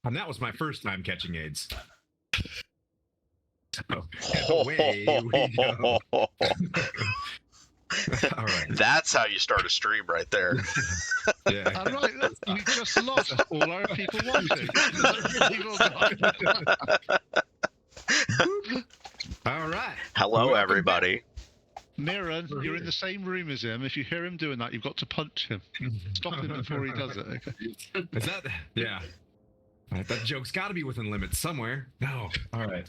And that was my first time catching AIDS. So, away we go. All right. That's how you start a stream right there. Yeah. And right, we just lost all our people watching. People gone. All right. Hello, Welcome everybody. Mirren, you're in the same room as him. If you hear him doing that, you've got to punch him. Stop him before he does it. Okay. Is that? Yeah. All right, that joke's got to be within limits somewhere. No. All right.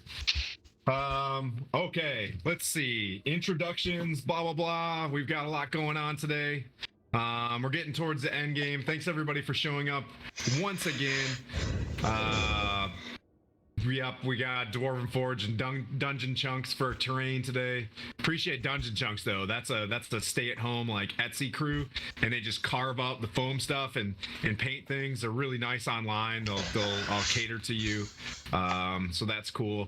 Okay. Let's see. Introductions. Blah blah blah. We've got a lot going on today. We're getting towards the end game. Thanks everybody for showing up once again. Yep, we got Dwarven Forge and Dungeon Chunks for terrain today. Appreciate Dungeon Chunks though. That's the stay-at-home like Etsy crew, and they just carve out the foam stuff and paint things. They're really nice online. I'll cater to you, so that's cool.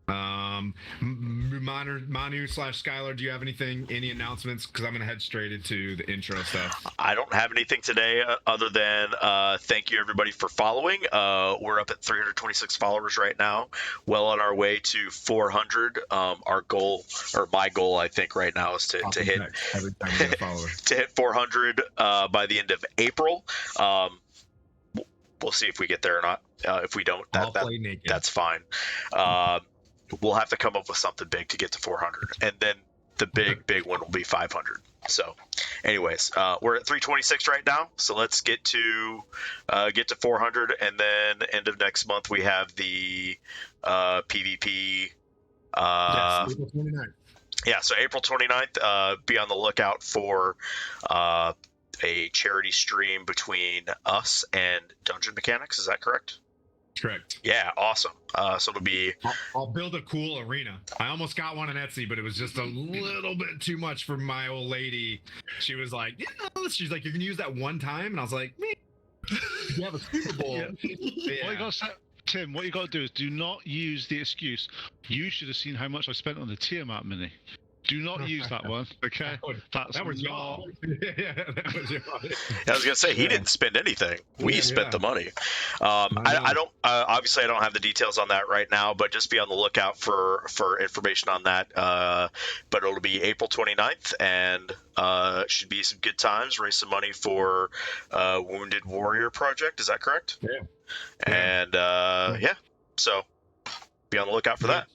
Manu/Skylar, do you have any announcements? Because I'm gonna head straight into the intro stuff. I don't have anything today other than thank you everybody for following. We're up at 326 followers right now, well on our way to 400. Our goal, or my goal, I think right now is to hit every time you get a follower. to hit 400 by the end of April. We'll see if we get there or not. If we don't, that's fine. We'll have to come up with something big to get to 400, and then the big one will be 500. So, anyways, we're at 326 right now. So let's get to 400, and then end of next month we have the PvP. Yes, April 29th. Yeah, so April 29th. Be on the lookout for a charity stream between us and Dungeon Mechanics. Is that correct? Correct. Yeah, awesome. So it'll be. I'll build a cool arena. I almost got one on Etsy, but it was just a little bit too much for my old lady. She was like, "Yeah," she's like, "You're gonna use that one time," and I was like, "Me, you have a Super Bowl." Yeah. What you got to say, Tim? What you got to do is do not use the excuse. You should have seen how much I spent on the Tiamat mini. Do not use that one, okay? That was not. yeah, that was your. I was gonna say he didn't spend anything. We spent the money. I don't. Obviously, I don't have the details on that right now, but just be on the lookout for information on that. But it'll be April 29th, and should be some good times. Raise some money for Wounded Warrior Project. Is that correct? Yeah. And so be on the lookout for that.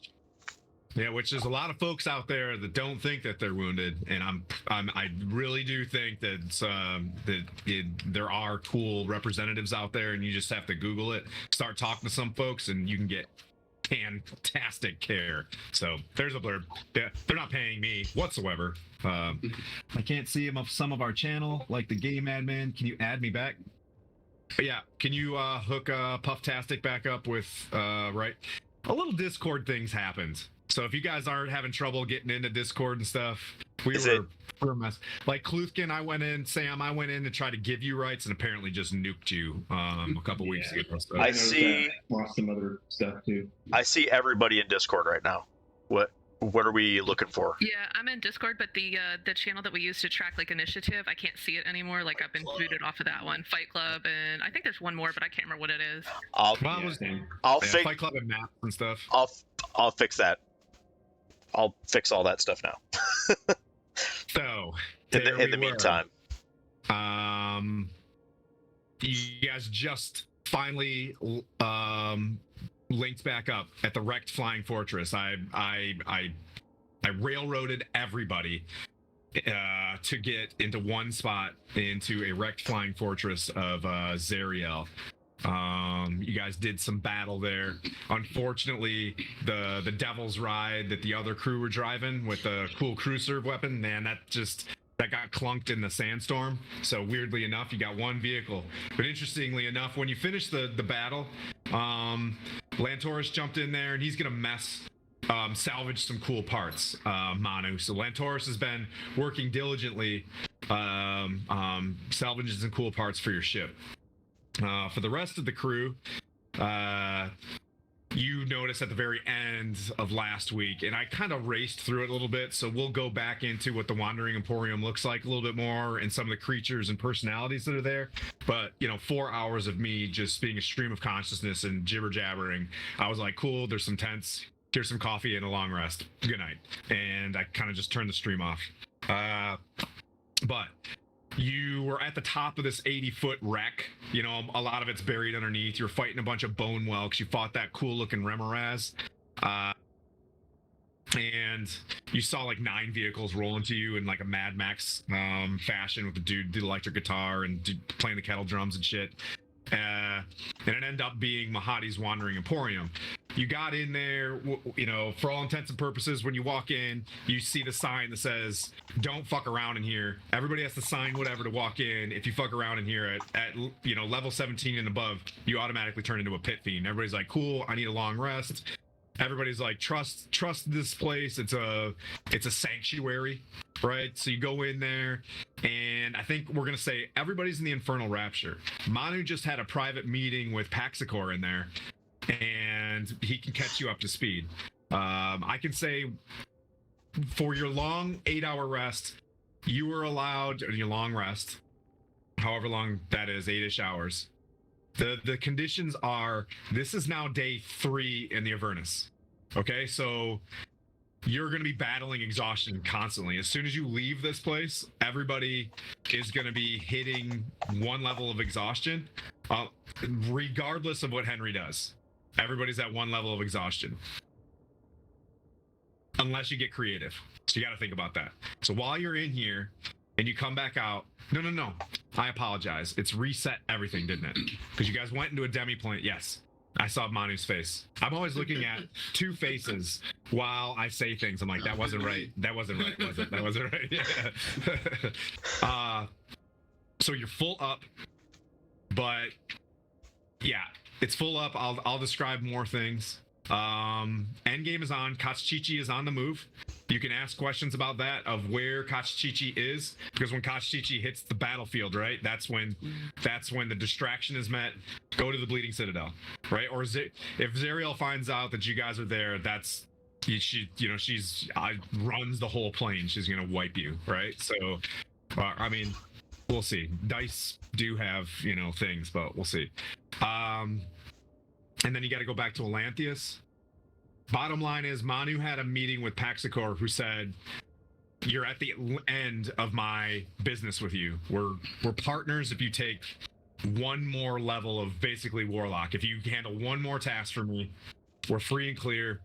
Yeah, which there's a lot of folks out there that don't think that they're wounded, and I really do think that there are cool representatives out there, and you just have to Google it, start talking to some folks, and you can get fantastic care. So there's a blurb. They're not paying me whatsoever. I can't see some of our channel, like the game admin. Can you add me back? But yeah, can you hook Pufftastic back up with right? A little Discord things happened. So if you guys aren't having trouble getting into Discord and stuff, we're a mess. Like Kluthkin, Sam, I went in to try to give you rights and apparently just nuked you a couple weeks ago. So. I see. Lost some other stuff too. I see everybody in Discord right now. What are we looking for? Yeah, I'm in Discord, but the channel that we use to track like initiative, I can't see it anymore. Like I've been booted off of that one. Fight Club, and I think there's one more, but I can't remember what it is. I'll fix Fight Club and maps and stuff. I'll fix that. I'll fix all that stuff now. So in the meantime, you guys just finally linked back up at the wrecked flying fortress. I railroaded everybody to get into one spot into a wrecked flying fortress of Zariel. You guys did some battle there. Unfortunately, the Devil's Ride that the other crew were driving with the cool crew serve weapon, man, that got clunked in the sandstorm. So weirdly enough, you got one vehicle. But interestingly enough, when you finish the battle, Lantoris jumped in there and he's gonna salvage some cool parts, Manu. So Lantoris has been working diligently salvaging some cool parts for your ship. For the rest of the crew, you notice at the very end of last week, and I kind of raced through it a little bit, so we'll go back into what the Wandering Emporium looks like a little bit more and some of the creatures and personalities that are there. But 4 hours of me just being a stream of consciousness and jibber jabbering, I was like, cool, there's some tents, here's some coffee and a long rest, good night. And I kind of just turned the stream off. But you were at the top of this 80-foot wreck. A lot of it's buried underneath. You're fighting a bunch of bone whelks. You fought that cool looking Remoraz. And you saw like 9 vehicles roll into you in like a Mad Max fashion with the dude, the electric guitar and playing the kettle drums and shit. And it ended up being Mahadi's Wandering Emporium. You got in there, for all intents and purposes, when you walk in, you see the sign that says, don't fuck around in here. Everybody has to sign whatever to walk in. If you fuck around in here at level 17 and above, you automatically turn into a pit fiend. Everybody's like, cool, I need a long rest. Everybody's like, trust this place. It's a sanctuary, right? So you go in there, and I think we're gonna say everybody's in the Infernal Rapture. Manu just had a private meeting with Paxicor in there, and he can catch you up to speed. I can say for your long 8-hour rest, you were allowed, your long rest, however long that is, 8-ish hours. The conditions are, this is now day 3 in the Avernus. Okay, so you're going to be battling exhaustion constantly. As soon as you leave this place, everybody is going to be hitting 1 level of exhaustion, regardless of what Henry does. Everybody's at 1 level of exhaustion. Unless you get creative. So you got to think about that. So while you're in here, and you come back out, no, I apologize. It's reset everything, didn't it? Because you guys went into a demi-plane. Yes, I saw Manu's face. I'm always looking at 2 faces while I say things. I'm like, that wasn't right. That wasn't right, was it? That wasn't right. Yeah. So you're full up, but yeah, it's full up. I'll describe more things. Endgame is on. Kachichi is on the move. You can ask questions about that, of where Kachichi is, because when Kachichi hits the battlefield, right, that's when the distraction is met. Go to the Bleeding Citadel, right? Or if Zariel finds out that you guys are there, that's she runs the whole plane. She's gonna wipe you, right? So I mean, we'll see. Dice do have things, but we'll see. And then you got to go back to Elanthius. Bottom line is, Manu had a meeting with Paxicor, who said, you're at the end of my business with you. We're partners if you take 1 more level of basically Warlock. If you handle 1 more task for me, we're free and clear.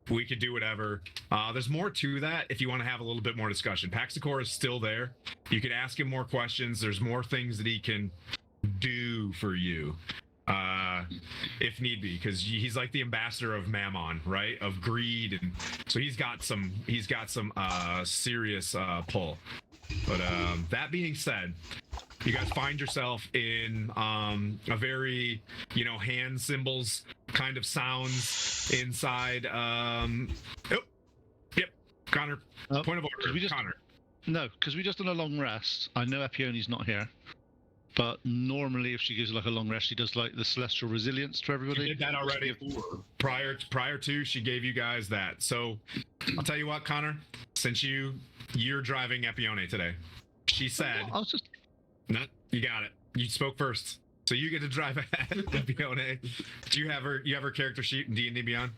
We could do whatever. There's more to that if you want to have a little bit more discussion. Paxicor is still there. You can ask him more questions. There's more things that he can do for you. If need be, because he's like the ambassador of Mammon, right? Of greed, and so he's got some serious pull. But that being said, you guys find yourself in a very hand symbols kind of sounds inside. Yep, Connor. Point of order, Connor. No, because we just done a long rest. I know Epione's not here. But normally, if she gives like a long rest, she does like the celestial resilience to everybody. She did that already. Prior to, she gave you guys that. So I'll tell you what, Connor. Since you're driving Epione today, she said, "No, you got it. You spoke first, so you get to drive Epione." Do you have her character sheet in D&D Beyond?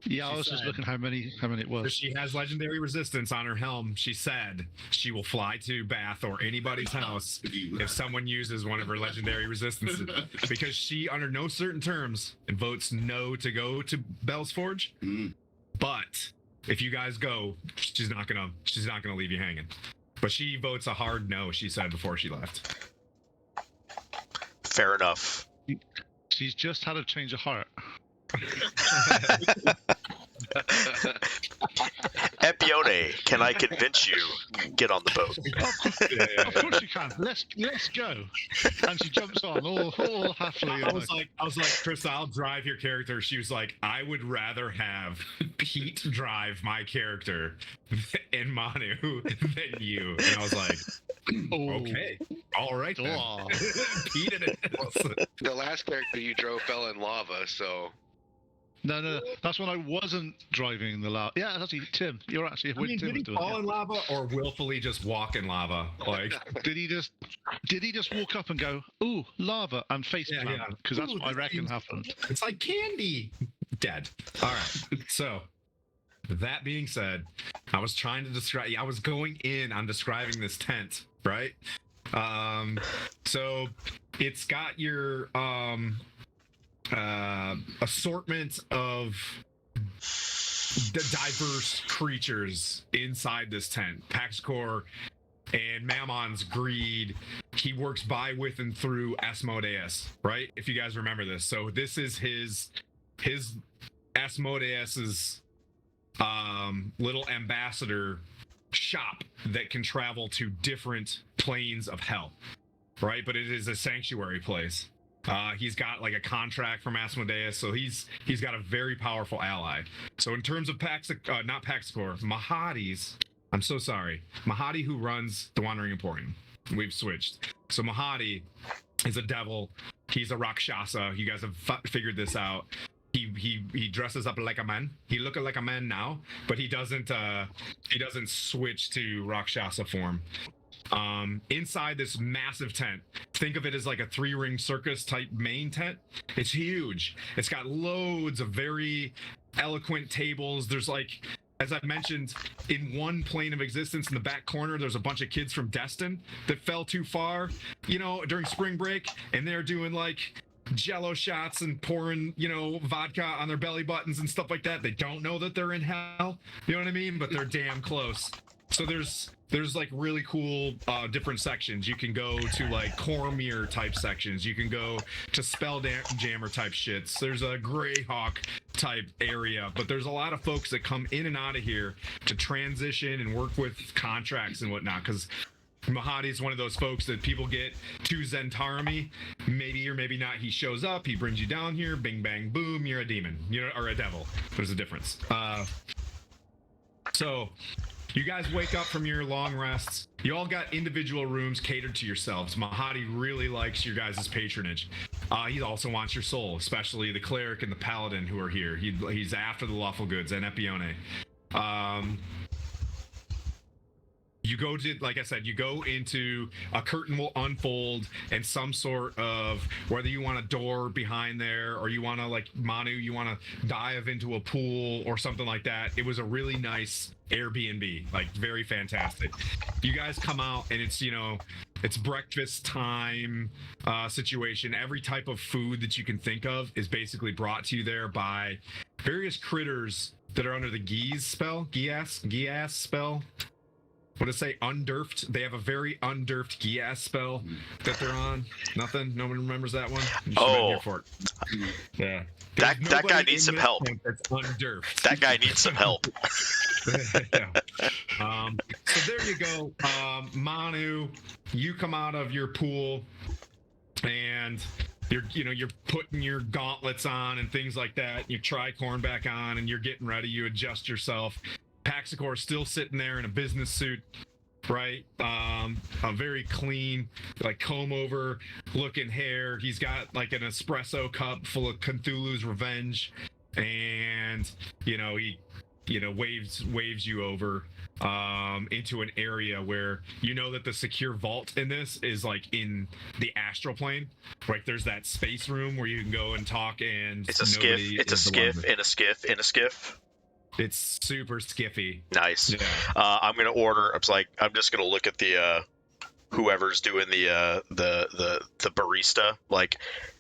Yeah, I was just looking how many it was. She has legendary resistance on her helm. She said she will fly to Bath or anybody's house if someone uses one of her legendary resistances, because she, under no certain terms, votes no to go to Bell's Forge. But if you guys go, she's not gonna leave you hanging. But she votes a hard no, she said before she left. Fair enough. She's just had a change of heart. Epione, can I convince you? Get on the boat. Of course you can. Let's go. And she jumps on all happily. I was like, Chris, I'll drive your character. She was like, I would rather have Pete drive my character in Manu than you. And I was like, okay, all right then. Pete it is. The last character you drove fell in lava, so No. That's when I wasn't driving the lava. Yeah, actually, Tim, you're actually. I mean, Tim did was he doing fall it. in lava or willfully just walk in lava? Like, Did he just walk up and go, "Ooh, lava," and face plant? yeah. Because that's Ooh, what I this reckon seems- happened. It's like candy. Dead. All right. So, that being said, I was trying to describe. I was going in on describing this tent, right? So it's got your assortment of diverse creatures inside this tent. Paxicor and Mammon's greed. He works by, with, and through Asmodeus, right? If you guys remember this. So this is his Asmodeus's little ambassador shop that can travel to different planes of hell, right? But it is a sanctuary place. He's got like a contract from Asmodeus, so he's got a very powerful ally. So in terms of not Paxicor, Mahadi's, I'm so sorry, Mahadi, who runs the Wandering Emporium, we've switched. So Mahadi is a devil. He's a Rakshasa. You guys have figured this out. He dresses up like a man. He looks like a man now, but he doesn't switch to Rakshasa form. Inside this massive tent, think of it as like a 3-ring circus type main tent. It's huge. It's got loads of very eloquent tables. There's like, as I've mentioned, in one plane of existence in the back corner, there's a bunch of kids from Destin that fell too far, during spring break, and they're doing like Jello shots and pouring, vodka on their belly buttons and stuff like that. They don't know that they're in hell, you know what I mean? But they're damn close. So there's like really cool different sections. You can go to like Cormier type sections. You can go to Spelljammer type shits. There's a Greyhawk type area, but there's a lot of folks that come in and out of here to transition and work with contracts and whatnot, because Mahadi is one of those folks that people get to Zentarami, maybe or maybe not. He shows up, he brings you down here, bing bang boom, you're a demon, or a devil. There's a difference. So you guys wake up from your long rests. You all got individual rooms catered to yourselves. Mahadi really likes your guys' patronage. He also wants your soul, especially the cleric and the paladin who are here. He's after the lawful goods and Epione. You go to, like I said, you go into a curtain will unfold and some sort of, whether you want a door behind there or you want to, like Manu, you want to dive into a pool or something like that. It was a really nice Airbnb, like very fantastic. You guys come out and it's, it's breakfast time situation. Every type of food that you can think of is basically brought to you there by various critters that are under the Gias spell. What did it say? Undurfed. They have a very undurfed Gias spell that they're on. Nothing? No one remembers that one? You should have been here for it. Yeah. That guy needs some help. That's undurfed. That guy needs some help. Yeah. So there you go. Manu, you come out of your pool and you're putting your gauntlets on and things like that. You tricorn back on and you're getting ready. You adjust yourself. Paxicor still sitting there in a business suit, right? A very clean, like comb over looking hair. He's got like an espresso cup full of Cthulhu's Revenge, and he waves you over into an area where that the secure vault in this is like in the astral plane. Like there's that space room where you can go and talk, and it's a skiff. It's a skiff in a skiff in a skiff. It's super skiffy. Nice. Yeah. I'm gonna order. I'm just gonna look at the whoever's doing the barista. Like,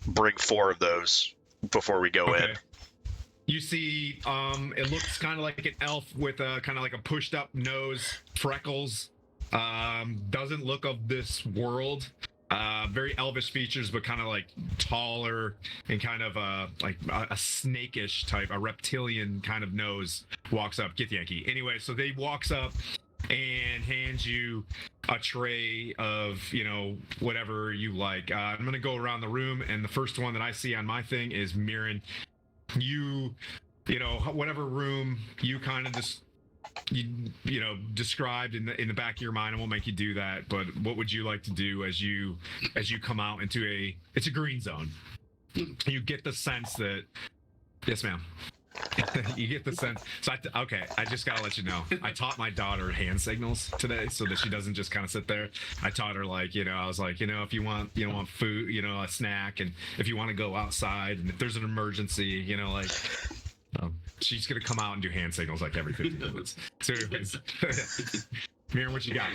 bring 4 of those before we go in. You see, it looks kind of like an elf with a kind of like a pushed up nose, freckles. Doesn't look of this world. Very elvish features, but kind of like taller and kind of like a snakish type, a reptilian kind of nose. Walks up, get Yankee. Anyway, so they walks up and hands you a tray of whatever you like. I'm gonna go around the room, and the first one that I see on my thing is Mirren. Whatever room you kind of just described in the back of your mind, I won't make you do that, but what would you like to do as you come out into it's a green zone? You get the sense that, yes ma'am. You get the sense. So I just gotta let you know. I taught my daughter hand signals today, so that she doesn't just kind of sit there. I taught her like, I was like, if you want food, a snack, and if you want to go outside, and if there's an emergency, she's gonna come out and do hand signals like every 15 minutes. So, anyways, Miriam, what you got?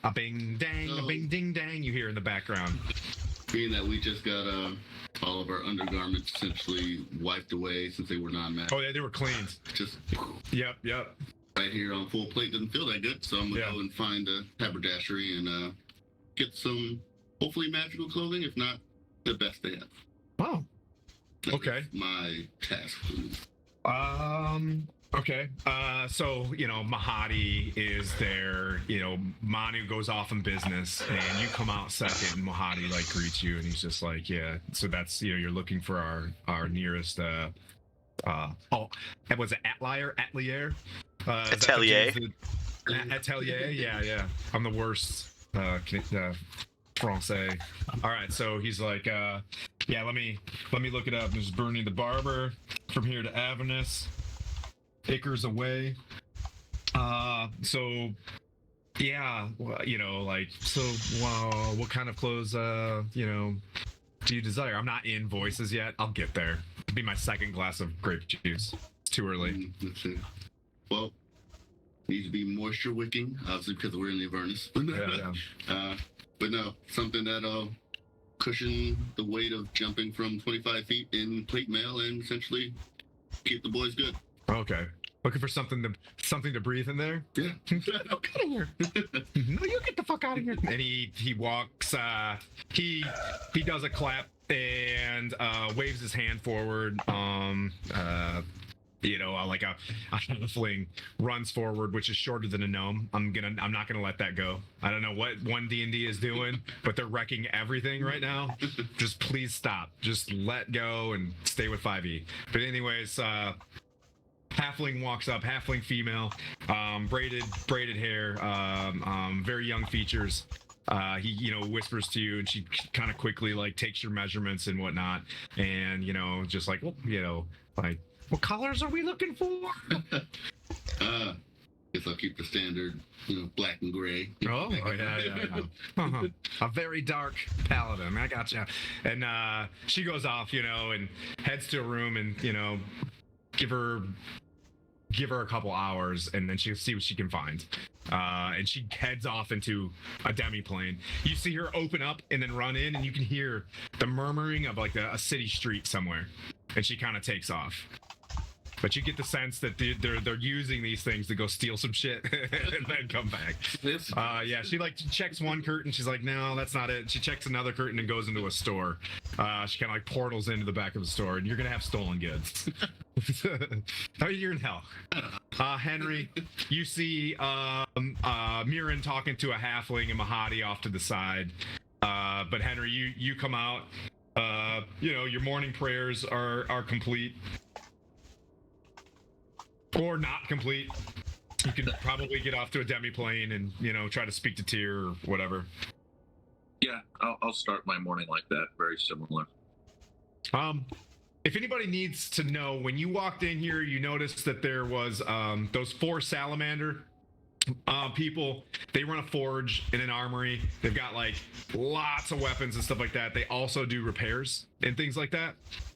A bing dang, a bing ding dang. You hear in the background. Being that we just got all of our undergarments essentially wiped away since they were non-match. Oh yeah, they were cleaned. Just Yep. Right here on full plate doesn't feel that good, so I'm gonna go and find a haberdashery and get some hopefully magical clothing, if not the best they have. Oh. Okay. My task. Okay. So, Mahadi is there, Manu goes off in business and you come out second and Mahadi greets you and he's just like, yeah. So that's, you're looking for our nearest, was it Atelier? Atelier. Atelier. Yeah. I'm the worst, Francais. All right. So he's like, let me look it up. There's Bernie the Barber from here to Avernus. Acres away. What kind of clothes, do you desire? I'm not in voices yet. I'll get there. It'll be my second glass of grape juice. It's too early. Let's see. Well, needs to be moisture wicking, obviously, because we're in the Avernus. But no, something that'll cushion the weight of jumping from 25 feet in plate mail and essentially keep the boys good. Okay. Looking for something to breathe in there? Yeah. Get out of here. No, you get the fuck out of here. And he walks, he does a clap and waves his hand forward. Like a halfling runs forward, which is shorter than a gnome. I'm not gonna let that go. I don't know what 1D&D is doing, but they're wrecking everything right now. Just please stop. Just let go and stay with 5e. But anyways, halfling walks up, halfling female, braided hair, very young features. He whispers to you and she kind of quickly takes your measurements and whatnot, and just what colors are we looking for? Guess I'll keep the standard, black and gray. Oh yeah. A very dark paladin. I gotcha. And she goes off, and heads to a room and give her a couple hours and then she'll see what she can find. And she heads off into a demi-plane. You see her open up and then run in and you can hear the murmuring of a city street somewhere. And she kind of takes off. But you get the sense that they're using these things to go steal some shit and then come back. She checks one curtain. She's like, no, that's not it. She checks another curtain and goes into a store. She kind of portals into the back of the store, and you're gonna have stolen goods. You're in hell. Henry, you see Mirren talking to a halfling and Mahadi off to the side. But Henry, you come out. Your morning prayers are complete. Or not complete. You can probably get off to a demi-plane and, try to speak to Tyr or whatever. Yeah, I'll start my morning like that. Very similar. If anybody needs to know, when you walked in here, you noticed that there was those 4 salamander people. They run a forge in an armory. They've got lots of weapons and stuff like that. They also do repairs and things like that.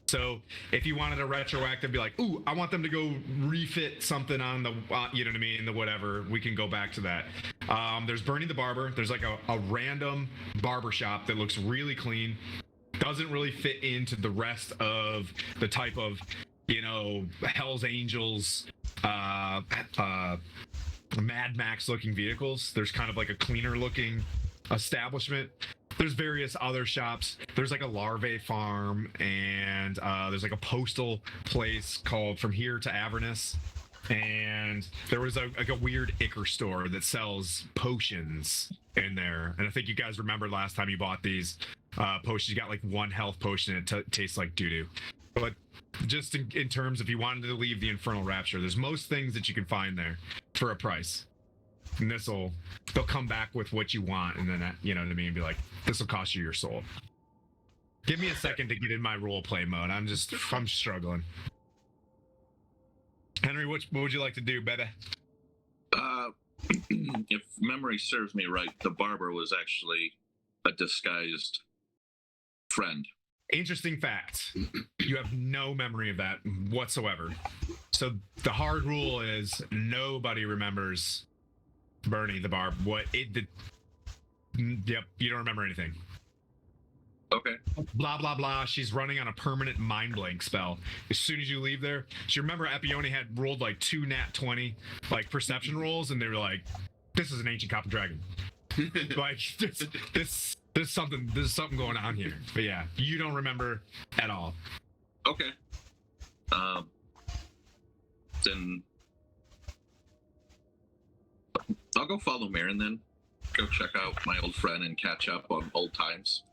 So if you wanted a retroactive, be like, ooh, I want them to go refit something on the, the whatever, we can go back to that. There's Bernie the Barber. There's a random barber shop that looks really clean. Doesn't really fit into the rest of the type of, Hell's Angels, Mad Max looking vehicles. There's kind of a cleaner looking establishment. There's various other shops. There's a larvae farm, and there's a postal place called From Here to Avernus. And there was a weird ichor store that sells potions in there. And I think you guys remember last time you bought these potions, you got 1 health potion and it tastes like doo-doo. But just in terms, if you wanted to leave the Infernal Rapture, there's most things that you can find there for a price. And they'll come back with what you want, and then you know what I mean, be like, this will cost you your soul. Give me a second to get in my role play mode. I'm struggling. Henry, what would you like to do, baby? If memory serves me right, the barber was actually a disguised friend. Interesting fact. You have no memory of that whatsoever. So the hard rule is nobody remembers Bernie the barb. Yep, you don't remember anything. Okay. Blah blah blah. She's running on a permanent mind blank spell. As soon as you leave there, so you remember Epione had rolled like 2 nat 20 like perception rolls, and they were like, "This is an ancient copper dragon." Like there's something going on here. But yeah, you don't remember at all. Okay. Then I'll go follow Marin then. Go check out my old friend and catch up on old times.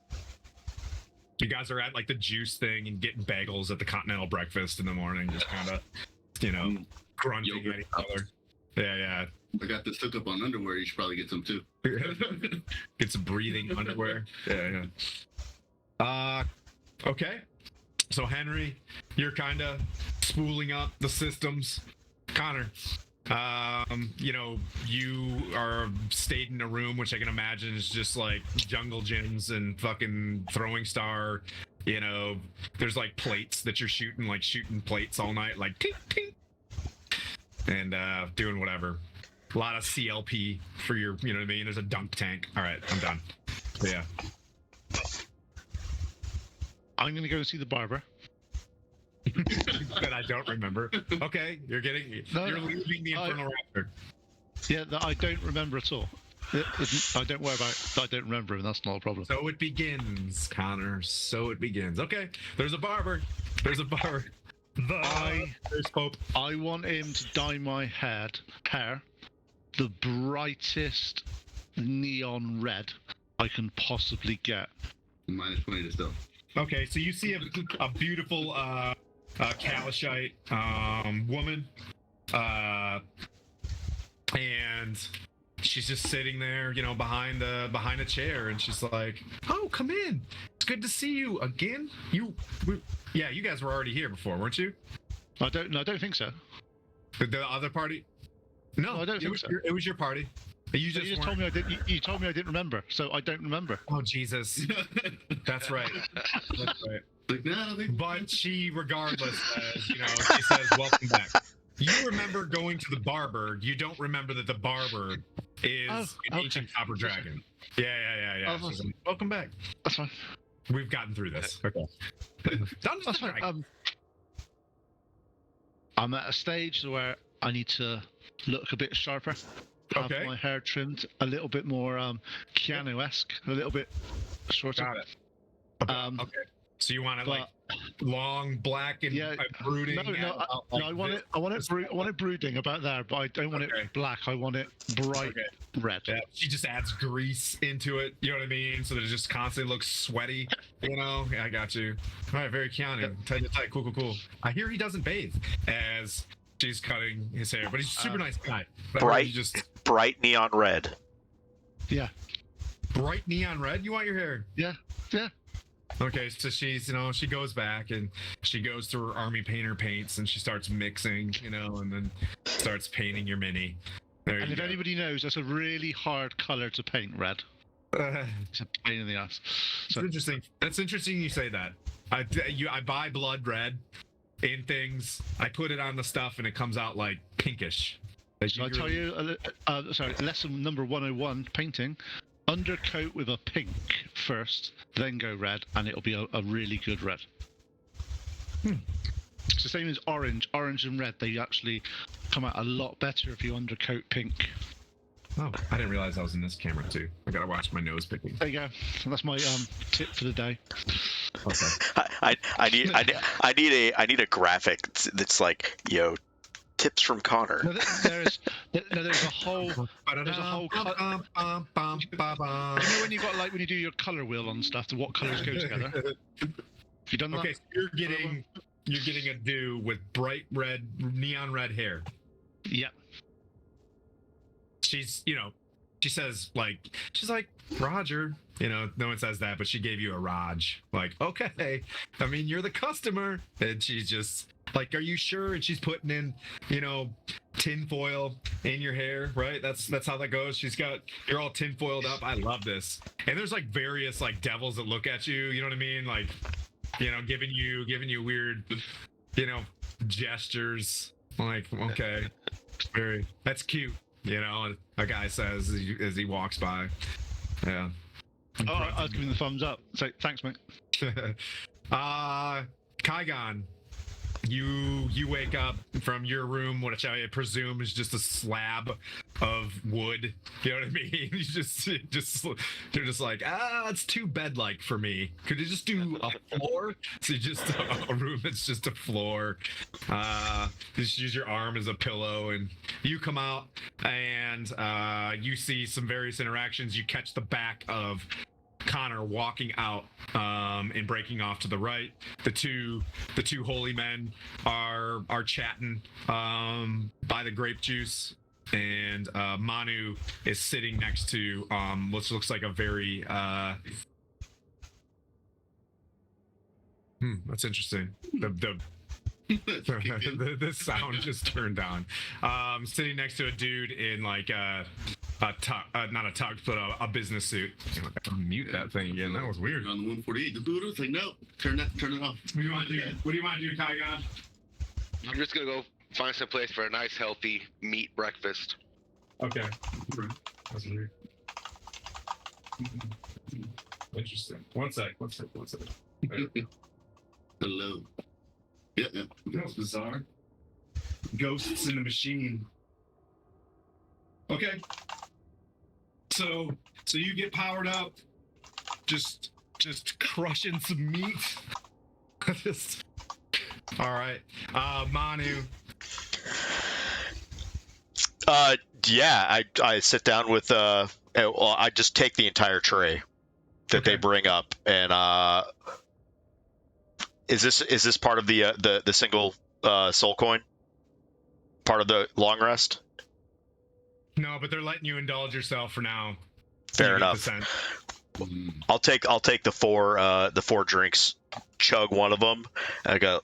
You guys are at like the juice thing and getting bagels at the continental breakfast in the morning, just kind of, grunting at each other. Yeah. I got this hook up on underwear. You should probably get some too. Get some breathing underwear. Yeah. Okay. So Henry, you're kind of spooling up the systems. Connor, you are stayed in a room, which I can imagine is just like jungle gyms and fucking throwing star. There's like plates that you're shooting plates all night, like tink, tink, and doing whatever. A lot of CLP for your, you know what I mean? There's a dunk tank. All right, I'm done. So, yeah. I'm going to go and see the barber. That I don't remember. Okay, you're leaving the Infernal Raptor. Yeah, that I don't remember at all. I don't worry about it. I don't remember him. That's not a problem. So it begins, Connor. So it begins. Okay, there's a barber. There's Pope. I want him to dye my hair the brightest neon red I can possibly get. Minus 20 to stealth. Okay, so you see a beautiful Kalashite woman, and she's just sitting there, behind a chair, and she's like, "Oh, come in. It's good to see you again. You guys were already here before, weren't you?" I don't think so. The other party? No, I don't think so. It was your party. You just told me I didn't. You told me I didn't remember, so I don't remember. Oh Jesus, that's right. That's right. Like, no, but she, regardless, she says, "Welcome back." You remember going to the barber. You don't remember that the barber is an ancient copper dragon. Yeah. Oh, like, welcome back. That's fine. We've gotten through this. Okay. That's fine. I'm at a stage where I need to look a bit sharper. Have my hair trimmed a little bit more Keanu-esque, a little bit shorter. Got it. Okay. So you want it like long, black, and brooding? No. I want it brooding about there, but I don't want it black. I want it bright red. Yeah, she just adds grease into it. You know what I mean? So that it just constantly looks sweaty. Yeah, I got you. All right, very Keanu. Tight. Cool. I hear he doesn't bathe as she's cutting his hair, but he's a super nice guy. Bright neon red. Yeah. Bright neon red? You want your hair? Yeah. Okay, so she's, she goes back and she goes through her army painter paints and she starts mixing, and then starts painting your mini. And if anybody knows, that's a really hard color to paint, red. It's a pain in the ass. So. It's interesting. That's interesting you say that. I buy blood red in things. I put it on the stuff and it comes out like pinkish. So I tell you, lesson number 101, painting. Undercoat with a pink first, then go red, and it'll be a really good red. It's the same as orange. Orange and red, they actually come out a lot better if you undercoat pink. Oh, I didn't realize I was in this camera too. I gotta watch my nose picking. There you go. So that's my tip for the day. Okay. I need a graphic that's like, tips from Connor. No, there's a whole color. When you got when you do your color wheel on stuff, to what colors go together. Have you done that? Okay, so you're getting a do with bright red, neon red hair. Yep. She's like Roger. No one says that, but she gave you a Raj. Like, okay, I mean, you're the customer, and she's just Like, are you sure? And she's putting in, tinfoil in your hair, right? That's how that goes. You're all tinfoiled up. I love this. And there's like various like devils that look at you. You know what I mean? Like, giving you weird, gestures. Like, okay, that's cute. A guy says as he walks by. Yeah. Oh, I was giving the thumbs up. So thanks, mate. Kaigon, you wake up from your room, which I presume is just a slab of wood. You know what I mean? You you're just like, it's too bed-like for me. Could you just do a floor? So just a room that's just a floor. Just use your arm as a pillow, and you come out and you see some various interactions. You catch the back of Connor walking out and breaking off to the right. The two holy men are chatting by the grape juice, and Manu is sitting next to what looks like a very that's interesting. The sound just turned on. Sitting next to a dude in like not a tux, but a business suit. Mute that thing again. That was weird. On the 148, the booter. It's like, no, turn it off. What do you want to do, Kaigon? I'm just gonna go find some place for a nice, healthy meat breakfast. Okay. That's weird. Interesting. One sec. Hello. Yeah. That was bizarre. Ghosts in the machine. Okay. So you get powered up, just crushing some meat. All right. Manu. Yeah, I sit down with I just take the entire tray that they bring up, and is this part of the single soul coin? Part of the long rest? No, but they're letting you indulge yourself for now. Fair enough. I'll take the four drinks, chug one of them, and I go,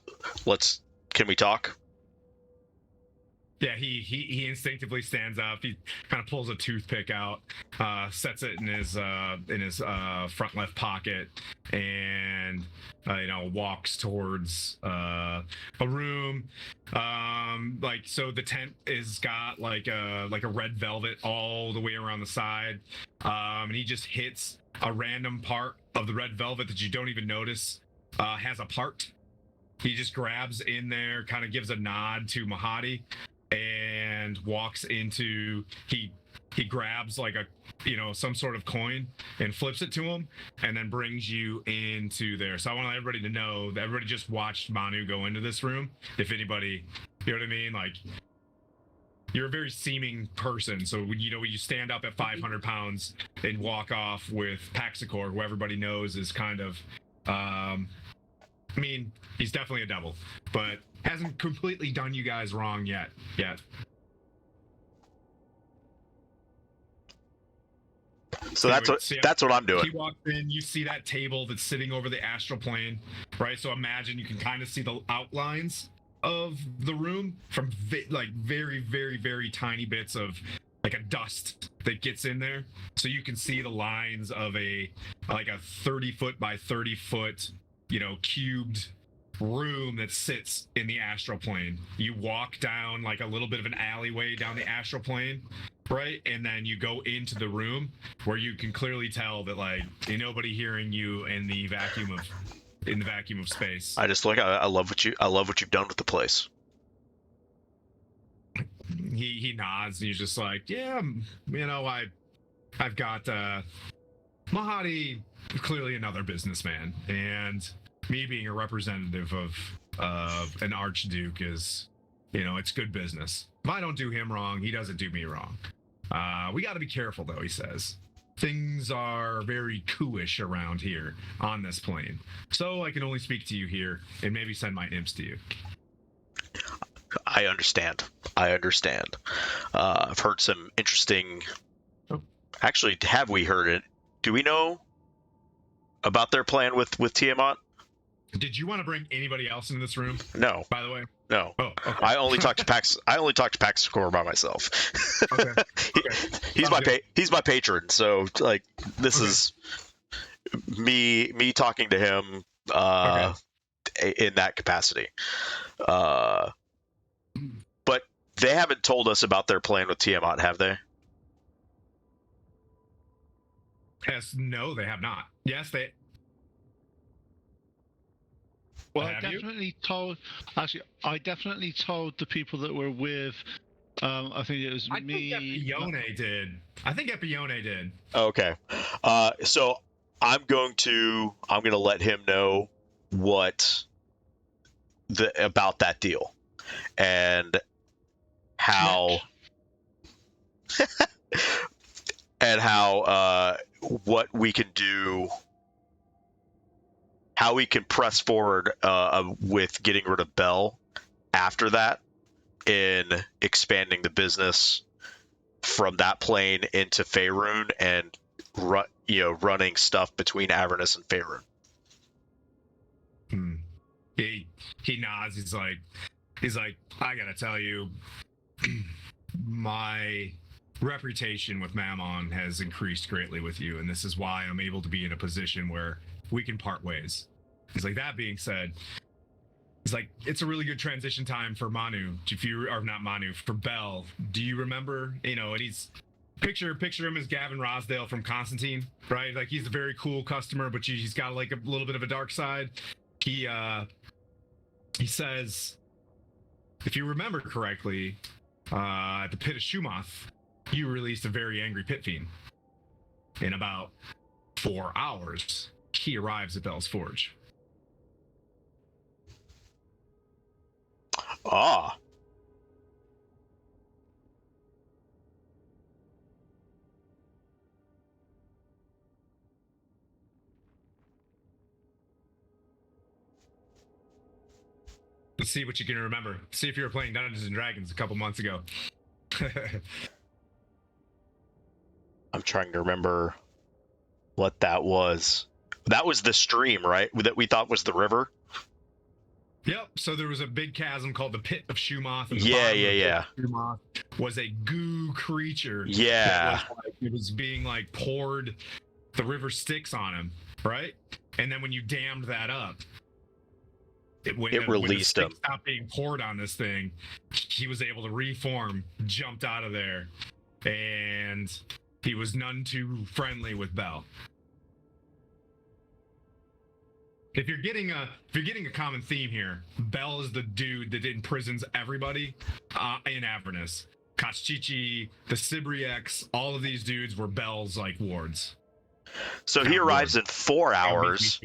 can we talk? Yeah, he instinctively stands up. He kind of pulls a toothpick out, sets it in his front left pocket, and walks towards a room. So the tent is got like a red velvet all the way around the side, and he just hits a random part of the red velvet that you don't even notice has a part. He just grabs in there, kind of gives a nod to Mahadi, and walks into he grabs like some sort of coin and flips it to him, and then brings you into there. So I want everybody to know that everybody just watched Manu go into this room. If anybody, you know what I mean, like, you're a very seeming person, so when you stand up at 500 pounds and walk off with Paxicor, who everybody knows is kind of he's definitely a devil, but hasn't completely done you guys wrong yet. So anyway, that's what I'm doing. He walks in, you see that table that's sitting over the astral plane, right? So imagine you can kind of see the outlines of the room from very, very, very tiny bits of like a dust that gets in there. So you can see the lines of a 30-foot by 30-foot, cubed room that sits in the astral plane. You walk down like a little bit of an alleyway down the astral plane, right? And then you go into the room where you can clearly tell that ain't nobody hearing you in the vacuum of space. I just I love what you've done with the place. He nods and he's just like, yeah, I've got Mahadi, clearly another businessman, and me being a representative of an archduke is, it's good business. If I don't do him wrong, he doesn't do me wrong. We got to be careful, though, he says. Things are very coup-ish around here on this plane. So I can only speak to you here and maybe send my imps to you. I understand. I've heard some interesting... Actually, have we heard it? Do we know about their plan with Tiamat? Did you want to bring anybody else into this room? No. By the way. No. Oh, okay. I only talk to Pax. I only talk to Pax Score by myself. Okay. He's my patron, so like this is me talking to him in that capacity. But they haven't told us about their plan with Tiamat, have they? Yes. No, they have not. Yes, they. Well, I definitely told the people that were with. I think it was me. I think Epione did. Okay. So I'm gonna let him know about that deal and how what we can do, how we can press forward with getting rid of Bell after that in expanding the business from that plane into Faerun and running stuff between Avernus and Faerun. He nods. He's like, I gotta tell you, my reputation with Mammon has increased greatly with you, and this is why I'm able to be in a position where we can part ways. He's like, that being said, he's like, it's a really good transition time for Manu. For Bell. Do you remember? And he's picture him as Gavin Rosdale from Constantine, right? Like, he's a very cool customer, but he's got like a little bit of a dark side. He says, if you remember correctly, at the Pit of Shumath, you released a very angry pit fiend. In about 4 hours, he arrives at Bell's Forge. Ah. Let's see what you can remember. See if you were playing Dungeons and Dragons a couple months ago. I'm trying to remember what that was. That was the stream, right? That we thought was the river. Yep. So there was a big chasm called the Pit of Shumath. Yeah. Shumath was a goo creature. Yeah. It was being like poured. The river Styx on him, right? And then when you dammed that up, it released him. Stopped being poured on this thing. He was able to reform, jumped out of there, and he was none too friendly with Bell. If you're getting a common theme here, Bell is the dude that imprisons everybody in Avernus. Koshchichi, the Sibrieks, all of these dudes were Bell's like wards. So he arrives in 4 hours.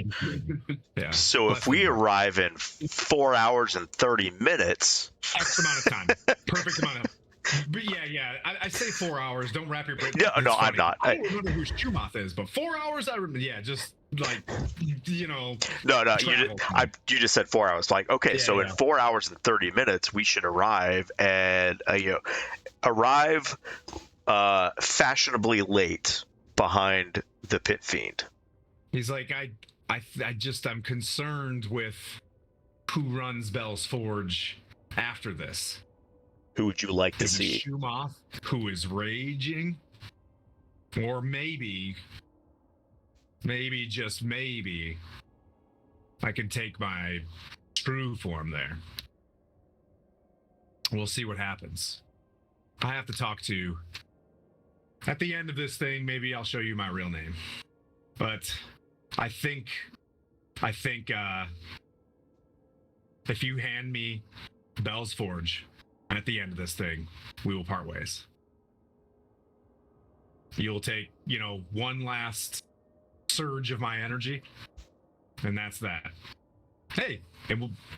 Yeah. So if we arrive in 4 hours and 30 minutes, X amount of time, perfect amount of time. But yeah. I say 4 hours. Don't wrap your brain. No, I'm not. I don't remember who Shumath is, but 4 hours. I remember. Yeah, just like No. You just said 4 hours. Like, okay, so in 4 hours and 30 minutes, we should arrive and arrive fashionably late behind the Pit Fiend. He's like, I'm concerned with who runs Bell's Forge after this. Who would you like to see? Shumath, who is raging, or maybe just maybe, I can take my true form there. We'll see what happens. I have to talk to. At the end of this thing, maybe I'll show you my real name. But I think if you hand me Bell's Forge, at the end of this thing, we will part ways. You'll take, one last surge of my energy, and that's that. Hey,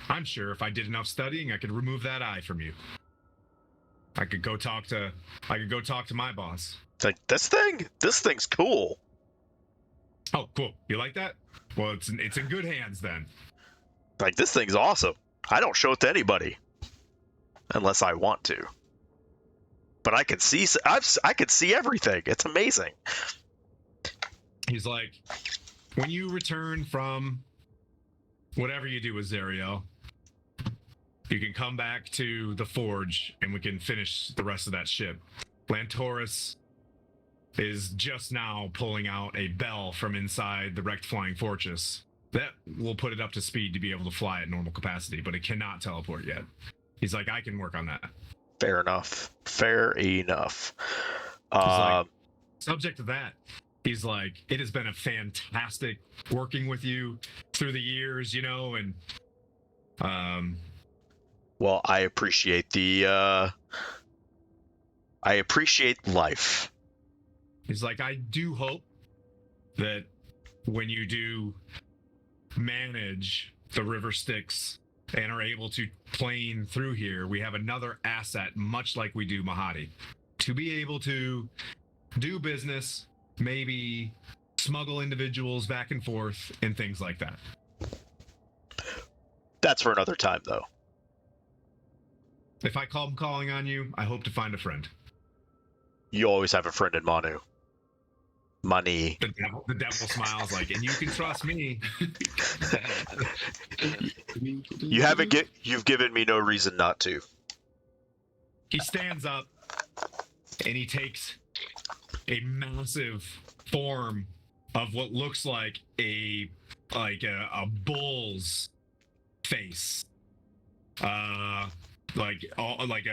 I'm sure if I did enough studying, I could remove that eye from you. I could go talk to my boss. It's like, this thing's cool. Oh, cool. You like that? Well, it's in good hands then. Like, this thing's awesome. I don't show it to anybody unless I want to. But I can see everything. It's amazing. He's like, when you return from whatever you do with Zariel, you can come back to the forge and we can finish the rest of that ship. Lantoris is just now pulling out a bell from inside the wrecked flying fortress. That will put it up to speed to be able to fly at normal capacity, but it cannot teleport yet. He's like, I can work on that. Fair enough. Fair enough. Like, subject to that, he's like, it has been a fantastic working with you through the years, you know, and well, I appreciate life. He's like, I do hope that when you do manage the River Styx and are able to plane through here, we have another asset, much like we do Mahadi, to be able to do business, maybe smuggle individuals back and forth and things like that. That's for another time, though. If I come calling on you, I hope to find a friend. You always have a friend in Manu. Money. The devil smiles like, and you can trust me. You've given me no reason not to. He stands up and he takes a massive form of what looks like a bull's face. Like a like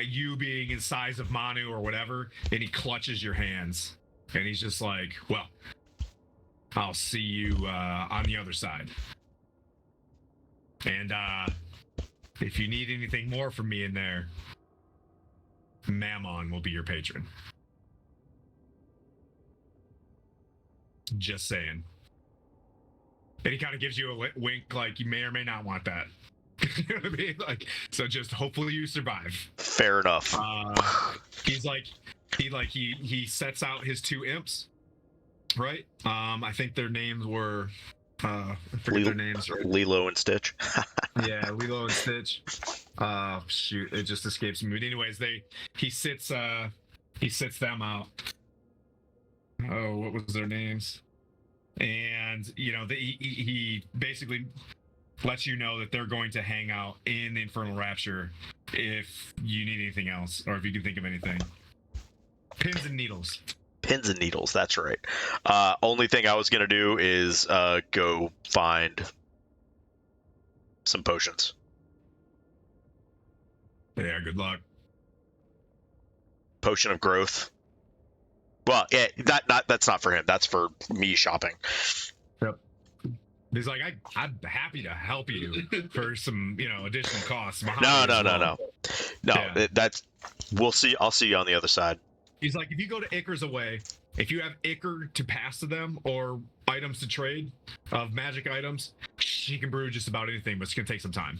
you being in size of Manu or whatever, and he clutches your hands and he's just like, well, I'll see you on the other side. And if you need anything more from me in there, Mammon will be your patron. Just saying. And he kind of gives you a wink, like you may or may not want that. You know what I mean? Like, so just hopefully you survive. Fair enough. He sets out his two imps, right? I think their names were I forget their names, right? Lilo and Stitch. Yeah, Lilo and Stitch. Shoot, it just escapes me. But anyways, he sits them out. Oh, what was their names? And he basically lets you know that they're going to hang out in the Infernal Rapture if you need anything else, or if you can think of anything. Pins and needles. Pins and needles, that's right. Only thing I was going to do is go find some potions. Yeah, good luck. Potion of growth. Well, yeah, that's not for him. That's for me shopping. Yep. He's like, I'm happy to help you for some, additional costs. No. Yeah. That's. We'll see. I'll see you on the other side. He's like, if you go to Icar's Away, if you have Icar to pass to them or items to trade of magic items, she can brew just about anything, but it's gonna take some time.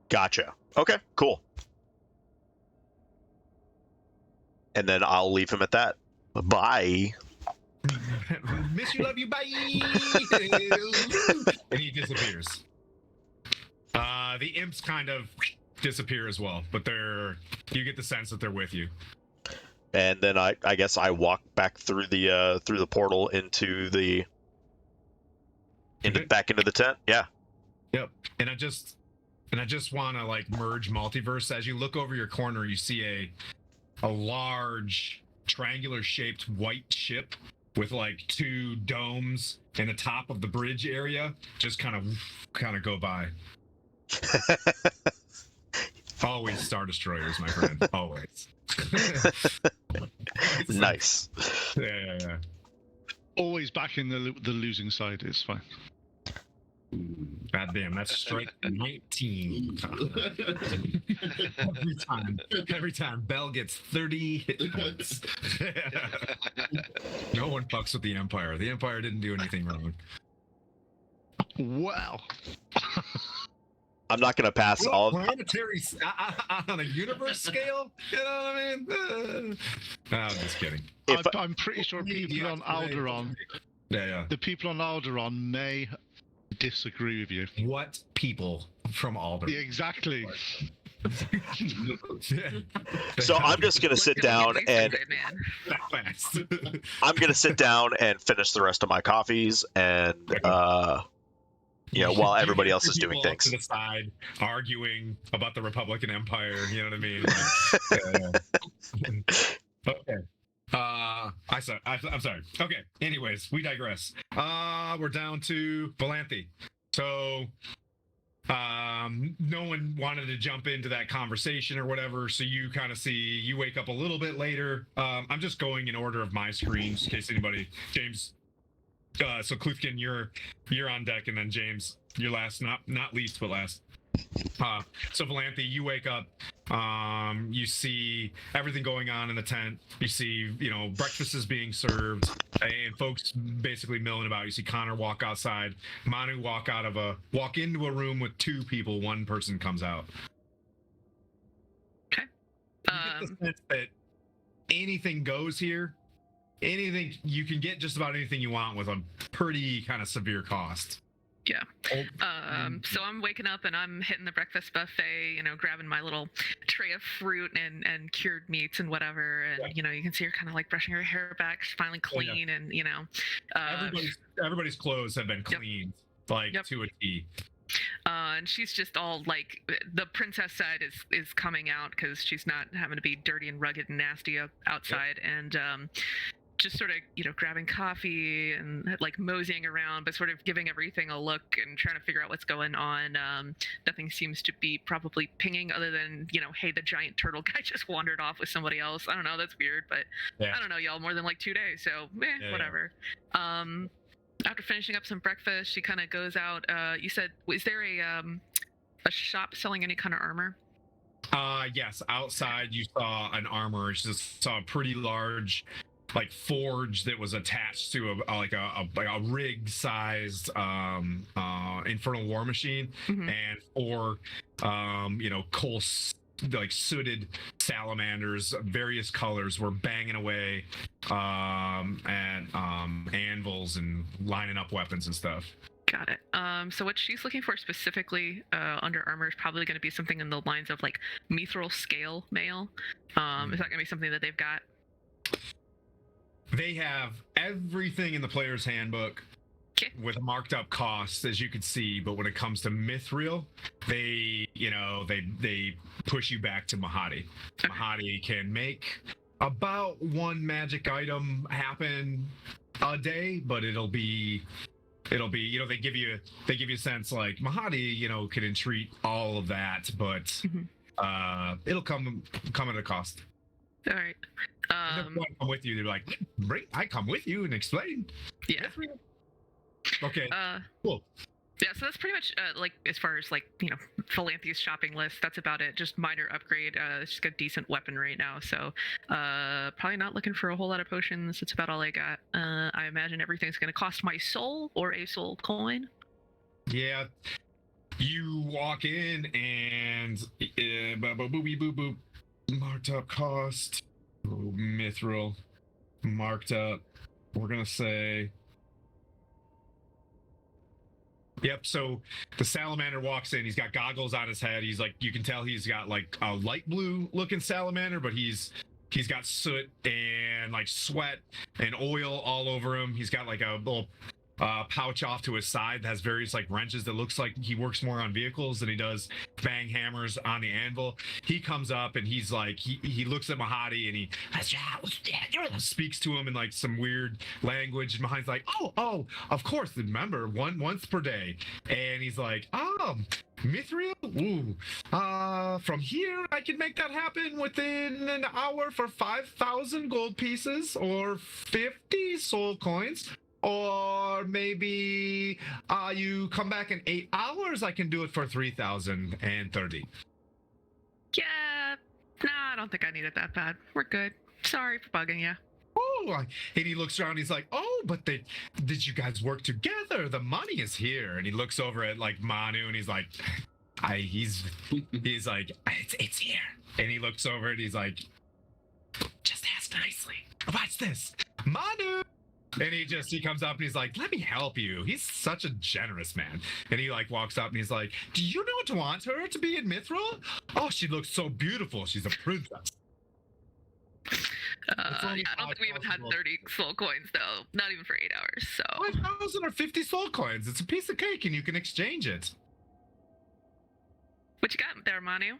Gotcha. Okay. Cool. And then I'll leave him at that. Bye. Miss you, love you, bye. And he disappears. The imps kind of disappear as well, but you get the sense that they're with you. And then I guess I walk back through the portal back into the tent. Yeah. Yep. And I just want to merge multiverse. As you look over your corner, you see a large triangular shaped white ship with two domes in the top of the bridge area just kind of go by. Always Star Destroyers, my friend. Always. Nice. Yeah. Always back in the losing side is fine. God damn, that's strike 19. Every time Bell gets 30 hit points. No one fucks with the Empire. The Empire didn't do anything wrong. Wow. I'm not going to pass all planetary on a universe scale. You know what I mean? No, I'm just kidding. I'm pretty sure people on Alderaan. Yeah. The people on Alderaan may disagree with you. What people from Alderaan? Yeah, exactly. So I'm just gonna sit down and I'm gonna sit down and finish the rest of my coffees and while everybody else is doing things. To the side, arguing about the Republican Empire. You know what I mean? Okay. I'm sorry. Okay. Anyways, we digress. We're down to Valanthe. So, no one wanted to jump into that conversation or whatever. So you kind of you wake up a little bit later. I'm just going in order of my screens in case anybody, James. So Kluthkin, you're on deck, and then James, you're last, not least, but last. So Valanthe, you wake up, you see everything going on in the tent. You see, breakfast is being served, and folks basically milling about. You see Connor walk outside, Manu walk into a room with two people. One person comes out. Okay. You get the sense that anything goes here. Anything you can get, just about anything you want with a pretty kind of severe cost. Yeah. So I'm waking up and I'm hitting the breakfast buffet, grabbing my little tray of fruit and cured meats and whatever. And, you can see her kind of like brushing her hair back. She's finally clean. And, everybody's clothes have been cleaned, to a T. And she's just all like, the princess side is coming out because she's not having to be dirty and rugged and nasty outside. Yep. And, just sort of, grabbing coffee and like moseying around, but sort of giving everything a look and trying to figure out what's going on. Nothing seems to be probably pinging other than, hey, the giant turtle guy just wandered off with somebody else. I don't know. That's weird, but I don't know, y'all, more than like 2 days. So whatever. Yeah. After finishing up some breakfast, she kind of goes out. You said, is there a shop selling any kind of armor? Yes. Outside you saw an armor. You just saw a pretty large forge that was attached to a rig-sized infernal war machine, and 4 coal sooted salamanders, various colors, were banging away at anvils and lining up weapons and stuff. Got it. So what she's looking for specifically under armor is probably going to be something in the lines of like mithril scale mail. Is that going to be something that they've got? They have everything in the player's handbook with marked up costs, as you can see, but when it comes to mithril, they push you back to Mahadi. Okay. Mahadi can make about 1 magic item happen a day, but it'll be they give you a sense like Mahadi can entreat all of that, but it'll come at a cost. All right. Come with you. They're like, I come with you and explain. Yeah. Okay. Cool. Yeah, so that's pretty much as far as Valanthe's shopping list. That's about it. Just minor upgrade. She's got decent weapon right now, so probably not looking for a whole lot of potions. That's about all I got. I imagine everything's going to cost my soul or a soul coin. Yeah. You walk in and boop. Marked up cost. Mithril. Marked up. We're gonna say. Yep. So the salamander walks in. He's got goggles on his head. He's you can tell he's got a light blue looking salamander, but he's got soot and sweat and oil all over him. He's got a little pouch off to his side that has various wrenches that looks like he works more on vehicles than he does bang hammers on the anvil. He comes up and he's he looks at Mahadi and he speaks to him in some weird language. And Mahadi's oh, of course, remember, once per day. And he's mithril? Ooh. From here I can make that happen within an hour for 5,000 gold pieces or 50 soul coins. Or maybe you come back in 8 hours, I can do it for 3,030. Yeah, no, I don't think I need it that bad. We're good. Sorry for bugging you. Oh, and he looks around, he's like, oh, but did you guys work together? The money is here. And he looks over at Manu and he's like, he's like, it's here. And he looks over and he's like, just ask nicely. Watch this. Manu! And he comes up and he's like, let me help you. He's such a generous man. And he like walks up and he's like, do you know what want her to be in Mithril? Oh, she looks so beautiful. She's a princess. Yeah, I don't think we even had 30 soul coins though. Not even for 8 hours. So 5,000 or 50 soul coins. It's a piece of cake and you can exchange it. What you got there, Manu?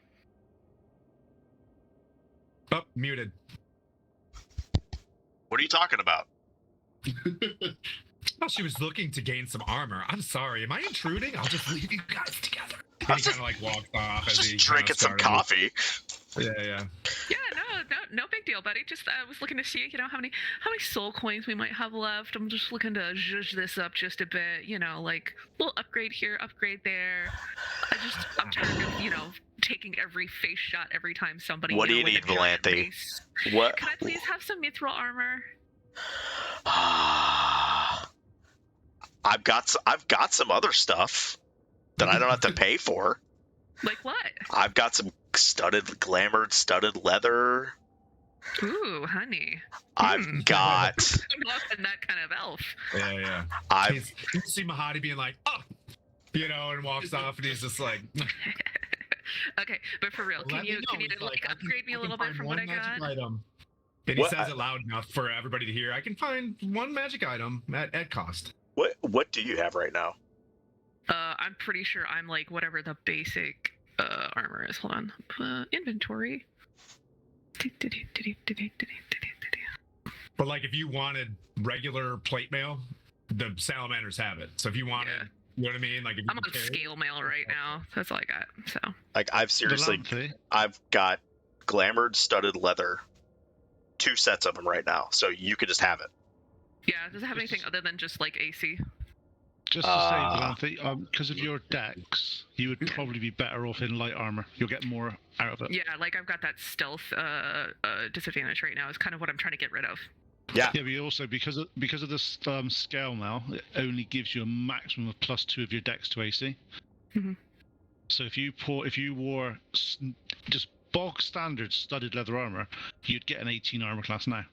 Oh, muted. What are you talking about? Oh, she was looking to gain some armor. I'm sorry. Am I intruding? I'll just leave you guys together. And he kind of like walks off as he drinking some coffee. Yeah. Yeah, no big deal, buddy. Just I was looking to see, how many soul coins we might have left. I'm just looking to zhuzh this up just a bit, like little upgrade here, upgrade there. I'm tired of, taking every face shot every time somebody. What do you need, Valente? What? Can I please have some mithril armor? I've got some other stuff that I don't have to pay for. Like what? I've got some glamored studded leather. Ooh, honey. I've got. I'm not that kind of elf. Yeah. You see Mahadi being like, oh, and walks off, and he's just like. Okay, but for real, can you upgrade me a little bit from what I got? Item. And he says it loud enough for everybody to hear. I can find one magic item at cost. What do you have right now? I'm pretty sure I'm like whatever the basic armor is. Hold on. Inventory. But like if you wanted regular plate mail, the salamanders have it. So if you wanted, you know what I mean? Like if I'm on scale mail right now. That's all I got. So like I've got glamored studded leather, 2 sets of them right now. So you could just have it. Yeah, does it have anything other than just like AC? Just to say, Valente, because of your dex, you would probably be better off in light armor. You'll get more out of it. Yeah, like I've got that stealth disadvantage right now. Is kind of what I'm trying to get rid of. Yeah. Yeah, but also because of this scale now, it only gives you a maximum of +2 of your dex to AC. Mm-hmm. So if you wore just bog standard studded leather armor, you'd get an 18 armor class now.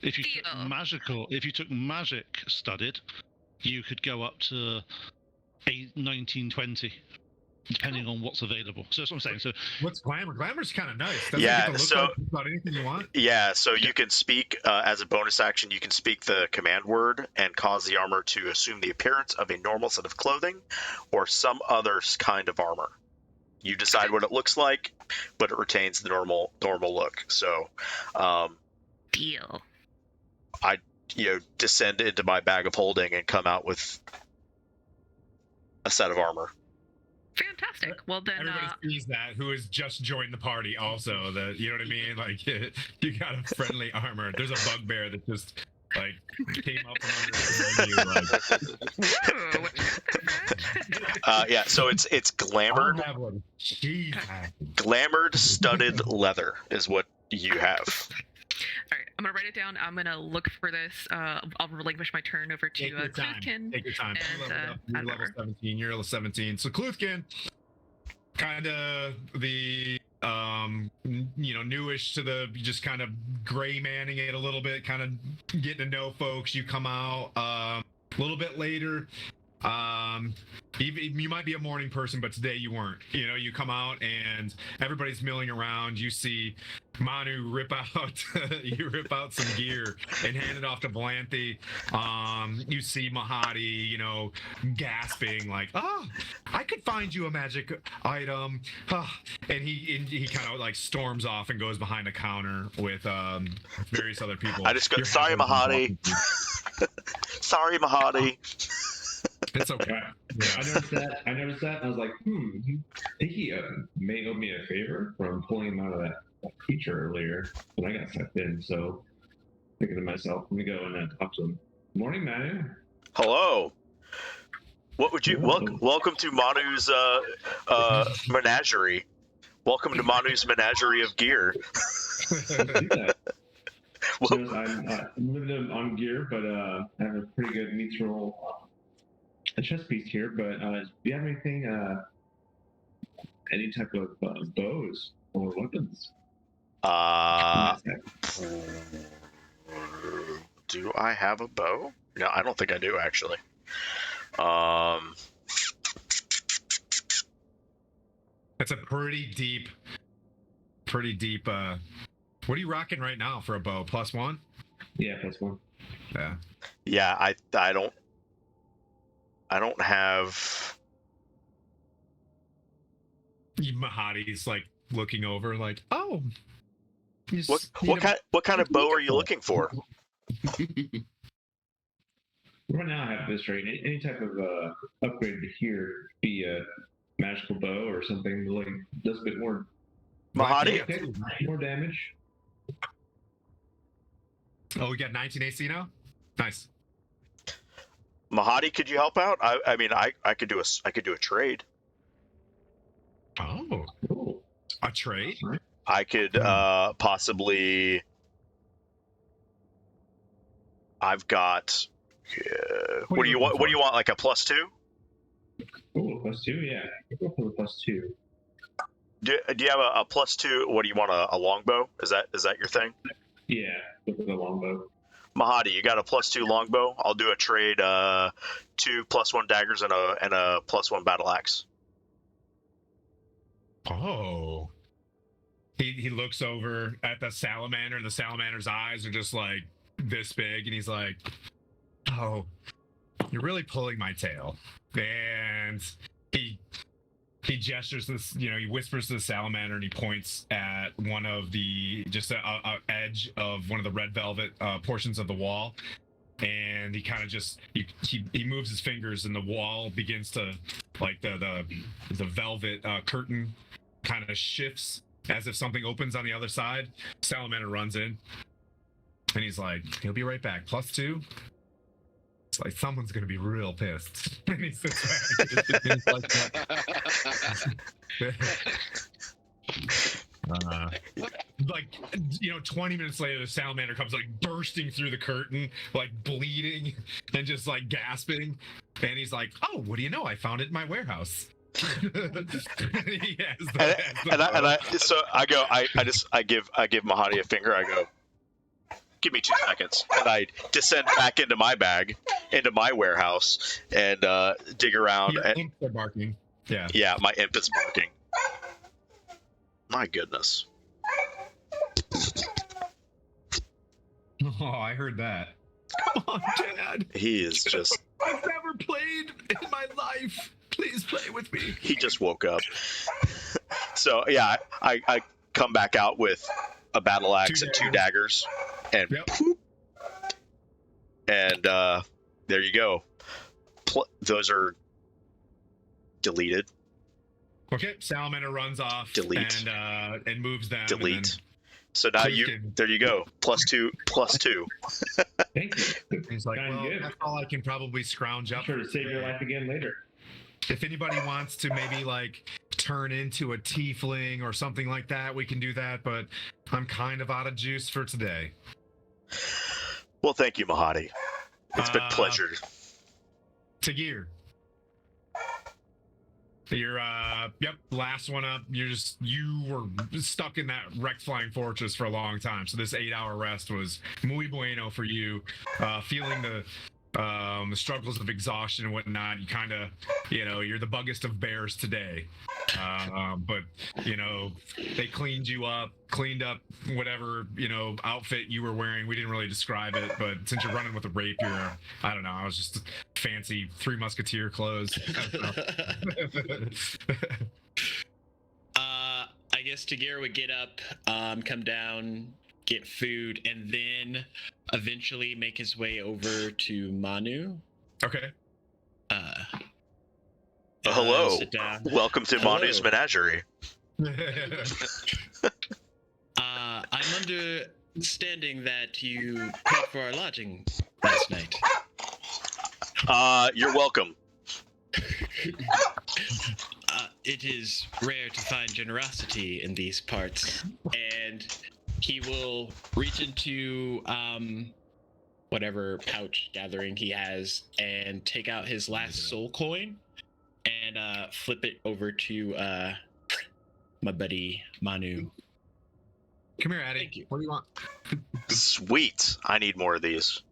If you took magic studded, you could go up to 19, 20, depending on what's available. So that's what I'm saying. So what's glamour? Glamour's kind of nice. Doesn't yeah. It get to look like about anything you want. Yeah. So you can speak as a bonus action. You can speak the command word and cause the armor to assume the appearance of a normal set of clothing, or some other kind of armor. You decide what it looks like, but it retains the normal look. So, deal. I descend into my bag of holding and come out with a set of armor. Fantastic. Well then, everybody sees that who has just joined the party. Also, you know what I mean? Like you got a friendly armor. There's a bugbear that just like came up from under yeah. So it's glamored. Glamored studded leather is what you have. All right, I'm gonna write it down. I'm gonna look for this. I'll relinquish my turn over to Cluthkin. Take your time. You're level 17. You're level 17. So Cluthkin, kind of the newish to the, just kind of gray manning it a little bit, kind of getting to know folks. You come out a little bit later. You might be a morning person, but today you weren't. You come out and everybody's milling around. You see Manu rip out some gear and hand it off to Valente. You see Mahadi, gasping like, "Oh, I could find you a magic item." And he kind of like storms off and goes behind a counter with various other people. I just go, "Sorry, Mahadi." Sorry, Mahadi. It's okay. Yeah. I noticed that. And I was like, I think he may owe me a favor from pulling him out of that creature earlier when I got sucked in. So thinking to myself, let me go and talk to him. Morning, Manu. Hello. What would you welcome to Manu's menagerie? Welcome to Manu's menagerie of gear. I'm limited on gear, but I have a pretty good mithril chest piece here. But do you have anything, any type of bows or weapons? Do I have a bow? No, I don't think I do actually. That's a pretty deep. What are you rocking right now for a bow? +1? Yeah, +1. Yeah. Yeah, I don't have. Mahadi's like looking over, like, oh. What kind of bow are you looking for? Right now, I have this right. Any type of upgrade to here, be a magical bow or something like does a bit more. Mahadi? More damage. Oh, we got 19 AC now. Nice. Mahadi, could you help out? I mean, I could do a trade. Oh, cool. A trade? I could possibly. I've got. What do you want? What do you want? Like a +2? Oh, +2, yeah. Go for the +2. Do you have a +2? What do you want? A longbow? Is that your thing? Yeah, go for the longbow. Mahadi, you got a +2 longbow? I'll do a trade. 2 +1 daggers and a +1 battle axe. Oh. He looks over at the salamander, and the salamander's eyes are just like this big, and he's like, "Oh, you're really pulling my tail." And he gestures this, he whispers to the salamander, and he points at one of the a edge of one of the red velvet portions of the wall, and he kind of just he moves his fingers, and the wall begins to, like, the velvet curtain kind of shifts as if something opens on the other side. Salamander runs in, and he's like, "He'll be right back. +2." It's like, someone's gonna be real pissed. And he sits back. Like, 20 minutes later, the salamander comes like bursting through the curtain, like bleeding and just like gasping. And he's like, "Oh, what do you know? I found it in my warehouse." So I give Mahadi a finger. I go, "Give me 2 seconds," and I descend back into my bag, into my warehouse, and dig around. Your imps are barking. Yeah. Yeah, my imp is barking. My goodness. Oh, I heard that. Come on, Dad. He is just. I've never played in my life. Please play with me. He just woke up. So yeah, I come back out with a battle axe and 2 daggers, and poop, and there you go. Those are deleted. Okay, salamander runs off. Delete. And moves them. Delete. So now there you go. +2. Thank you. He's like, "Well, that's all I can probably scrounge up." Sure to save your life again later. If anybody wants to maybe like turn into a tiefling or something like that, we can do that, but I'm kind of out of juice for today. Well, thank you, Mahadi. It's been a pleasure. Tagir. You're last one up. You were stuck in that wrecked flying fortress for a long time, so this 8-hour rest was muy bueno for you. Feeling the struggles of exhaustion and whatnot, you kind of, you're the buggest of bears today. But they cleaned up whatever outfit you were wearing. We didn't really describe it, but since you're running with a rapier, I don't know, I was just fancy 3 Musketeer clothes. I guess Tagir would get up, come down, get food, and then eventually make his way over to Manu. Okay. Hello. Sit down. Welcome to Manu's Menagerie. I'm understanding that you paid for our lodging last night. You're welcome. It is rare to find generosity in these parts, and he will reach into whatever pouch gathering he has and take out his last soul coin and flip it over to my buddy Manu. Come here, Addy. Thank you. What do you want? Sweet. I need more of these.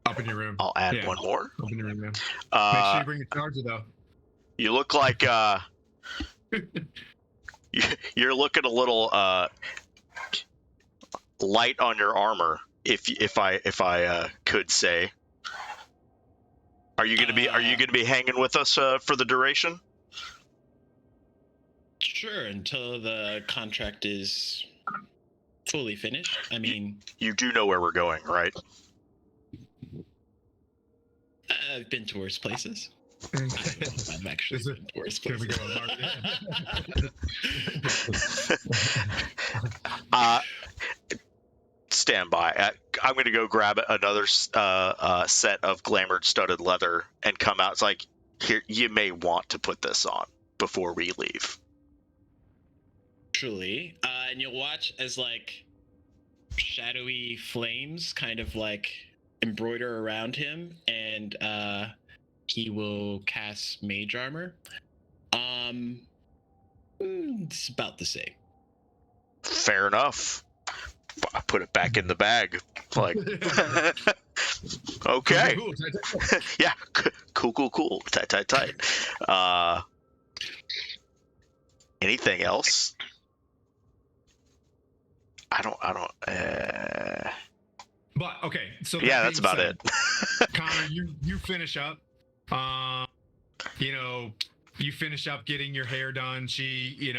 Up in your room. I'll add one more. Up in your room, man. Make sure you bring your charger, though. You look like you're looking a little light on your armor, if I could say. Are you gonna be hanging with us for the duration? Sure, until the contract is fully finished. I mean, you do know where we're going, right? I've been to worse places. I've actually been to worse places. Stand by. I'm going to go grab another set of glamored studded leather and come out. It's like, here, you may want to put this on before we leave. Truly. And you'll watch as like shadowy flames kind of like embroider around him, and he will cast mage armor. It's about the same. Fair enough. I put it back in the bag. Like, okay. Yeah, cool. Tight. Anything else? I don't. But okay, so yeah, that's about it. Connor, you finish up. You finish up getting your hair done. She,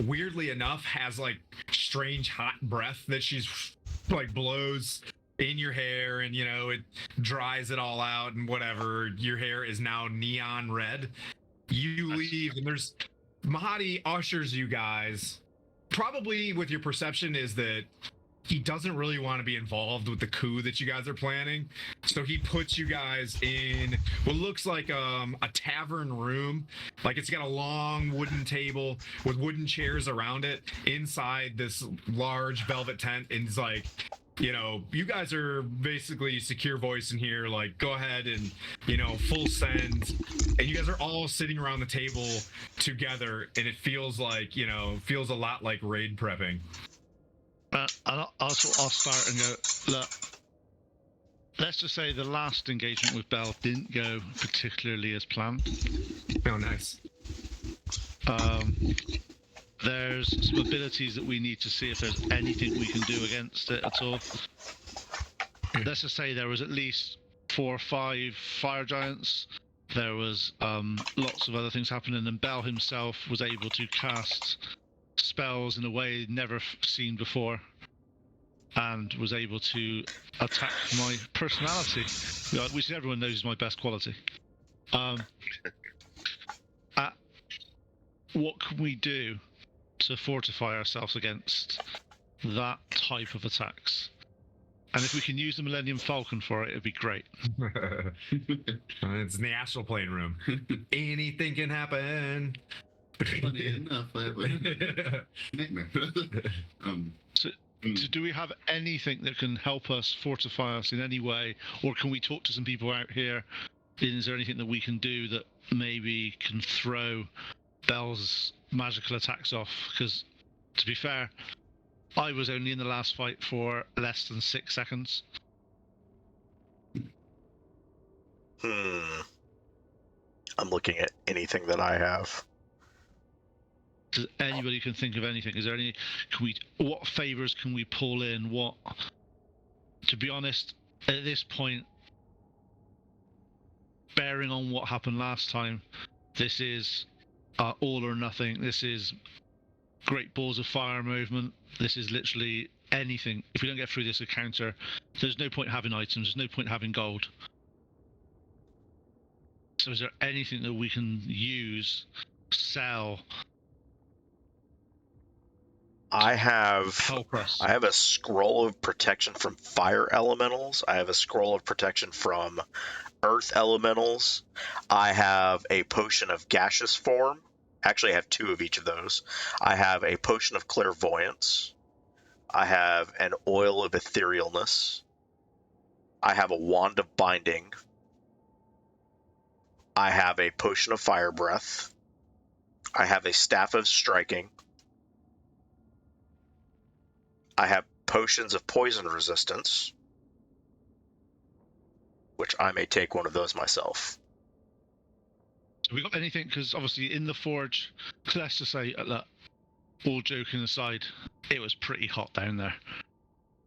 weirdly enough, has like strange hot breath that she's like blows in your hair, and it dries it all out and whatever. Your hair is now neon red. You leave, and there's Mahadi ushers you guys. Probably with your perception is that he doesn't really want to be involved with the coup that you guys are planning. So he puts you guys in what looks like a tavern room. Like it's got a long wooden table with wooden chairs around it inside this large velvet tent. And it's like, you guys are basically secure voice in here. Like, go ahead and, full send. And you guys are all sitting around the table together. And it feels like, feels a lot like raid prepping. I'll start and go, look, let's just say the last engagement with Belle didn't go particularly as planned. Oh, nice. There's some abilities that we need to see if there's anything we can do against it at all. Let's just say there was at least 4 or 5 fire giants. There was lots of other things happening, and Belle himself was able to cast spells in a way never seen before, and was able to attack my personality, which everyone knows is my best quality. What can we do to fortify ourselves against that type of attacks? And if we can use the Millennium Falcon for it, it'd be great. It's in the astral plane room. Anything can happen. Funny enough, I have a nightmare. So do we have anything that can help us, fortify us in any way, or can we talk to some people out here? Is there anything that we can do that maybe can throw Belle's magical attacks off? Because, to be fair, I was only in the last fight for less than 6 seconds. I'm looking at anything that I have. Does anybody can think of anything? Is there any? What favors can we pull in? What? To be honest, at this point, bearing on what happened last time, this is all or nothing. This is great balls of fire movement. This is literally anything. If we don't get through this encounter, there's no point having items. There's no point having gold. So is there anything that we can use, sell? I have Help us. I have a scroll of protection from fire elementals. I have a scroll of protection from earth elementals. I have a potion of gaseous form. Actually, I have 2 of each of those. I have a potion of clairvoyance. I have an oil of etherealness. I have a wand of binding. I have a potion of fire breath. I have a staff of striking. I have potions of poison resistance, which I may take one of those myself. Have we got anything? Because obviously in the forge, let's just say, look, all joking aside, it was pretty hot down there.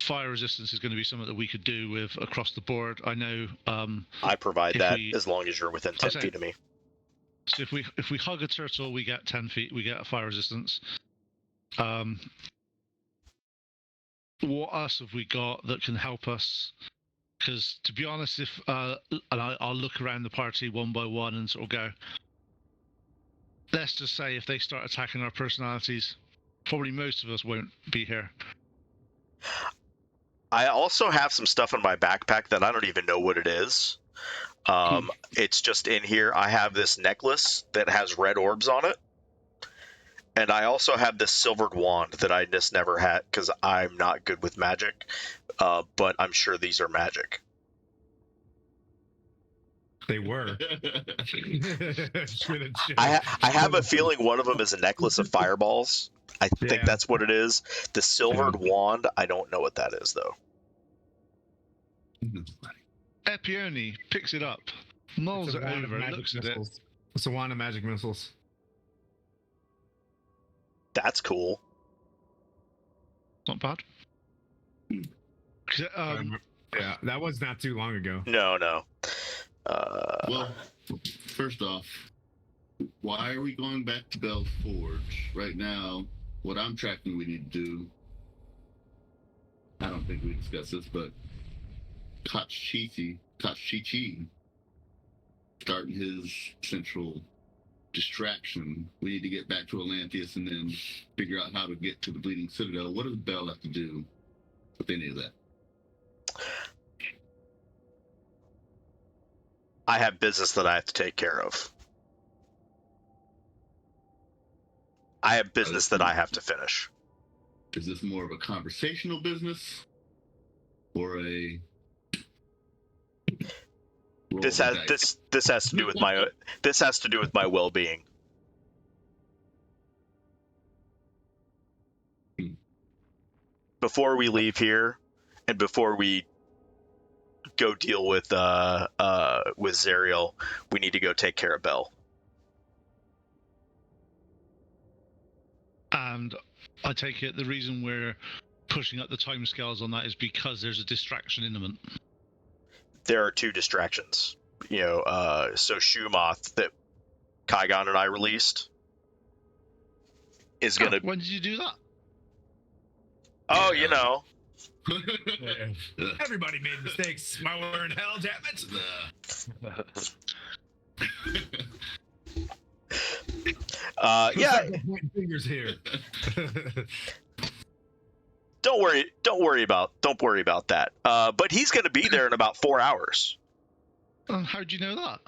Fire resistance is going to be something that we could do with across the board. I know. I provide that as long as you're within 10 feet of me. So if we hug a turtle, we get 10 feet. We get a fire resistance. What else have we got that can help us? Because to be honest, if and I'll look around the party one by one and sort of go. Let's just say if they start attacking our personalities, probably most of us won't be here. I also have some stuff in my backpack that I don't even know what it is. It's just in here. I have this necklace that has red orbs on it. And I also have this silvered wand that I just never had because I'm not good with magic. But I'm sure these are magic. They were. I have a feeling one of them is a necklace of fireballs. I think that's what it is. The silvered wand, I don't know what that is, though. Epione picks it up, mulls it over, looks at it. It's a wand of magic missiles. That's cool. Not bad. Yeah, that was not too long ago. No. Well, first off, why are we going back to Bell Forge right now? What I'm tracking we need to do, I don't think we discussed this, but Kachichi starting his central distraction. We need to get back to Atlantis and then figure out how to get to the Bleeding Citadel. What does Bell have to do with any of that? I have business that I have to take care of. I have business that I have to finish. Is this more of a conversational business or a? This has to do with my well-being. Before we leave here, and before we go deal with Zariel, we need to go take care of Bell. And I take it the reason we're pushing up the timescales on that is because there's a distraction imminent. There are two distractions. So Shumoth that Kygon and I released is gonna. When did you do that? Oh, Everybody made mistakes while we're in hell, damn it. Yeah. Fingers here. Don't worry about that. But he's going to be there in about 4 hours. How'd you know that?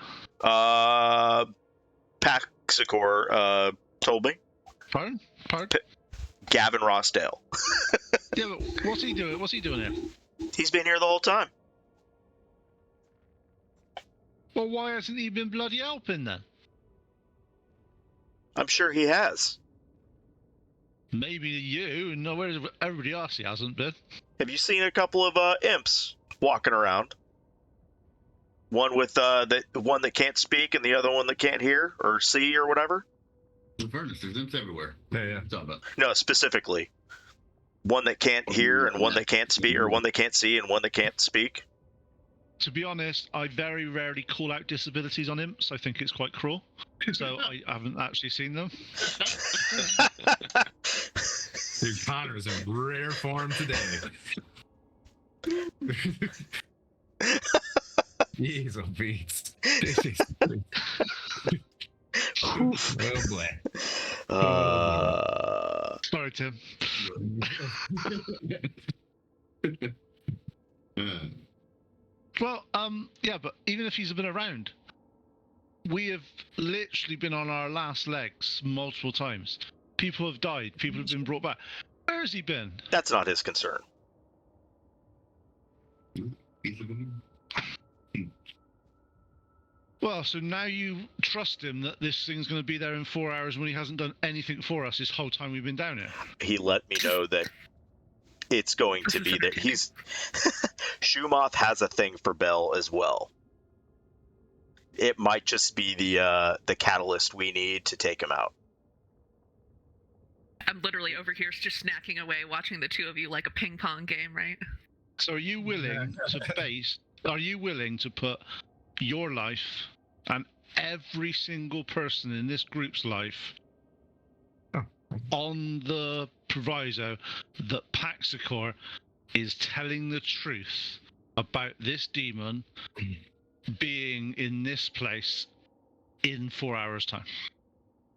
Paxicor told me. Pardon? Gavin Rossdale. Yeah, but what's he doing? What's he doing here? He's been here the whole time. Well, why hasn't he been bloody helping then? I'm sure he has. Maybe you, and everybody else he hasn't been. Have you seen a couple of imps walking around? One with the one that can't speak and the other one that can't hear or see or whatever? Avernus, there's imps everywhere. Yeah. No, specifically. One that can't hear and one that can't speak, or one that can't see and one that can't speak. To be honest, I very rarely call out disabilities on imps. I think it's quite cruel. So I haven't actually seen them. Dude, Connor's in rare form today. Jeez, oh beats. Oh boy. Sorry, Tim. Well, yeah, but even if he's been around, we have literally been on our last legs multiple times. People have died. People have been brought back. Where has he been? That's not his concern. Well, so now you trust him that this thing's going to be there in 4 hours when he hasn't done anything for us this whole time we've been down here. He let me know that it's going to be there. He's Shumoth has a thing for Bell as well. It might just be the catalyst we need to take him out. I'm literally over here just snacking away, watching the two of you like a ping pong game, right? So are you willing to put your life and every single person in this group's life on the proviso that Paxicor is telling the truth about this demon being in this place in 4 hours' time?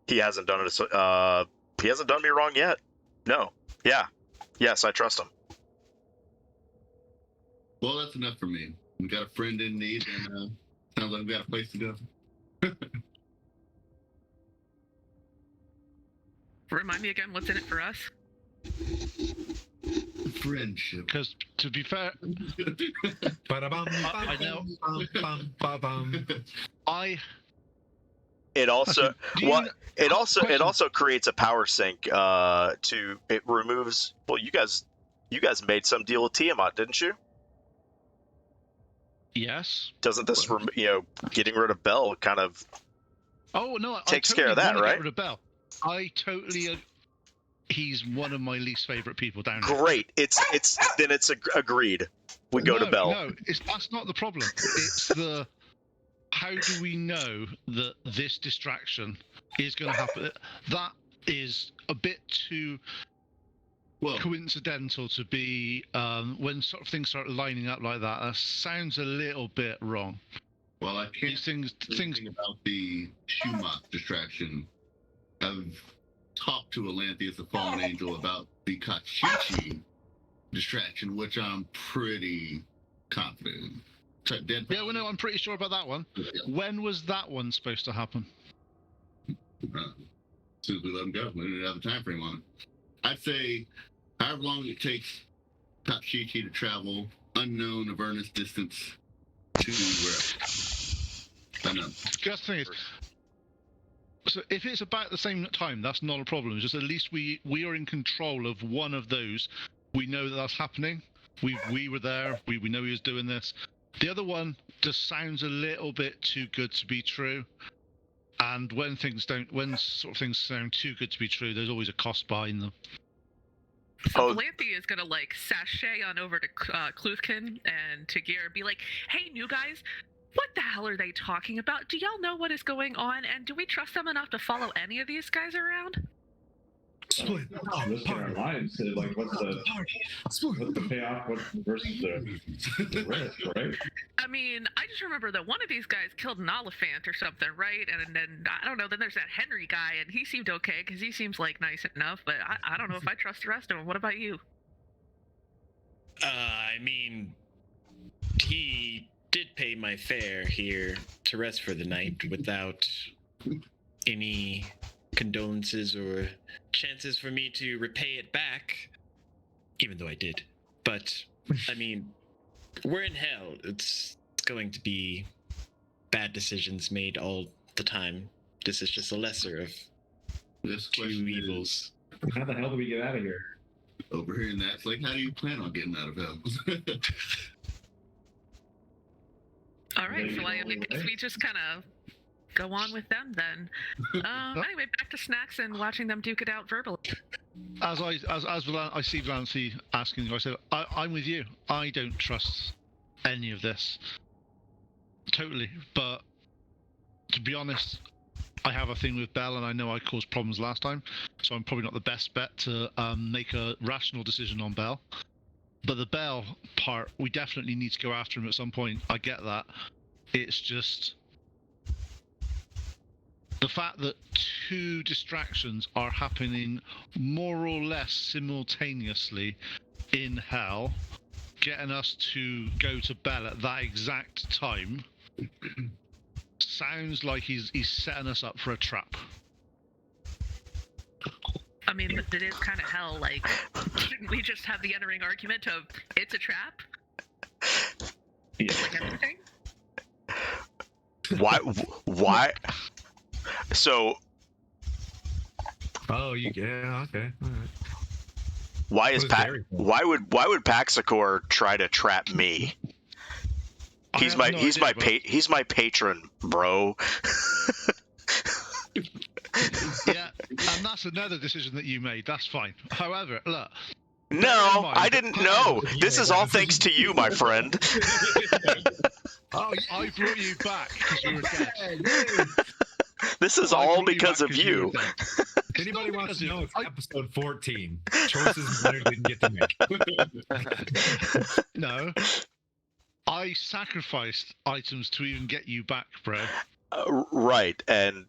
He hasn't done it. He hasn't done me wrong yet. No. Yeah. Yes, I trust him. Well, that's enough for me. We got a friend in need, and sounds like we got a place to go. Remind me again, what's in it for us? Friendship. Because to be fair, I know. It also creates a power sink. It removes. Well, you guys made some deal with Tiamat, didn't you? Yes. Doesn't this getting rid of Bell kind of? Oh no, takes I totally care of that, right? Get rid of Bell. I totally. He's one of my least favorite people down here. Great. It's agreed. We go to Bell. No, that's not the problem. It's the how do we know that this distraction is going to happen? That is a bit too coincidental to be when sort of things start lining up like that. That sounds a little bit wrong. Well, I can't things about the Shumoth distraction. I've talked to Alanthius, the fallen angel, about the Kachichi distraction, which I'm pretty confident in. Yeah, well, no, I'm pretty sure about that one. Yeah. When was that one supposed to happen? As soon as we let him go, we didn't have a time frame on it. I'd say however long it takes Kachichi to travel unknown Avernus distance to wherever. I know. Just the thing is, so if it's about the same time, that's not a problem. It's just at least we are in control of one of those. We know that that's happening. We were there. We know he was doing this. The other one just sounds a little bit too good to be true. And when things sound too good to be true, there's always a cost behind them. So Lampy is gonna sashay on over to Kluthkin and to Gear and be like, "Hey, new guys. What the hell are they talking about? Do y'all know what is going on? And do we trust them enough to follow any of these guys around?" Split. Risking our lives. What's the payoff versus the risk, right? I mean, I just remember that one of these guys killed an Oliphant or something, right? And then, I don't know, then there's that Henry guy, and he seemed okay, because he seems nice enough, but I don't know if I trust the rest of them. What about you? I mean, he did pay my fare here to rest for the night without any condolences or chances for me to repay it back, even though I did. But I mean, we're in hell. It's going to be bad decisions made all the time. This is just a lesser of two evils. How the hell do we get out of here? Overhearing that, it's like, how do you plan on getting out of hell? All right, so I guess we just kind of go on with them then. Anyway, back to snacks and watching them duke it out verbally. As I see Valancy asking you, I said, I'm with you. I don't trust any of this. Totally. But to be honest, I have a thing with Bell, and I know I caused problems last time, so I'm probably not the best bet to make a rational decision on Bell. But the Bell part, we definitely need to go after him at some point. I get that. It's just the fact that two distractions are happening more or less simultaneously in hell, getting us to go to Bell at that exact time, sounds like he's setting us up for a trap. I mean, it is kind of hell. Shouldn't we just have the entering argument of it's a trap? Yeah. Everything? Why? So. Oh, yeah, okay. All right. Why would Paxicor try to trap me? He's my patron, bro. Yeah, and that's another decision that you made. That's fine. However, look. No, I didn't know. This is all thanks to you, my friend. Oh, I brought you back because you were dead. This is all because of you. Anybody wants to know, it's episode 14. Choices Leonard didn't get to make. No. I sacrificed items to even get you back, bro. Right, and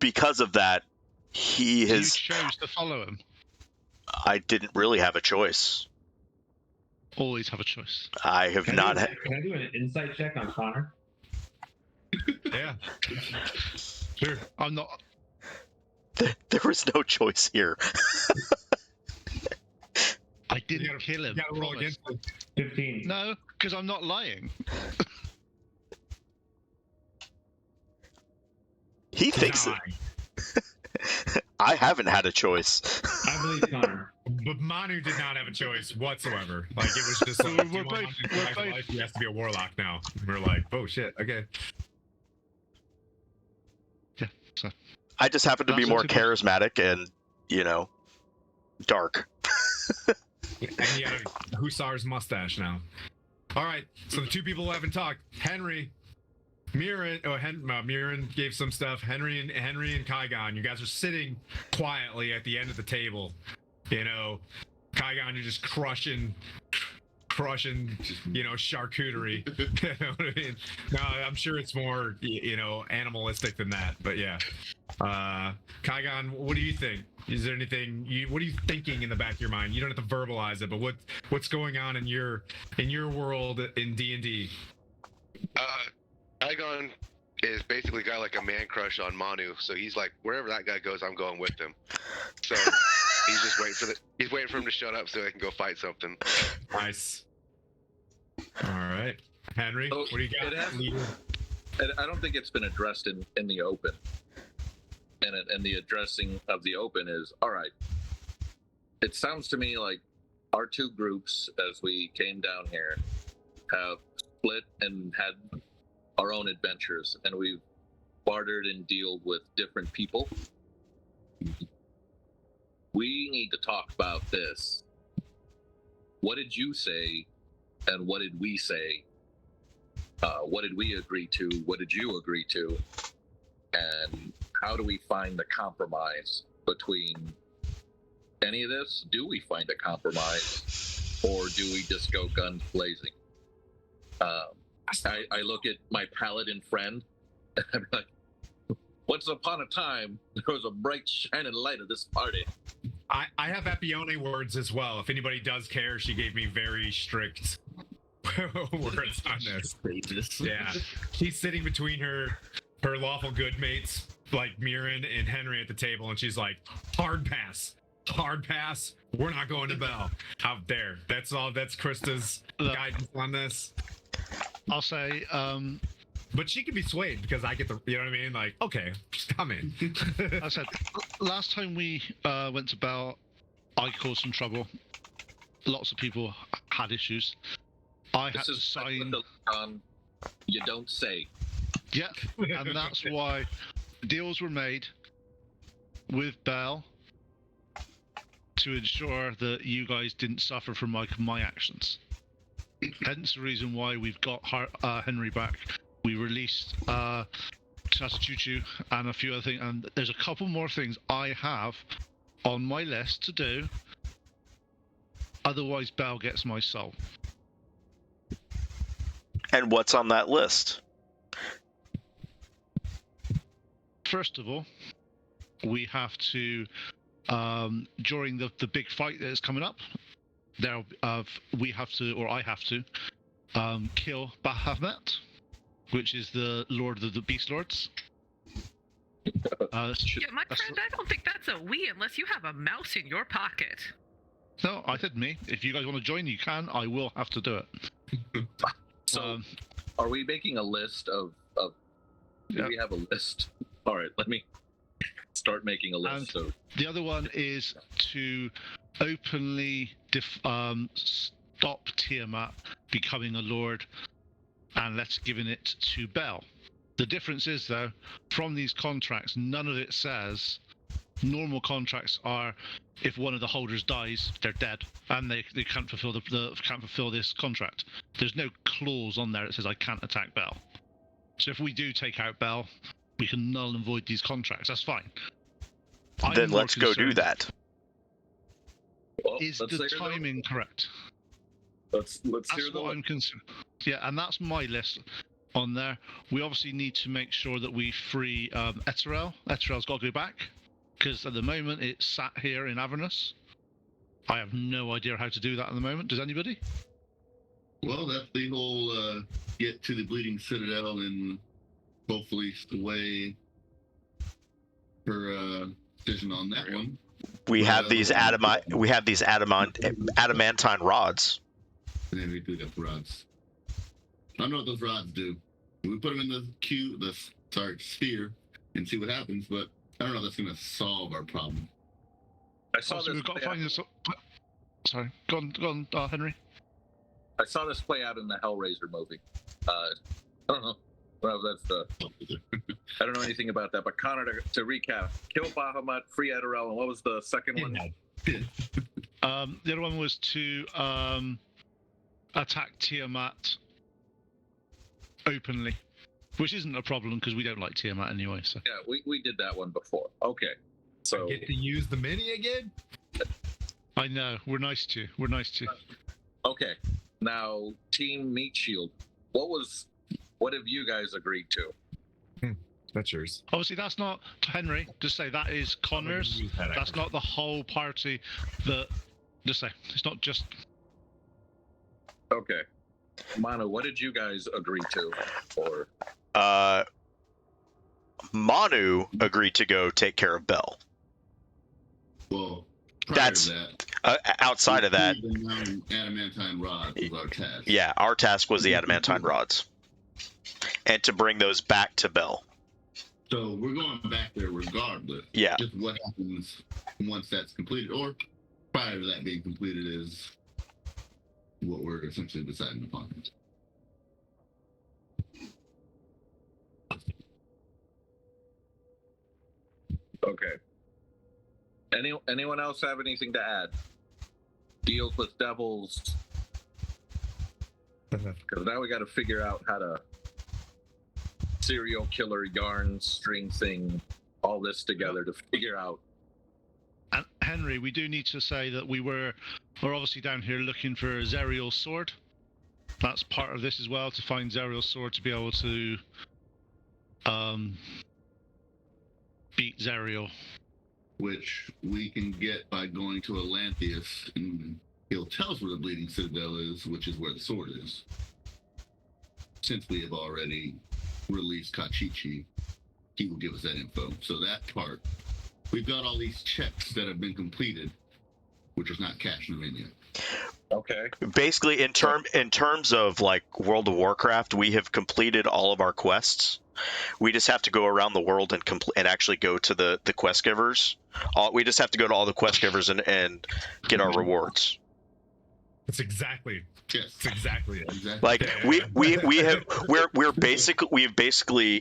because of that, you chose to follow him. I didn't really have a choice. Always have a choice. I have not. Can I do an insight check on Connor? Yeah. Sure. I'm not. There was no choice here. I didn't kill him. Roll against 15. No, because I'm not lying. He thinks it. I haven't had a choice. I believe Connor. But Manu did not have a choice whatsoever. Like, it was just like, we're both. He has to be a warlock now. We're like, oh shit, okay. Yeah. So. I just happen to be more charismatic and, dark. And he had a Hussar's mustache now. All right, so the two people who haven't talked, Henry, Mirren gave some stuff. Henry and Kaigon, you guys are sitting quietly at the end of the table. Kaigon, you're just crushing, charcuterie. You know what I mean? No, I'm sure it's more, animalistic than that. But yeah, Kaigon, what do you think? Is there anything? What are you thinking in the back of your mind? You don't have to verbalize it, but what's going on in your world in D&D? Kaigon is basically got like a man crush on Manu, so he's like, wherever that guy goes, I'm going with him. So he's just waiting for him to shut up so they can go fight something. Nice. All right, Henry, what do you got? I don't think it's been addressed in the open. And the addressing of the open is, all right, it sounds to me like our two groups, as we came down here, have split and had our own adventures, and we've bartered and dealt with different people. We need to talk about this. What did you say, and what did we say? What did we agree to? What did you agree to? And how do we find the compromise between any of this? Do we find a compromise, or do we just go guns blazing? I look at my paladin friend, and I'm like, once upon a time, there was a bright, shining light at this party. I have Epione words as well. If anybody does care, she gave me very strict words on this. Yeah. She's sitting between her lawful good mates, like Mirren and Henry at the table, and she's like, hard pass. We're not going to Bell. Out there. That's all. That's Krista's guidance on this. I'll say, but she can be swayed because I get you know what I mean? Like, okay, just come in. I said, last time we went to Bell, I caused some trouble. Lots of people had issues. I had to sign. You don't say. Yeah, and that's why deals were made with Bell to ensure that you guys didn't suffer from my actions. Hence the reason why we've got Henry back. We released Chuchu and a few other things, and there's a couple more things I have on my list to do. Otherwise, Bell gets my soul. And what's on that list? First of all, we have to, during the big fight that is coming up, we have to, or I have to, kill Bahamut, which is the Lord of the Beast Lords. Yeah, my friend, I don't think that's a we unless you have a mouse in your pocket. No, I said me. If you guys want to join, you can. I will have to do it. So, are we making a list of do we have a list? All right, let me start making a list. The other one is to openly stop Tiamat becoming a lord, and let's give it to Bel. The difference is, though, from these contracts, none of it says. Normal contracts are, if one of the holders dies, they're dead, and they can't fulfill can't fulfill this contract. There's no clause on there that says I can't attack Bel. So if we do take out Bel, we can null and void these contracts. That's fine. Then let's go do that. Well, Is the timing correct? Let's hear That's what I'm concerned. Yeah, and that's my list on there. We obviously need to make sure that we free Eterel. Eterel's got to go back, because at the moment it's sat here in Avernus. I have no idea how to do that at the moment. Does anybody? Well, that's the whole get to the Bleeding Citadel and hopefully sway her decision on that one. We have these adamantine rods. Yeah, we do got the rods. I don't know what those rods do. We put them in the sphere and see what happens, but I don't know if that's going to solve our problem. I saw this. We've got to find this. Sorry, go on, Henry. I saw this play out in the Hellraiser movie. I don't know. Well, that's the. I don't know anything about that. But Connor, to recap: kill Bahamut, free Eterel, and what was the second one? The other one was to attack Tiamat openly, which isn't a problem because we don't like Tiamat anyway. So yeah, we did that one before. Okay, so I get to use the mini again. I know, we're nice to you. We're nice to you. Okay, now Team Meat Shield. What have you guys agreed to? That's yours. Obviously, that's not Henry. Just say that is Connor's. That's not the whole party. Just say it's not just. Okay, Manu, what did you guys agree to? Or Manu agreed to go take care of Bel. Well, that's outside of that. Adamantine rods was our task. Yeah, our task was the adamantine rods, and to bring those back to Bel. So we're going back there regardless. Yeah. Just what happens once that's completed, or prior to that being completed, is what we're essentially deciding upon. okay. Anyone else have anything to add? Deals with devils. Because now we got to figure out how to serial killer yarn string thing, all this together to figure out. And Henry, we do need to say that we're obviously down here looking for Zerial's sword. That's part of this as well, to find Zerial's sword to be able to beat Zerial. Which we can get by going to Atlantheus, and he'll tell us where the Bleeding Citadel is, which is where the sword is. Since we have already released Kachichi, he will give us that info. So that part, we've got all these checks that have been completed, which is not cashing them in yet. Okay. Basically, in terms of like World of Warcraft, we have completed all of our quests. We just have to go around the world and actually go to the quest givers. We just have to go to all the quest givers and get our rewards. That's exactly. Yes. That's exactly it. Exactly. Like we've basically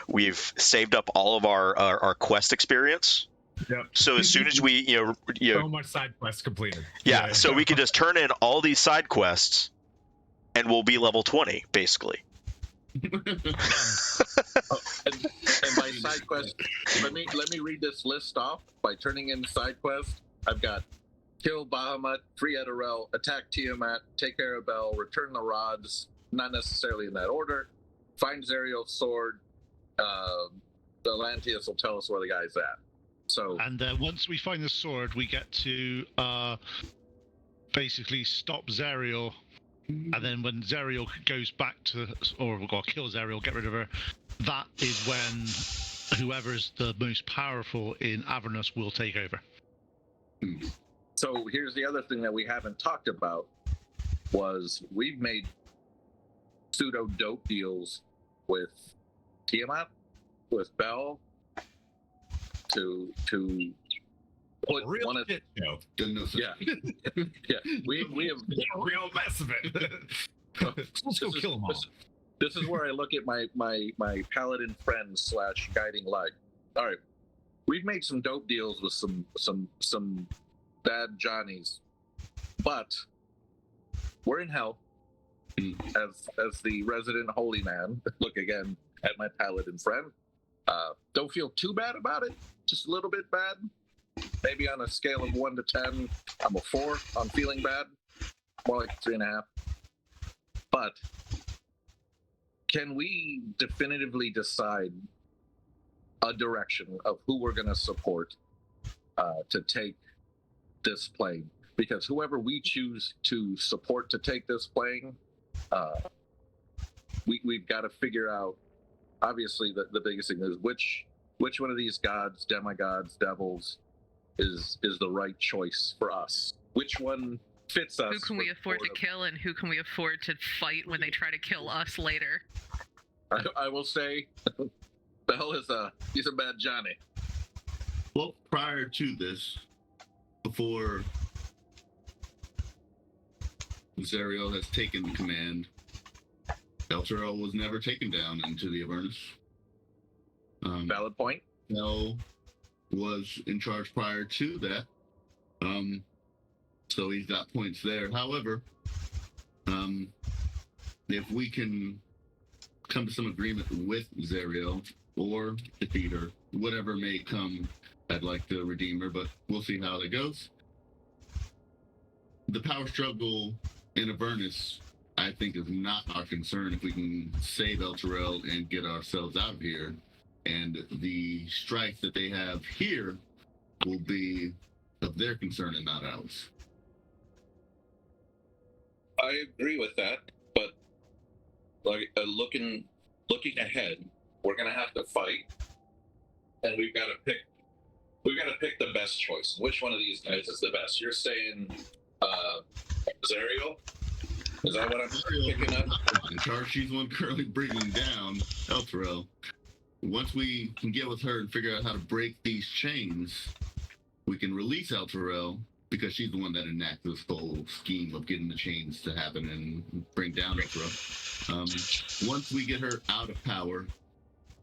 we've saved up all of our quest experience. Yep. So as soon as we so much side quests completed. Yeah. So we can just turn in all these side quests, and we'll be level 20 basically. And by side quest, let me read this list off. By turning in side quest, I've got kill Bahamut, free Eterel, attack Tiamat, take care of Bel, return the rods, not necessarily in that order, find Zerial's sword. The Atlanteus will tell us where the guy's at. So and once we find the sword, we get to basically stop Zerial. And then when Zerial goes back to, or we've got to kill Zerial, get rid of her, that is when whoever's the most powerful in Avernus will take over. So here's the other thing that we haven't talked about, was we've made pseudo-dope deals with Tiamat, with Bel, to put real one of shit show. Didn't know so. yeah, yeah. We have A real mess of it. Let's go kill them all. This is where I look at my paladin friends / guiding light. All right, we've made some dope deals with some bad Johnnies, but we're in hell. As the resident holy man, look again at my paladin friend. Don't feel too bad about it. Just a little bit bad. Maybe on a scale of 1 to 10, I'm a 4 on feeling bad. More like 3.5. But can we definitively decide a direction of who we're going to support to take this plane? Because whoever we choose to support to take this plane, we've got to figure out. Obviously, the biggest thing is which one of these gods, demigods, devils is the right choice for us. Which one fits us? Who can we afford to kill, and who can we afford to fight when they try to kill us later? I will say, Bell he's a bad Johnny. Well, prior to this, before Zariel has taken command, Elturel was never taken down into the Avernus. Valid point. Bell was in charge prior to that. So he's got points there. However, if we can come to some agreement with Zariel or defeat her, whatever may come, I'd like to redeem her, but we'll see how it goes. The power struggle in Avernus, I think, is not our concern if we can save Elturel and get ourselves out of here. And the strife that they have here will be of their concern and not ours. I agree with that, but like looking ahead, we're gonna have to fight, and we've got to pick the best choice. Which one of these guys is the best? You're saying Zariel? Is that what I'm picking up? In charge, she's the one currently bringing down Elturel. Once we can get with her and figure out how to break these chains, we can release Elturel, because she's the one that enacted this whole scheme of getting the chains to happen and bring down Elturel. Once we get her out of power,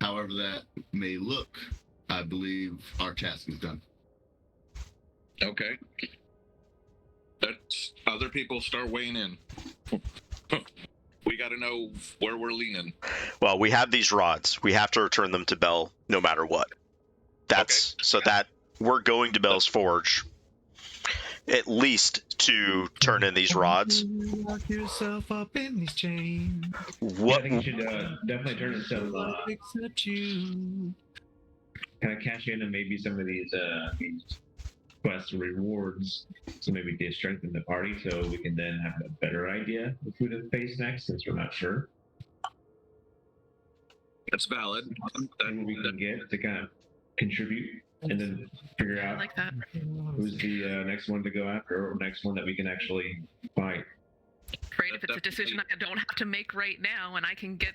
however that may look, I believe our task is done. Okay. That's other people start weighing in. We got to know where we're leaning. Well, we have these rods. We have to return them to Bell no matter what. That's okay. So that we're going to Bell's Forge at least to turn in these rods. Lock yourself up in these chains. What? Yeah, I think you should definitely turn it so. Except you. Kind of cash in on maybe some of these quest rewards, so maybe they strengthen the party, so we can then have a better idea of who to face next, since we're not sure. That's valid. And we can get to kind of contribute, and then figure out like that. Who's the next one to go after, or next one that we can actually fight. Right, if it's a decision I don't have to make right now, and I can get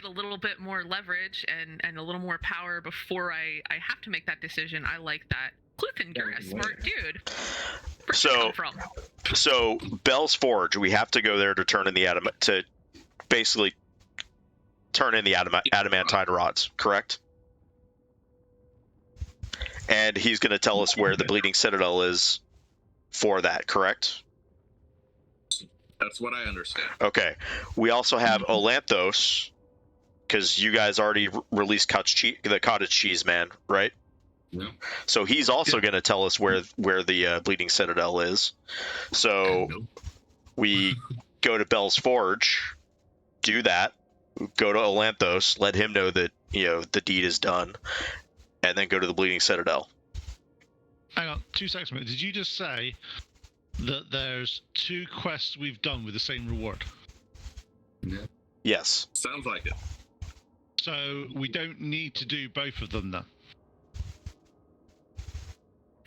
a little bit more leverage and a little more power before I have to make that decision, I like that. Cluthen, you're a smart dude. So Bell's Forge, we have to go there to turn in the adamantine rods, correct? And he's going to tell us where the Bleeding Citadel is for that, correct? That's what I understand. Okay. We also have Olanthos, because you guys already released the cottage cheese man, right? Yeah. So he's also going to tell us where the Bleeding Citadel is. So we go to Bell's Forge, do that, go to Olanthos, let him know that the deed is done, and then go to the Bleeding Citadel. Hang on, 2 seconds. Did you just say that there's 2 quests we've done with the same reward? Yeah. Yes. Sounds like it. So we don't need to do both of them then?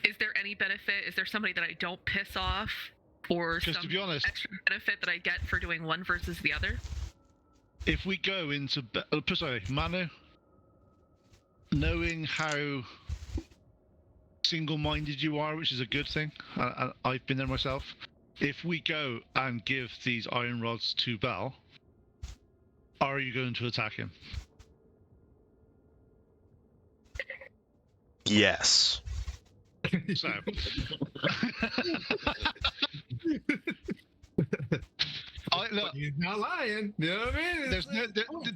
Is there any benefit? Is there somebody that I don't piss off? Or some to be honest, extra benefit that I get for doing one versus the other? If we go into... Manu, knowing how single-minded you are, which is a good thing. I've been there myself. If we go and give these iron rods to Bell, are you going to attack him? Yes. So. Look, he's not lying. You know what I mean?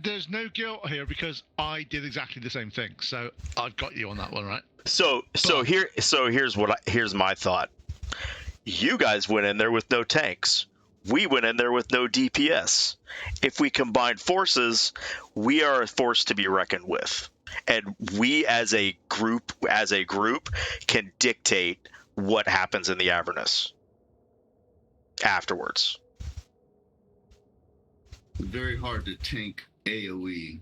There's no guilt here because I did exactly the same thing. So I've got you on that one, right? Here's my thought. You guys went in there with no tanks. We went in there with no DPS. If we combine forces, we are a force to be reckoned with. And we as a group can dictate what happens in the Avernus afterwards. Very hard to tank AoE.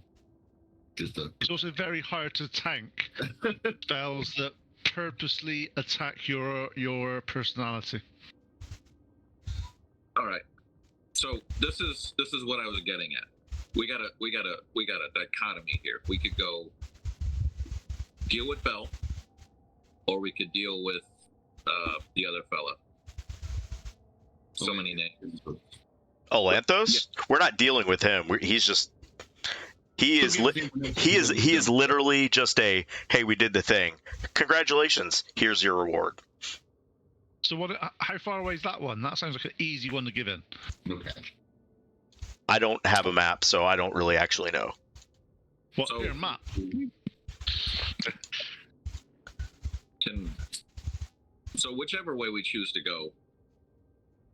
It's also very hard to tank spells that purposely attack your personality. All right. So this is what I was getting at. We got a dichotomy here. We could go deal with Bell, or we could deal with the other fella. So many names. Olanthos? Yeah. We're not dealing with him. He is literally just a, hey, we did the thing. Congratulations. Here's your reward. So how far away is that one? That sounds like an easy one to give in. Okay. I don't have a map, so I don't really actually know. What's your map? So whichever way we choose to go,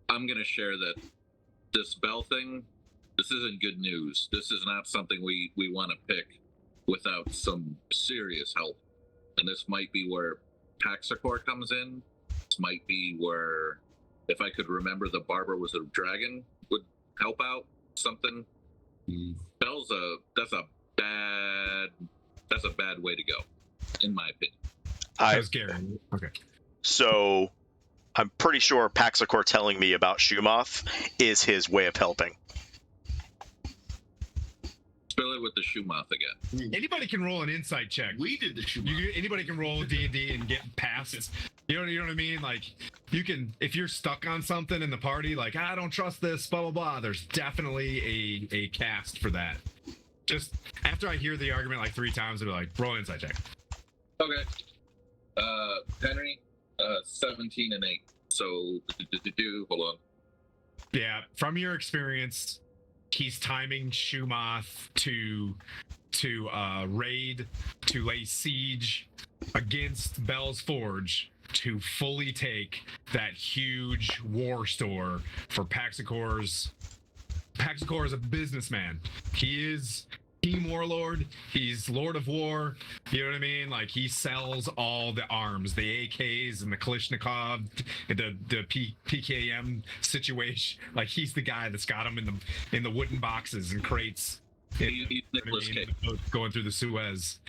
I'm going to share that this Bell thing, this isn't good news. This is not something we want to pick without some serious help. And this might be where Paxicor comes in. This might be where, if I could remember, the Barber was a dragon would help out. Something. Bell's that's a bad way to go, in my opinion. I was scary. Okay. So I'm pretty sure Paxicor telling me about Shumoth is his way of helping. Spill it with the Shumoth again. Anybody can roll an insight check. We did the Shumoth. Anybody can roll D&D and get past it. You know what I mean? Like, you can, if you're stuck on something in the party, like, I don't trust this, blah, blah, blah, there's definitely a cast for that. Just after I hear the argument like 3 times, I'll be like, roll an insight check. Okay. Henry, 17 and 8. So, hold on. Yeah, from your experience, he's timing Shumoth to raid, to lay siege against Bell's Forge, to fully take that huge war store for Paxicor. Paxicor is a businessman. He is King Warlord. He's Lord of War. You know what I mean? Like, he sells all the arms, the AKs and the Kalashnikov, the PKM situation. Like, he's the guy that's got them in the wooden boxes and crates. He's Nicolas Cage. Going through the Suez.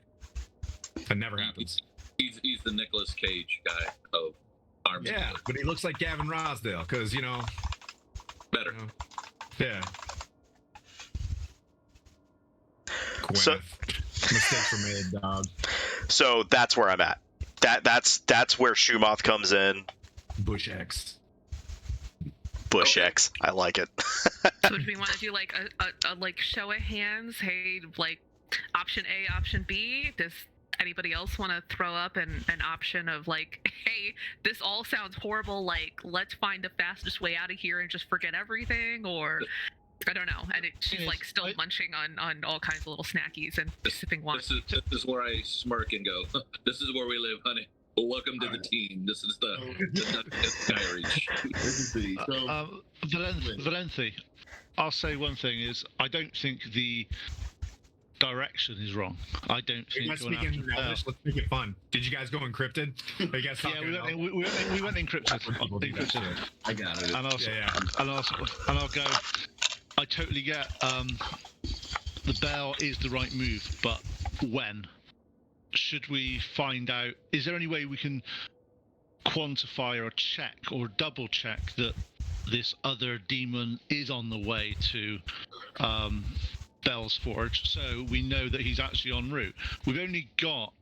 That never happens. He's the Nicolas Cage guy of arms. Yeah, but he looks like Gavin Rosdale because, better. Yeah. So, mistakes were made, dog. So that's where I'm at. That's where Shumoth comes in. Bush X. I like it. So do we want to do like a like show of hands? Hey, like option A, option B. Does anybody else want to throw up an option of like, hey, this all sounds horrible. Like, let's find the fastest way out of here and just forget everything, or I don't know. And she's like still munching on all kinds of little snackies and sipping wine. This is where I smirk and go, this is where we live, honey. Well, welcome to the team. This is the Sky Reach. Valenthi, I'll say one thing is, I don't think the direction is wrong. I don't think. You guys speaking English? Let's make it fun. Did you guys go encrypted? Are you guys talking? Yeah, we went encrypted. I got it. And I'll go. I totally get the bell is the right move, but when? Should we find out? Is there any way we can quantify or check or double check that this other demon is on the way to Bell's Forge, so we know that he's actually en route? We've only got,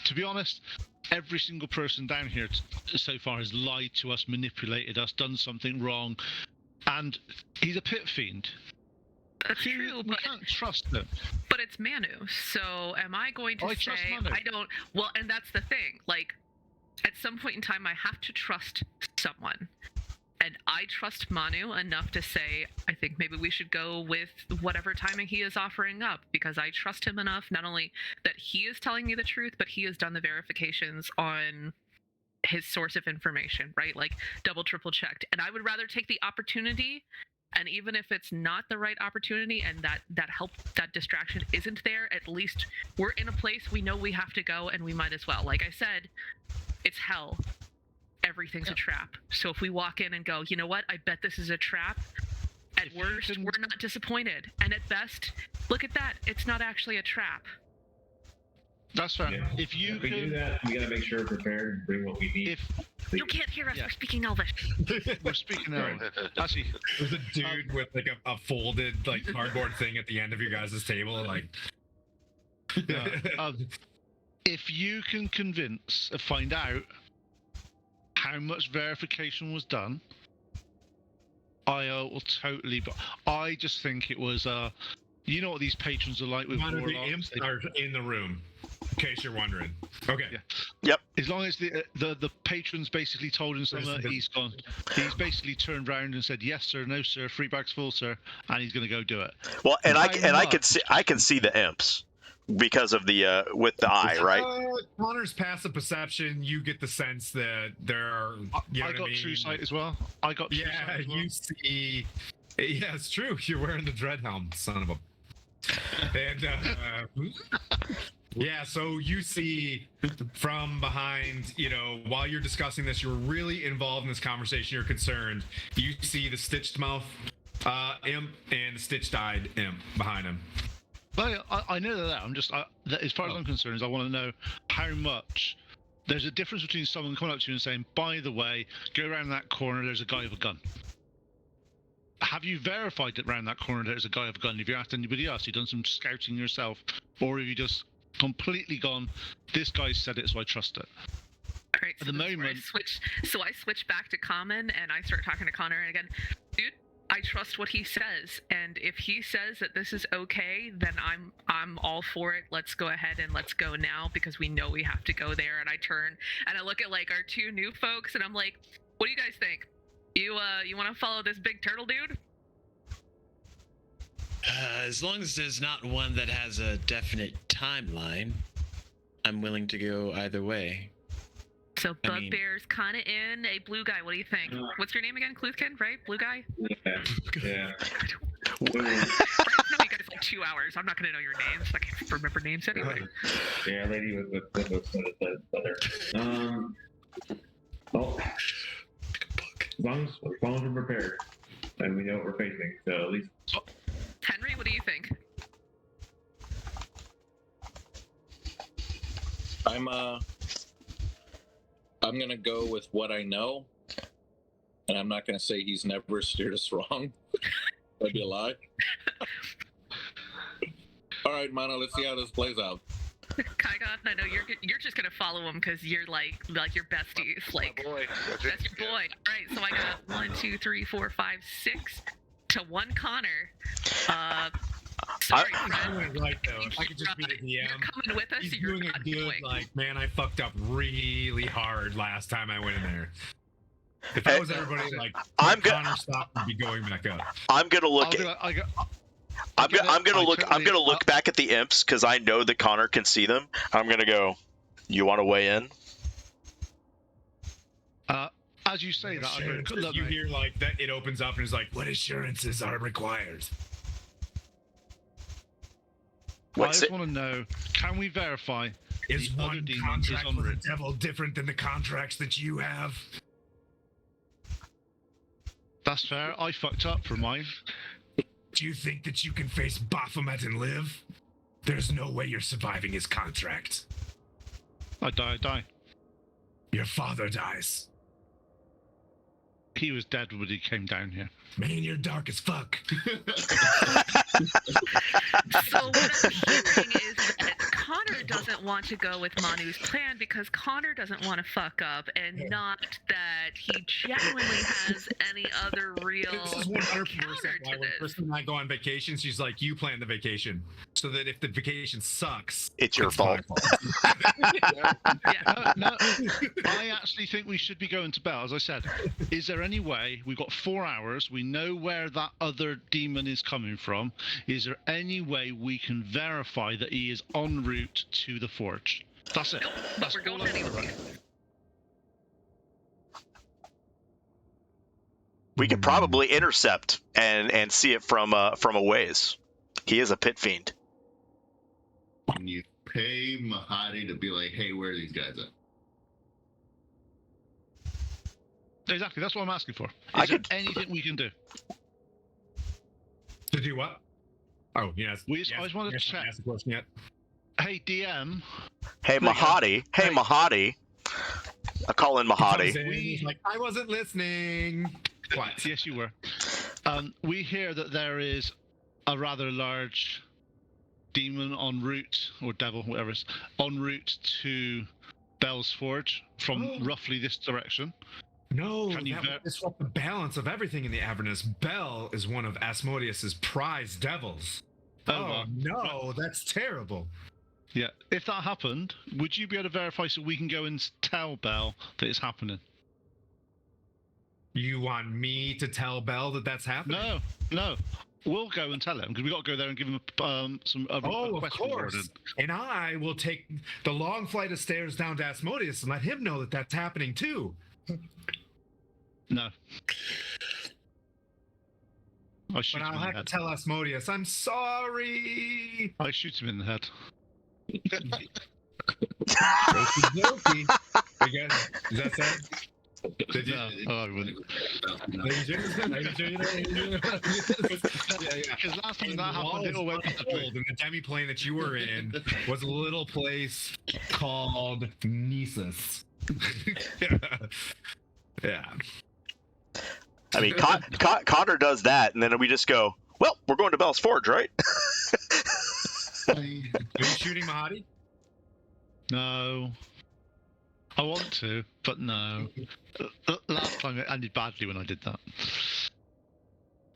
to be honest, every single person down here so far has lied to us, manipulated us, done something wrong, and he's a pit fiend. That's true, we can't trust him. But it's Manu, so am I going to say I don't? Well, and that's the thing. Like, at some point in time, I have to trust someone, and I trust Manu enough to say I think maybe we should go with whatever timing he is offering up, because I trust him enough not only that he is telling me the truth, but he has done the verifications on his source of information, right? Like double, triple checked, and I would rather take the opportunity. And even if it's not the right opportunity and that distraction isn't there, at least we're in a place we know we have to go, and we might as well. Like I said, it's hell. Everything's a trap. So if we walk in and go, you know what, I bet this is a trap, at worst, we're not disappointed. And at best, look at that, it's not actually a trap. That's right. Yeah. If we do that, we gotta make sure we're prepared and bring what we need. You can't hear us. Yeah. We're speaking Elvish. We're speaking Elvish. Actually, there's a dude with like a folded like cardboard thing at the end of your guys' table, like. If you can find out how much verification was done, I will totally. But I just think it was. You know what these patrons are like with warlocks? The imps are in the room, in case you're wondering. Okay. Yeah. Yep. As long as the patrons basically told him something, he's gone. He's basically turned around and said, "Yes, sir. No, sir. 3 bags full, sir," and he's going to go do it. Well, and I can see the imps because of the with the eye, right? Connor's passive perception, you get the sense that there are. I got true sight as well. I got. True sight as well. You see. Yeah, it's true. You're wearing the dread helm, son of a. And yeah, so you see from behind, while you're discussing this, you're really involved in this conversation, you're concerned. You see the stitched mouth imp and the stitched eyed imp behind him. Well, I know that. I'm just, as far as I'm concerned, I want to know how much. There's a difference between someone coming up to you and saying, by the way, go around that corner, there's a guy with a gun. Have you verified that around that corner there's a guy with a gun? Have you asked anybody else? Have you done some scouting yourself? Or have you just completely gone, this guy said it, so I trust it? All right, so at the moment... I switch back to common, and I start talking to Connor, and again, dude, I trust what he says, and if he says that this is okay, then I'm all for it. Let's go ahead and let's go now, because we know we have to go there. And I turn, and I look at, like, our 2 new folks, and I'm like, what do you guys think? You want to follow this big turtle dude? As long as there's not one that has a definite timeline, I'm willing to go either way. So Bugbear's kind of in. A blue guy, what do you think? What's your name again? Kluthkin, right? Blue guy? Yeah. I've known you guys like 2 hours. I'm not going to know your names. I can't remember names anyway. Yeah, lady with leather. Well, as long as we're prepared and we know what we're facing, so at least. Henry, what do you think? I'm gonna go with what I know, and I'm not gonna say he's never steered us wrong. That'd be a lie. All right, Mana, let's see how this plays out. Kaigon, I know you're just gonna follow him because you're like your besties. Like that's your boy. All right, so I got 1, 2, 3, 4, 5, 6 to 1 Connor. Sorry, Fred. Right though, if I could just be the DM. You're coming with us. He's or you're doing a good, like, man, I fucked up really hard last time I went in there. If that was everybody, like, Connor stopped and be going back up. I'm gonna look at. I'm gonna look back at the imps because I know that Connor can see them. I'm gonna go. You want to weigh in? As you say that, you hear like that. It opens up and is like, "What assurances are required?" I just want to know: can we verify? Is one contract with the devil different than the contracts that you have? That's fair. I fucked up for mine. Do you think that you can face Baphomet and live? There's no way you're surviving his contract. I die. Your father dies. He was dead when he came down here. Man, you're dark as fuck. So what I'm hearing is that Connor doesn't want to go with Manu's plan because Connor doesn't want to fuck up, and not that he genuinely has any other real This is 100% counter why to when this. Kristen and I go on vacation, she's like, you plan the vacation. So that if the vacation sucks, It's your fault. No, I actually think we should be going to Bell. As I said, is there any way, we've got 4 hours, we know where that other demon is coming from, is there any way we can verify that he is en route to the forge? That's it. Nope, but That's we're going all I anyway. know. We could probably intercept and see it from a ways. He is a pit fiend. When you pay Mahadi to be like, hey, where are these guys at? Exactly, that's what I'm asking for. I Is there could- anything we can do? To do what? Oh, yes. I just wanted to check. Ask the question yet. Hey, DM. Hey, Mahadi. Hey, Mahadi. I call in Mahadi. He's like, I wasn't listening. What? Yes, you were. We hear that there is a rather large demon en route, or devil, whatever it is, en route to Bell's Forge from roughly this direction. No, Can you that would disrupt the balance of everything in the Avernus. Bell is one of Asmodeus's prize devils. Oh, no, that's terrible. Yeah, if that happened, would you be able to verify so we can go and tell Bell that it's happening? You want me to tell Bell that that's happening? No. We'll go and tell him, because we got to go there and give him some of course. And I will take the long flight of stairs down to Asmodeus and let him know that that's happening too. No. But I'll have to tell Asmodeus, I'm sorry. I shoot him in the head. Again, is that sad? No, I wouldn't. Because last time that happened, it all went to gold. And the demi-plane that you were in was a little place called Nisus. Yeah. I mean, Connor does that, and then we just go, well, we're going to Bell's Forge, right? Are you shooting Mahadi? No. I want to, but no. Last time it ended badly when I did that.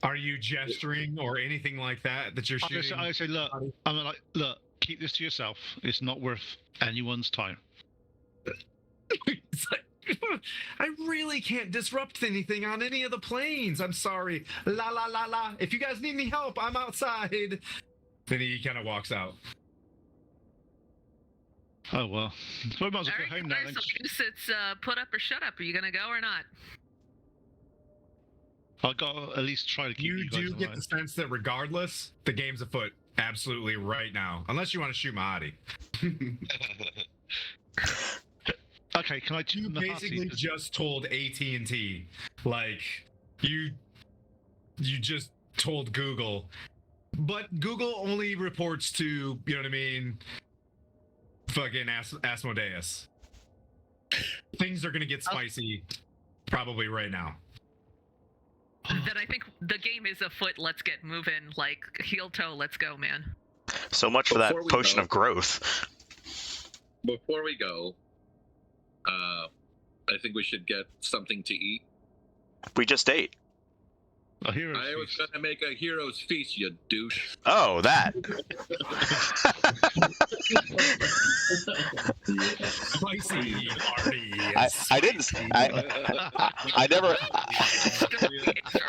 Are you gesturing or anything like that you're shooting? I say, look, I'm like, look, keep this to yourself. It's not worth anyone's time. It's like, I really can't disrupt anything on any of the planes. I'm sorry. La la la la. If you guys need any help, I'm outside. Then he kind of walks out. Oh well. So I might as well go home now. So I guess it's put up or shut up. Are you gonna go or not? I got to at least try to keep you guys do get alive. the sense that regardless, the game's afoot. Absolutely right now. Unless you want to shoot Mahadi. Okay, can I You basically just told AT&T, like, you just told Google, but Google only reports to, you know what I mean, fucking Asmodeus. Things are gonna get spicy probably right now. Then I think the game is afoot. Let's get moving, like heel toe. Let's go, man. So much for that Before we potion go- of growth. Before we go, I think we should get something to eat. We just ate. A hero's I was feast. gonna make a hero's feast, you douche. Oh, that. Spicy party. I didn't. I never. It's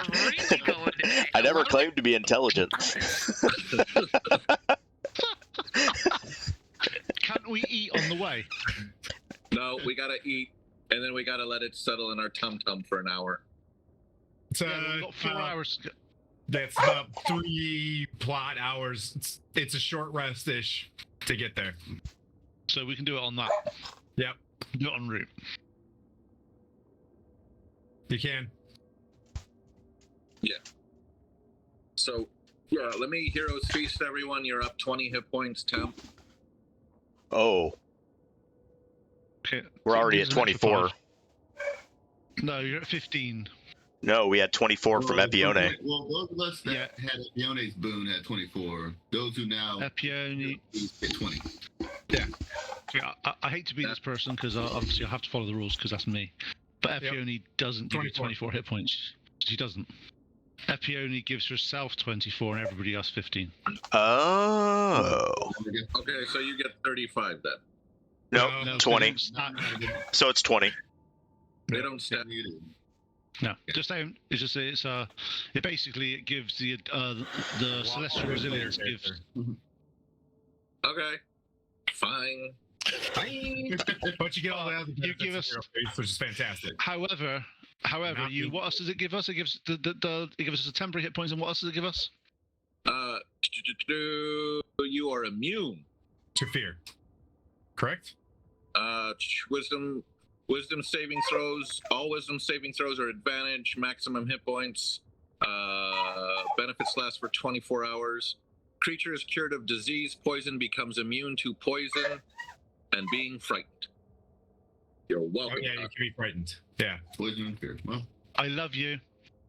really going today. I never claimed to be intelligent. Can't we eat on the way? No, we gotta eat, and then we gotta let it settle in our tum-tum for an hour. So, Yeah, we've got 4 hours. that's about 3 plot hours. It's a short rest-ish to get there. So we can do it on that. Yep, Do it en route. you can. So, yeah, let me hero's feast everyone. You're up 20 hit points, temp. Oh, Okay. we're already Use at an extra 24. 5. No, you're at 15. No, we had 24 from Epione. Well, those of us that had Epione's boon had 24. Those who now Epione. hit 20. Yeah. I hate to be this person because obviously I have to follow the rules because that's me. But Epione doesn't give you 24 hit points. She doesn't. Epione gives herself 24 and everybody else 15. Oh. Okay, so you get 35 then. No, 20. So it's 20. They don't stack. No, just saying. It's just it basically it gives the celestial resilience gives. Okay, fine. But you get all the other You give us, which is fantastic. However, what else does it give us? It gives it gives us a temporary hit points, and what else does it give us? You are immune to fear. Correct. Wisdom saving throws. All wisdom saving throws are advantage. Maximum hit points. Benefits last for 24 hours. Creature is cured of disease, poison, becomes immune to poison, and being frightened. You're welcome. Oh, yeah, you can be frightened. Yeah. Poison and fear. Well, I love you.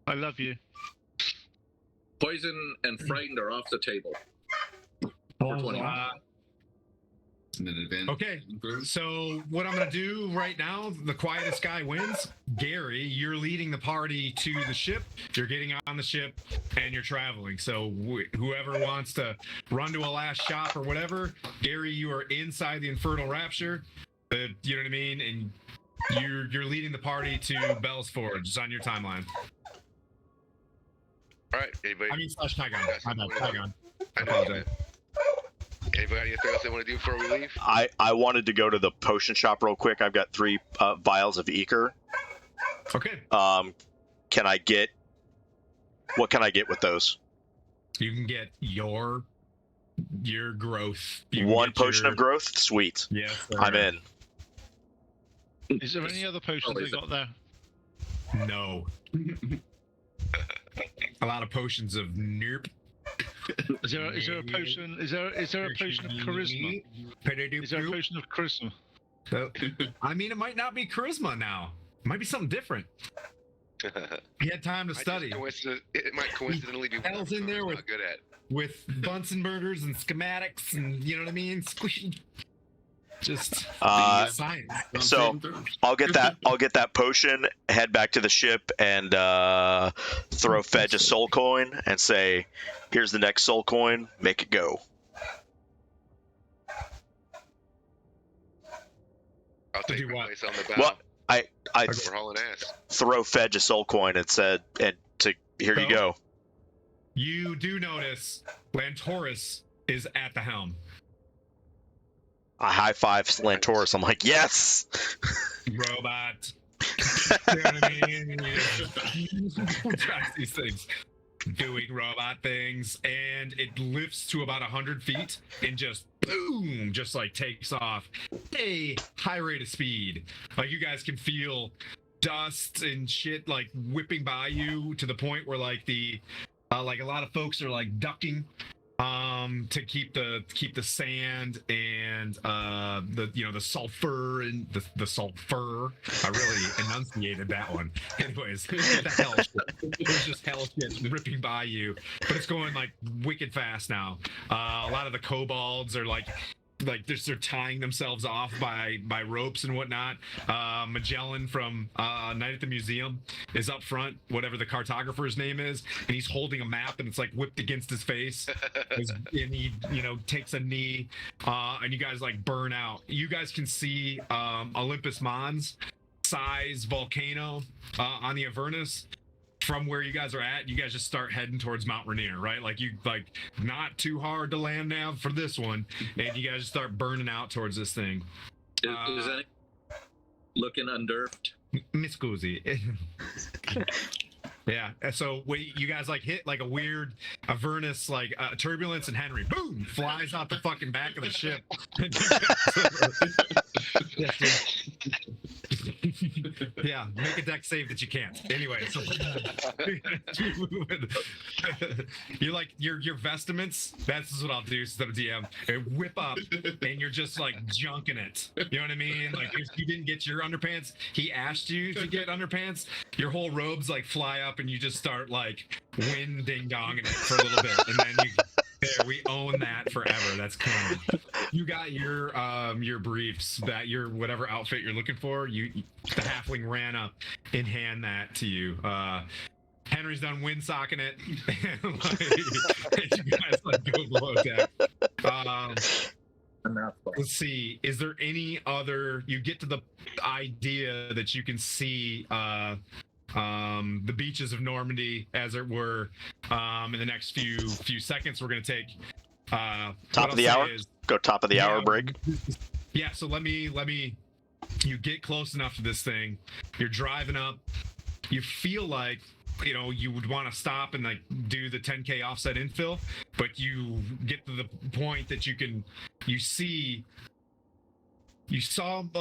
I love you. Poison and frightened are off the table. For 20. Okay, so what I'm going to do right now, the quietest guy wins. Gary, you're leading the party to the ship. You're getting on the ship, and you're traveling. So whoever wants to run to a last shop or whatever, Gary, you are inside the Infernal Rapture. You know what I mean? And you're leading the party to Bell's Forge. It's on your timeline. All right, anybody? I mean, slash Tygon. Tygon. I apologize. Anybody got anything else they want to do before we leave? I wanted to go to the potion shop real quick. I've got 3 vials of Eker. Okay. Can I get... What can I get with those? You can get your growth. One potion of growth? Sweet. Yes. I'm in. Is there any other potions they got there? No. A lot of potions of nerp. Is there a potion? Is there a potion of charisma? Is there a potion of charisma? I mean, it might not be charisma now. It might be something different. He had time to study. It might coincidentally be Hell's in there with good at. With Bunsen burners and schematics and you know what I mean. Just science. So I'll get that potion, head back to the ship, and throw Fedge a soul coin and say, "Here's the next soul coin. Make it go." I'll take my place on the bow. Well, I we're hauling ass. Throw Fedge a soul coin and said, "Here you go." You do notice Lantoris is at the helm. I high five Lantoris. I'm like, yes! Robot. You know what I mean? Tries these things. Doing robot things, and it lifts to about 100 feet and just boom, just like takes off a high rate of speed. Like you guys can feel dust and shit like whipping by you to the point where like like a lot of folks are like ducking to keep the sand and the sulfur and the sulfur. I really enunciated that one. Anyways, the hell shit. It was just hell shit ripping by you, but it's going like wicked fast now. A lot of the kobolds are like they're tying themselves off by ropes and whatnot. Magellan from Night at the Museum is up front, whatever the cartographer's name is, and he's holding a map and it's like whipped against his face. And he takes a knee, and you guys like burn out. You guys can see Olympus Mons size volcano on the Avernus. From where you guys are at, you guys just start heading towards Mount Rainier, right? Like not too hard to land nav for this one, and you guys just start burning out towards this thing. Is that looking undurfed? Miss Guzzi. Yeah, so you guys like hit like a weird Avernus like turbulence, and Henry boom flies out the fucking back of the ship. Yeah, make a deck save that you can't. Anyway, so you're like your vestments. That's what I'll do instead of DM. And whip up, and you're just like junking it. You know what I mean? Like if you didn't get your underpants, he asked you to get underpants. Your whole robes like fly up, and you just start like wind ding donging it for a little bit, and then There, we own that forever. That's canon. You got your briefs, that your whatever outfit you're looking for. The halfling ran up and hand that to you. Henry's done windsocking it, and you guys go below deck. Let's see. Is there any other? You get to the idea that you can see the beaches of Normandy, as it were, in the next few seconds. We're going to take top of the hour. Go top of the hour break. Yeah. So let me. You get close enough to this thing. You're driving up. You feel like, you would want to stop and do the 10K offset infill, but you get to the point that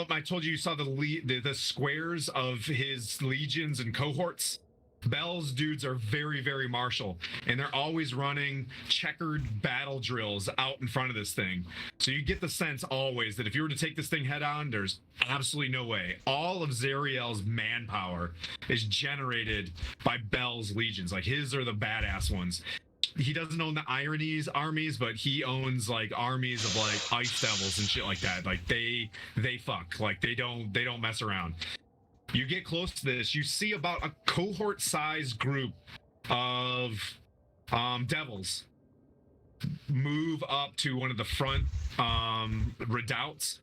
I told you saw the squares of his legions and cohorts. Bell's dudes are very, very martial, and they're always running checkered battle drills out in front of this thing. So you get the sense always that if you were to take this thing head on, there's absolutely no way. All of Zariel's manpower is generated by Bell's legions. His are the badass ones. He doesn't own the Ironies armies, but he owns armies of ice devils and shit like that. They fuck. They don't mess around. You get close to this, you see about a cohort-sized group of devils move up to one of the front redoubts,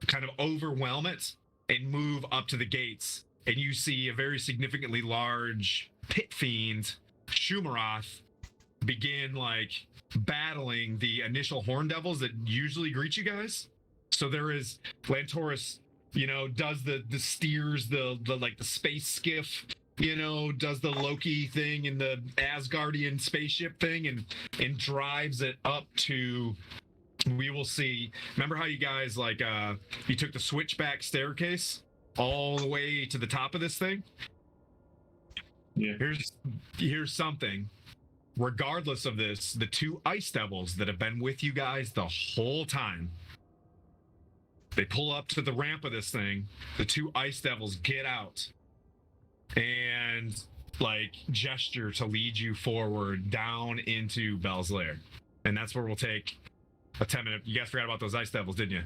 kind of overwhelm it, and move up to the gates. And you see a very significantly large pit fiend, Shumaroth, begin battling the initial horn devils that usually greet you guys. So there is Lantoris, does the steers the space skiff, does the Loki thing and the Asgardian spaceship thing and drives it up to, we will see. Remember how you guys you took the switchback staircase all the way to the top of this thing? Yeah. Here's something. Regardless of this, the two ice devils that have been with you guys the whole time, they pull up to the ramp of this thing. The two ice devils get out and gesture to lead you forward down into Bell's Lair. And that's where we'll take a 10-minute. You guys forgot about those ice devils, didn't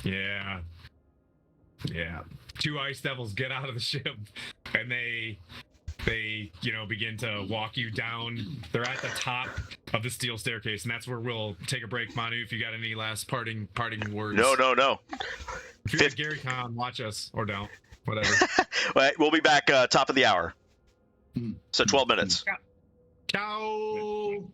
you? Yeah. Two ice devils get out of the ship, and they begin to walk you down. They're at the top of the steel staircase, and that's where we'll take a break. Manu, if you got any last parting words. No. If you like Gary Con, watch us or don't. Whatever. We'll be back top of the hour. So 12 minutes. Ciao.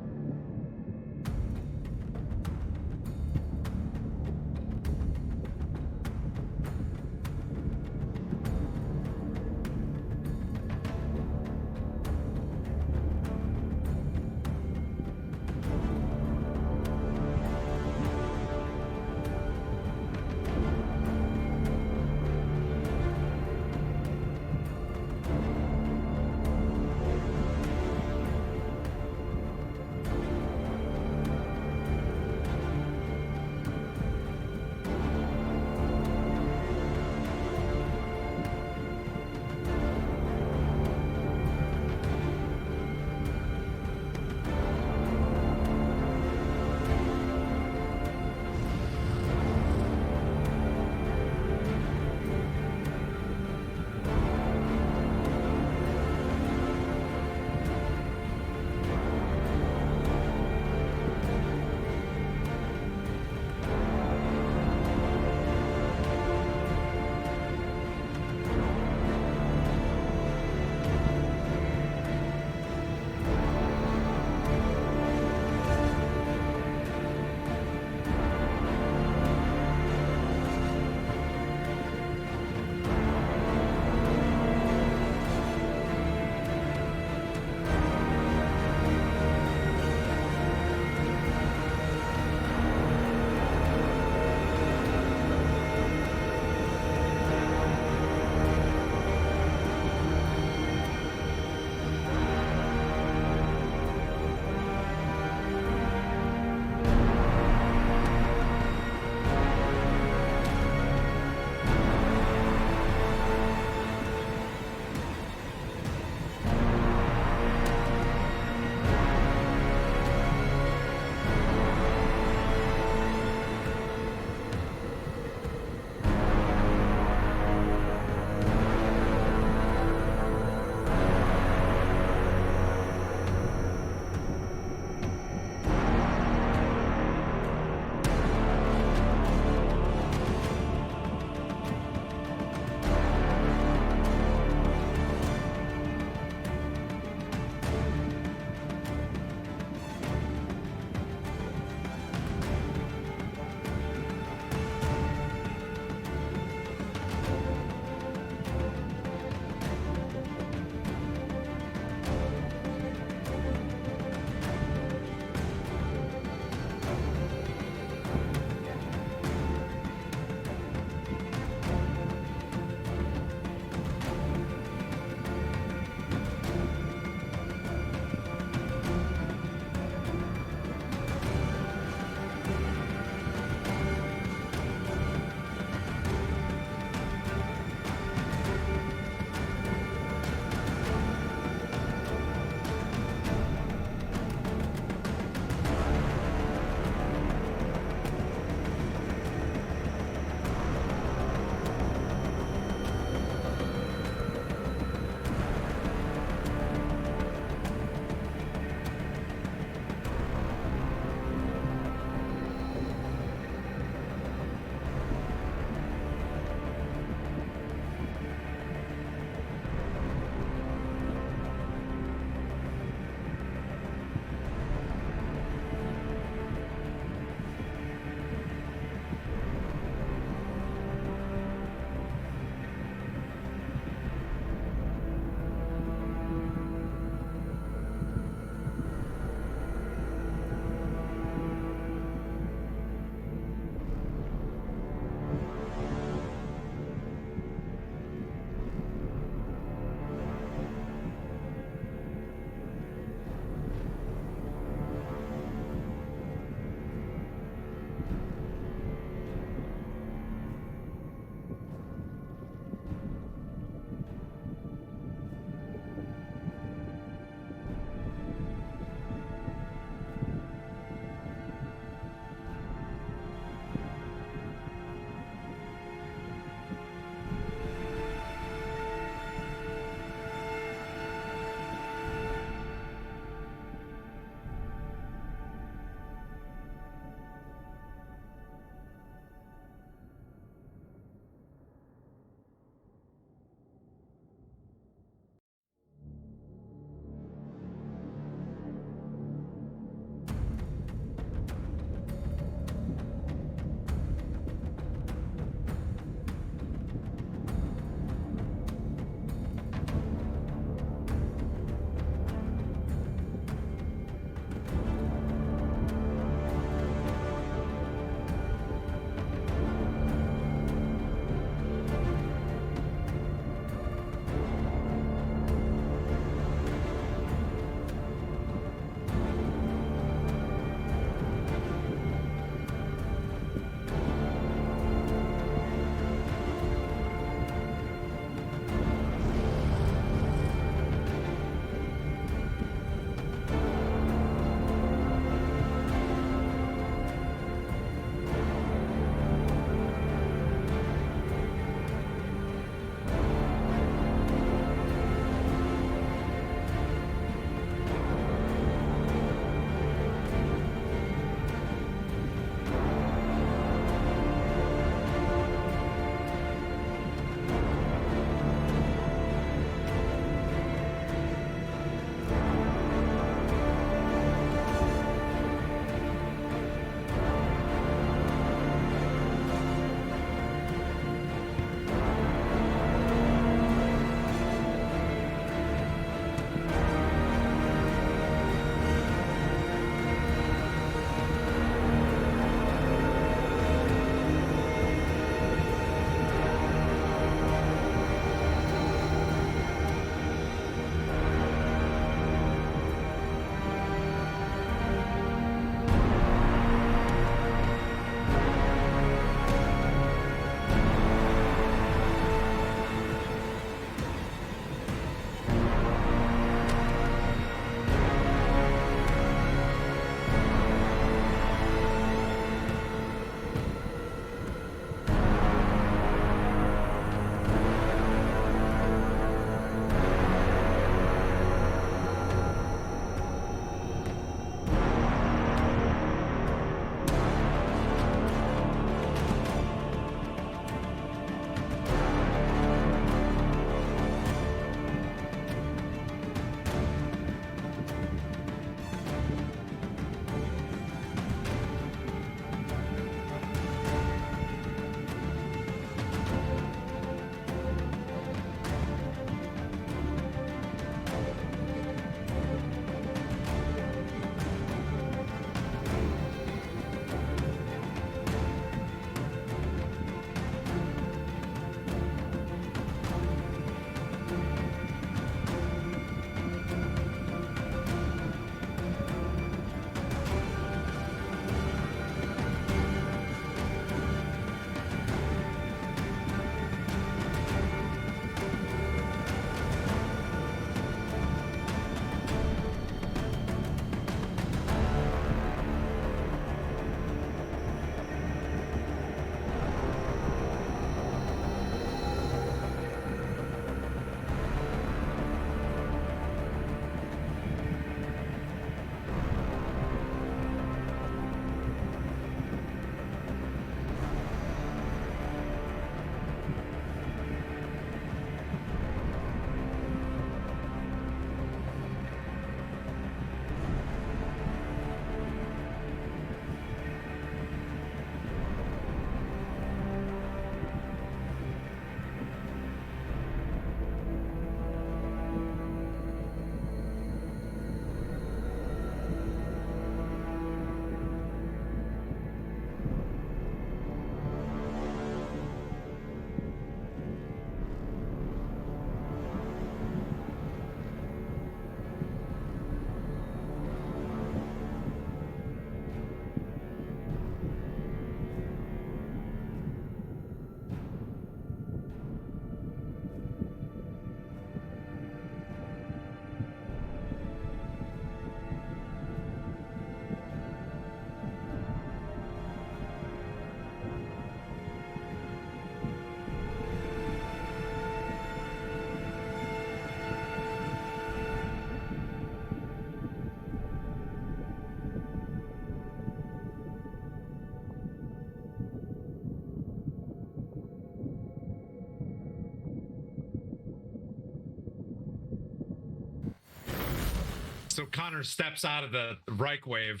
So Connor steps out of the Reichwave,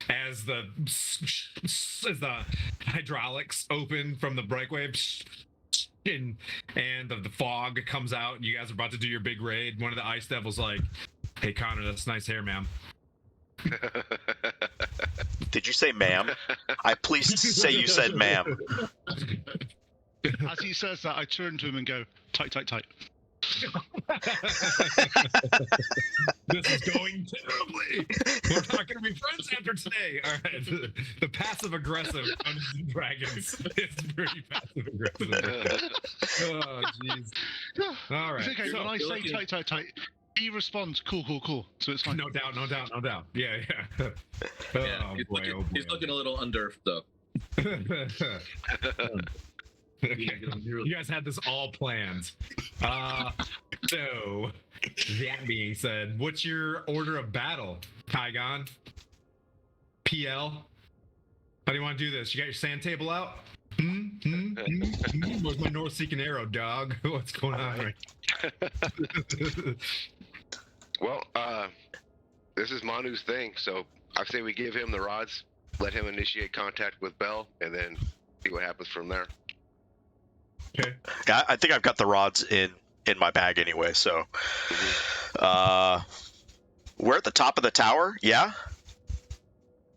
as the hydraulics open from the Reichwave, and the fog comes out, and you guys are about to do your big raid. One of the Ice Devils like, "Hey Connor, that's nice hair, ma'am." Did you say ma'am? I please say you said ma'am. As he says that, I turn to him and go, tight, tight, tight. This is going terribly. We're not going to be friends after today. All right. The passive aggressive Dungeons and Dragons is pretty passive aggressive. Oh, jeez. All right. It's okay. When I say tight, tight, tight, he responds, cool, cool, cool. So it's fine. No doubt. Yeah. He's looking a little unnerved, though. Okay. You guys had this all planned. So, that being said, what's your order of battle, Kygon? PL? How do you want to do this? You got your sand table out? Where's my North Seeking Arrow, dog? What's going on right? Well, this is Manu's thing, so I say we give him the rods, let him initiate contact with Bell, and then see what happens from there. Okay. Yeah, I think I've got the rods in my bag anyway, so we're at the top of the tower, yeah?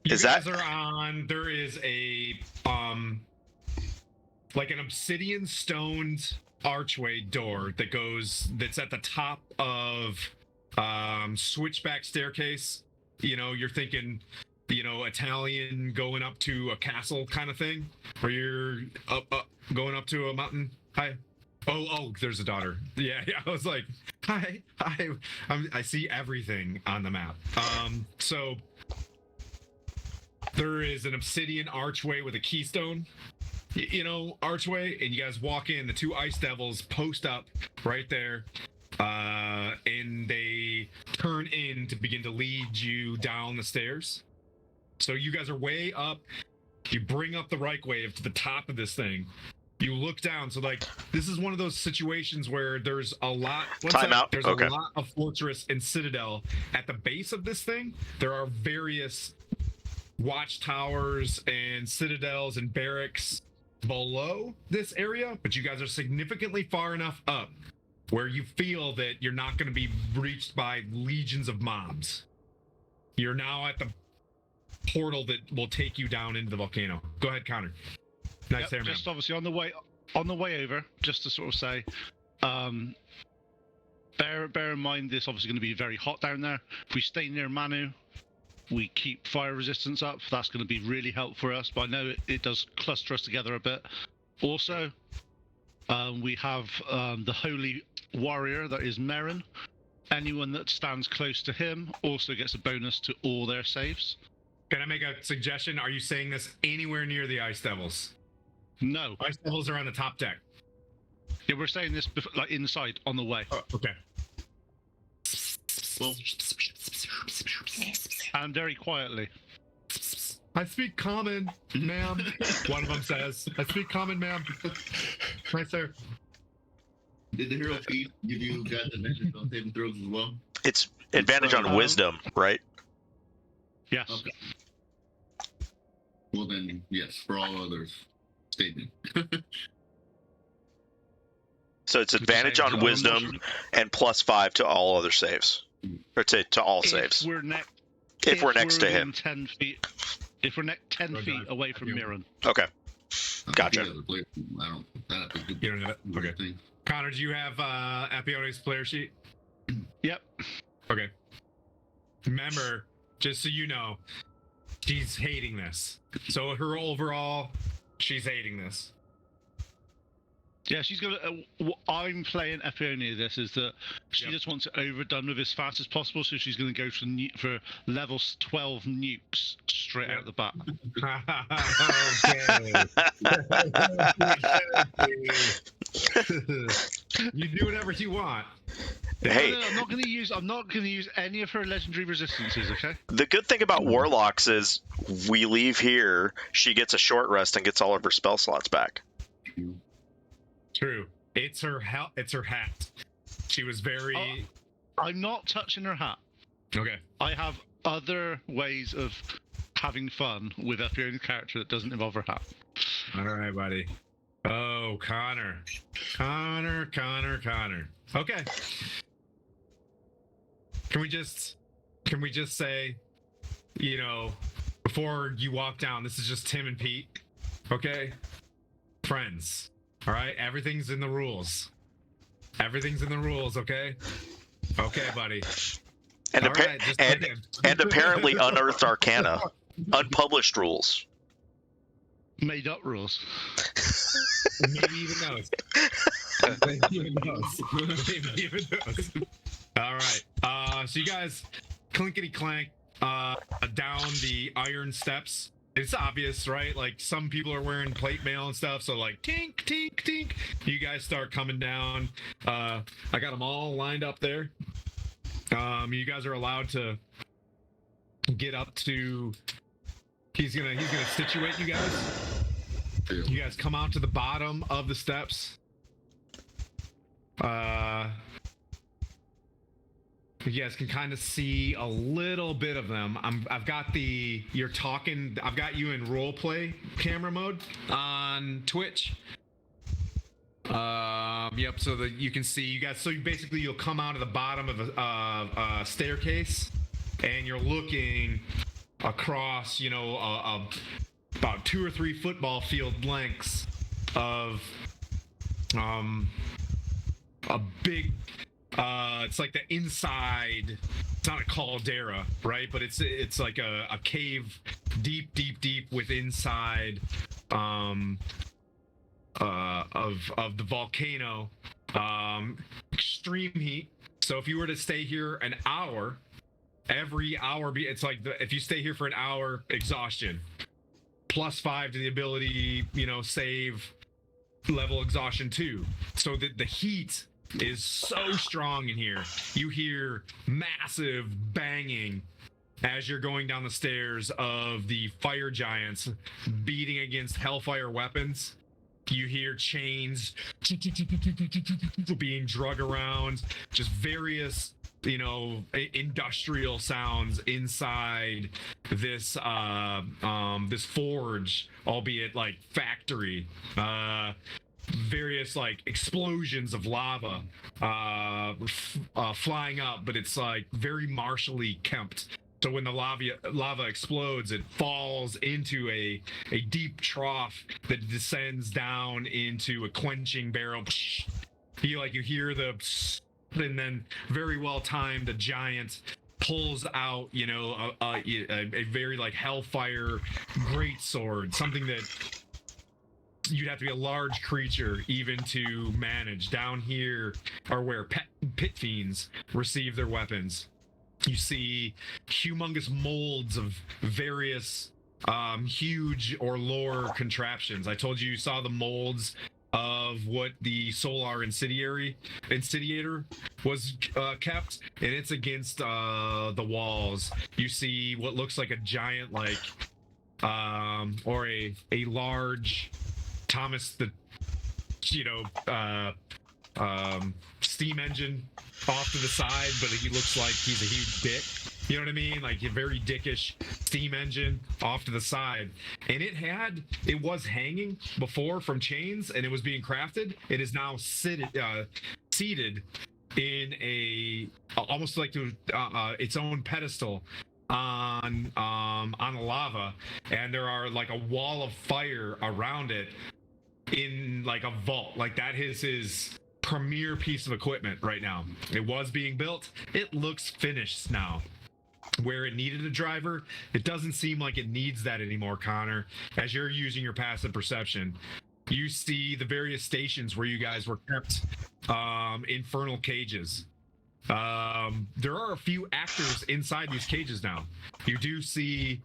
You guys are on, there is a like an obsidian stoned archway door that's at the top of switchback staircase. You're thinking Italian going up to a castle kind of thing, where you're up going up to a mountain. Hi. Oh, there's a daughter. Yeah. I was like, hi. I see everything on the map. So there is an obsidian archway with a keystone, archway, and you guys walk in. The two Ice Devils post up right there. And they turn in to begin to lead you down the stairs. So you guys are way up. You bring up the Reichwave to the top of this thing. You look down. So this is one of those situations where there's a lot. There's a lot of fortress and citadel at the base of this thing. There are various watchtowers and citadels and barracks below this area, but you guys are significantly far enough up where you feel that you're not going to be reached by legions of mobs. You're now at the portal that will take you down into the volcano. Go ahead, Connor. Nice there, man. Just obviously on the way over, just to sort of say, bear in mind this obviously going to be very hot down there. If we stay near Manu, we keep fire resistance up. That's going to be really helpful for us. But I know it does cluster us together a bit. Also, we have the holy warrior that is Merrin. Anyone that stands close to him also gets a bonus to all their saves. Can I make a suggestion? Are you saying this anywhere near the Ice Devils? No. Ice Devils are on the top deck. Yeah, we're saying this inside on the way. Oh, okay. Well, and very quietly. I speak common, ma'am. One of them says, I speak common, ma'am. Right, sir. Did the hero feat give you guys advantage on saving throws as well? It's advantage on wisdom, right? Yes. Okay. Well then, yes, for all others, statement. So it's advantage on wisdom and +5 to all other saves. Or to all saves. If we're next to him. 10 feet. If we're 10 feet away from Mirren. Okay. Gotcha. I don't You don't have it? Okay. Thing. Connor, do you have Apione's player sheet? Yep. Okay. Remember, just so you know, she's hating this. So her overall, she's hating this. Yeah, she's gonna. What I'm playing Apionia. This is that she just wants it overdone with as fast as possible. So she's gonna go for level 12 nukes straight out the bat. You do whatever you want. Hey, no, I'm not gonna use any of her legendary resistances. Okay. The good thing about warlocks is we leave here, she gets a short rest and gets all of her spell slots back. True. It's her hat. She was very. I'm not touching her hat. Okay. I have other ways of having fun with appearing a character that doesn't involve her hat. All right, buddy. Oh, Connor. Okay. Can we just say, before you walk down, this is just Tim and Pete. Okay? Friends. All right? Everything's in the rules. Okay? Okay, buddy. And, right, and apparently unearthed arcana. Unpublished rules. Made up rules. Maybe even those. All right. So you guys clinkety clank down the iron steps. It's obvious, right? Like some people are wearing plate mail and stuff, so like tink, tink, tink. You guys start coming down. I got them all lined up there. You guys are allowed to get up to. He's gonna situate you guys. You guys come out to the bottom of the steps. You guys can kind of see a little bit of them. I've got you in role play camera mode on Twitch. Yep. So that you can see you guys. So basically, you'll come out of the bottom of a staircase, and you're looking across, about 2 or 3 football field lengths of a big. It's like the inside. It's not a caldera, right? But it's like a cave, deep with inside of the volcano. Extreme heat. So if you were to stay here an hour, every hour it's like if you stay here for an hour, exhaustion. +5 to the ability, save level exhaustion 2. So the heat is so strong in here. You hear massive banging as you're going down the stairs of the fire giants beating against hellfire weapons. You hear chains being drug around, just various industrial sounds inside this this forge, albeit like factory. Various like explosions of lava flying up, but it's like very martially kept. So when the lava explodes, it falls into a deep trough that descends down into a quenching barrel. You hear and then very well timed, the giant pulls out, a very like hellfire greatsword, something that you'd have to be a large creature even to manage. Down here are where pit fiends receive their weapons. You see humongous molds of various huge or lore contraptions. I told you saw the molds of what the Solar Incendiator was kept, and it's against the walls. You see what looks like a giant or a large Thomas the steam engine off to the side, but he looks like he's a huge dick. You know what I mean? Like a very dickish steam engine off to the side. And it was hanging before from chains, and it was being crafted. It is now seated in a almost like its own pedestal on the lava, and there are like a wall of fire around it in like a vault. Like that is his premier piece of equipment right now. It was being built. It looks finished now. Where it needed a driver, it doesn't seem like it needs that anymore, Connor. As you're using your passive perception, you see the various stations where you guys were kept infernal cages. There are a few actors inside these cages now. You do see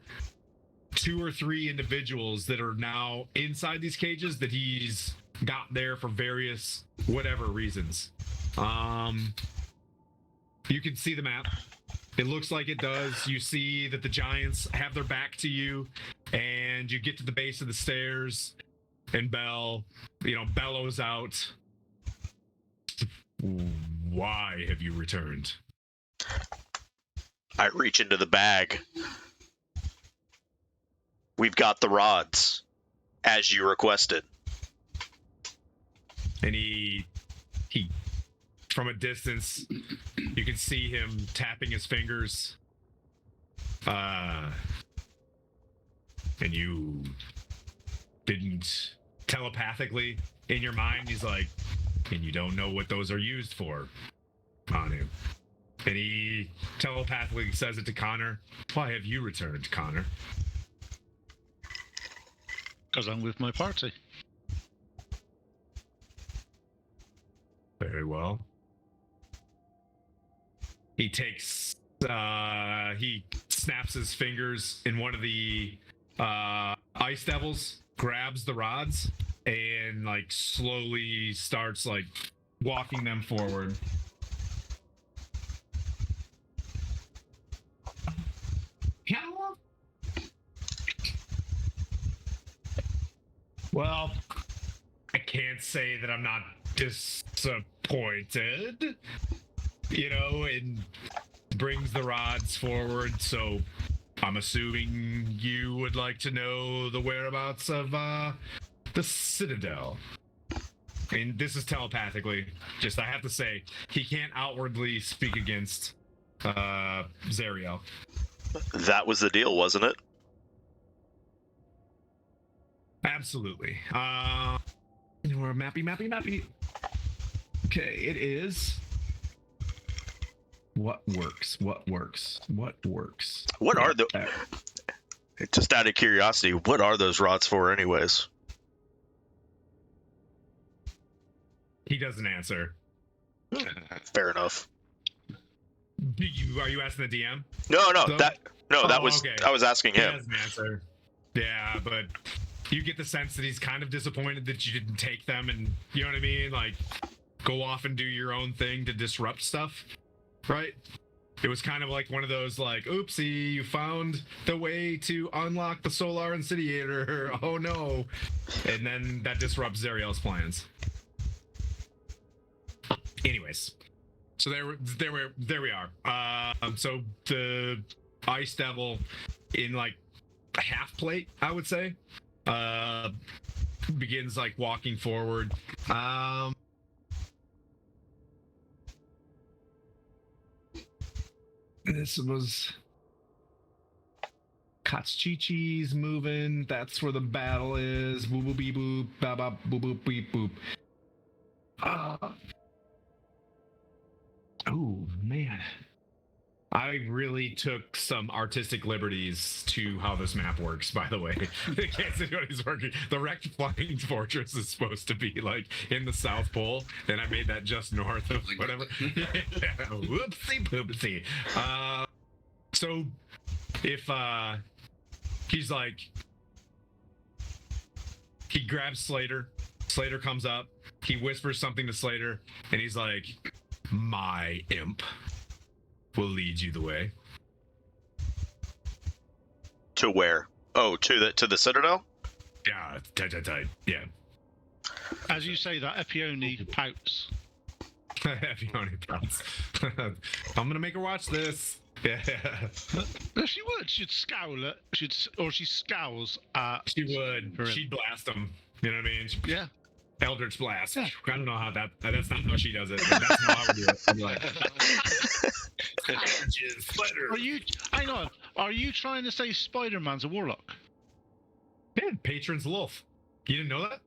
2 or 3 individuals that are now inside these cages that he's got there for various whatever reasons. You can see the map. It looks like it does. You see that the giants have their back to you, and you get to the base of the stairs, and Bell, bellows out, "Why have you returned?" I reach into the bag. We've got the rods, as you requested. And he from a distance, you can see him tapping his fingers. And you didn't telepathically in your mind, he's like, and you don't know what those are used for, Manu. And he telepathically says it to Connor. Why have you returned, Connor? Because I'm with my party. Very well. He takes, he snaps his fingers in one of the ice devils, grabs the rods, and like slowly starts like walking them forward. Well, I can't say that I'm not disappointed, and brings the rods forward. So I'm assuming you would like to know the whereabouts of the Citadel. And this is telepathically. Just, I have to say, he can't outwardly speak against Zariel. That was the deal, wasn't it? Absolutely. We're mappy. Okay, it is. What works? What are the? Just out of curiosity, what are those rods for, anyways? He doesn't answer. Fair enough. Are you asking the DM? No, So? that was okay. I was asking him. He doesn't answer. Yeah, but you get the sense that he's kind of disappointed that you didn't take them, and you know what I mean? Like, go off and do your own thing to disrupt stuff, right? It was kind of like one of those, like, oopsie, you found the way to unlock the solar incendiator. Oh no. And then that disrupts Zariel's plans. Anyways. So there we are. So the Ice Devil in like a half plate, I would say, begins like walking forward. This was Katschichi's moving. That's where the battle is. Boop boop beep boop, ba ba boop boop beep boop. Oh man, I really took some artistic liberties to how this map works. By the way, in case anybody's working, the wrecked flying fortress is supposed to be like in the South Pole, and I made that just north of whatever. Whoopsie poopsie. So if he's like, he grabs Slater. Slater comes up. He whispers something to Slater, and he's like, "My imp will lead you the way." To where? Oh, to the Citadel? Yeah, tight. Yeah. As you say that, Epione pouts. Epione pouts. I'm gonna make her watch this. Yeah. No, she would. She'd scowl at. She scowls at. She would. She'd blast him. You know what I mean? Yeah. Eldritch Blast. Yeah. I don't know how that's not how she does it, but that's how I would do it. I'd be like, hang on. Are you trying to say Spider-Man's a warlock? Yeah, Patron's Wolf. You didn't know that?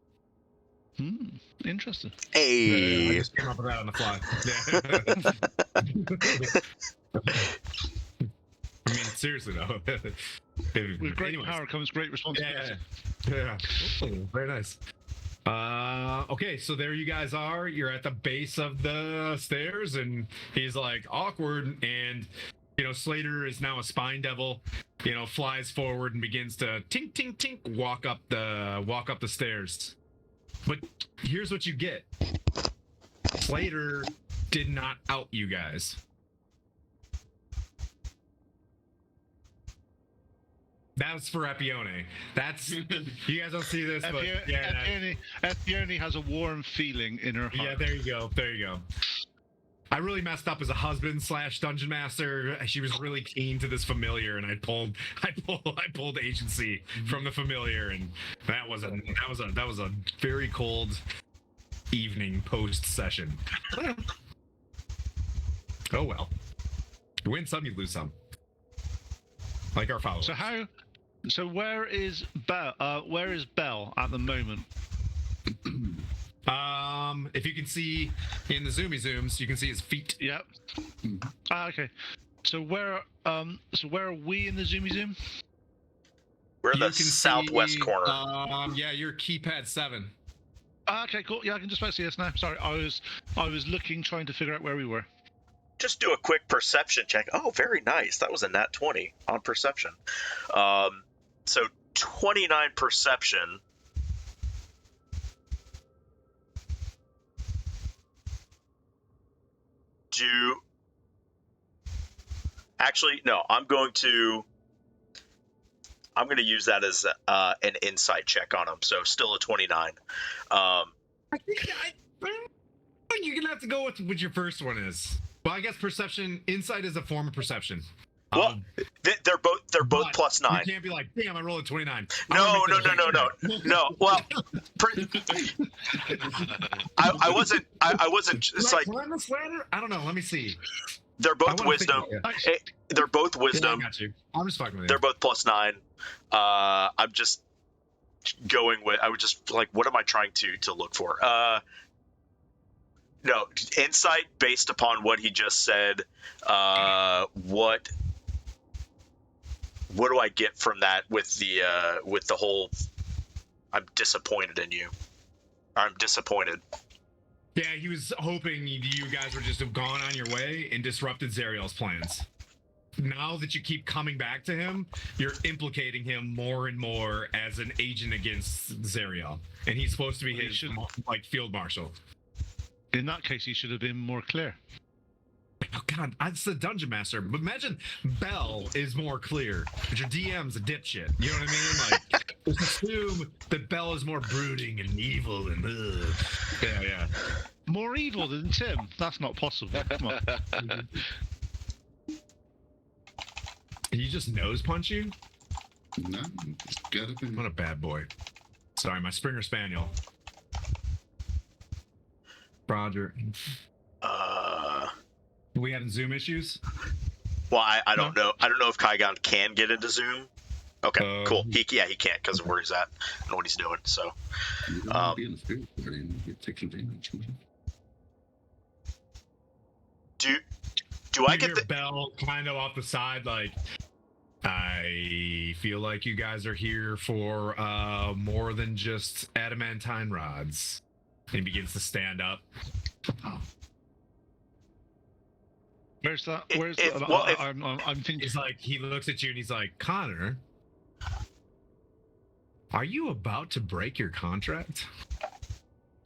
Interesting. Hey. I just came up with that on the fly. Yeah. I mean, seriously though. With great power comes great responsibility. Yeah. Ooh, very nice. Okay, so there you guys are. You're at the base of the stairs, and he's like awkward, and Slater is now a spine devil. Flies forward and begins to tink tink tink walk up the stairs. But here's what you get: Slater did not out you guys. That's for Epione. That's you guys don't see this, but yeah. Epione has a warm feeling in her heart. Yeah, there you go. I really messed up as a husband / dungeon master. She was really keen to this familiar, and I pulled agency from the familiar, and that was a very cold evening post session. Oh well, you win some, you lose some. Like our followers. So where is Bell? Where is Bell at the moment? If you can see in the zooms, you can see his feet. Yep. Okay. So where are we in the zoom? We're in You the can southwest see, corner. Yeah, you're keypad 7. Okay, cool. Yeah, I can just about see us now. Sorry, I was looking, trying to figure out where we were. Just do a quick perception check. Oh, very nice. That was a nat 20 on perception. So 29 perception. Actually, no, I'm going to use that as an insight check on him. So still a 29. I think you're gonna have to go with what your first one is. Well, I guess perception, insight is a form of perception. Well, they're both plus 9. You can't be like, damn, I rolled a 29. No. Well, I wasn't just like. Climb this ladder? I don't know. Let me see. They're both wisdom. They're both wisdom. Yeah, I got you. I'm just fucking with you. They're both plus 9. I'm just going with. I was just like, what am I trying to look for? No, insight based upon what he just said. What do I get from that with the whole? I'm disappointed in you. I'm disappointed. Yeah, he was hoping you guys would just have gone on your way and disrupted Zariel's plans. Now that you keep coming back to him, you're implicating him more and more as an agent against Zariel, and he's supposed to be his like field marshal. In that case, he should have been more clear. Oh God, it's the dungeon master. But imagine Bell is more clear, but your DM's a dipshit. You know what I mean? Like, just assume that Bell is more brooding and evil and yeah. More evil than Tim? That's not possible. Come on. Did he just nose punch you? No, just got up in. What a bad boy. Sorry, my Springer Spaniel. Roger. We having Zoom issues? Well, I don't know. I don't know if Kaigon can get into Zoom. Okay, cool. He can't because of where he's at and what he's doing. So, Be in the spirit party and you take some damage. Do I get the Bell kind of off the side? Like, I feel like you guys are here for more than just adamantine rods. He begins to stand up. Where's that? I'm thinking. He's like, he looks at you and he's like, Connor, are you about to break your contract?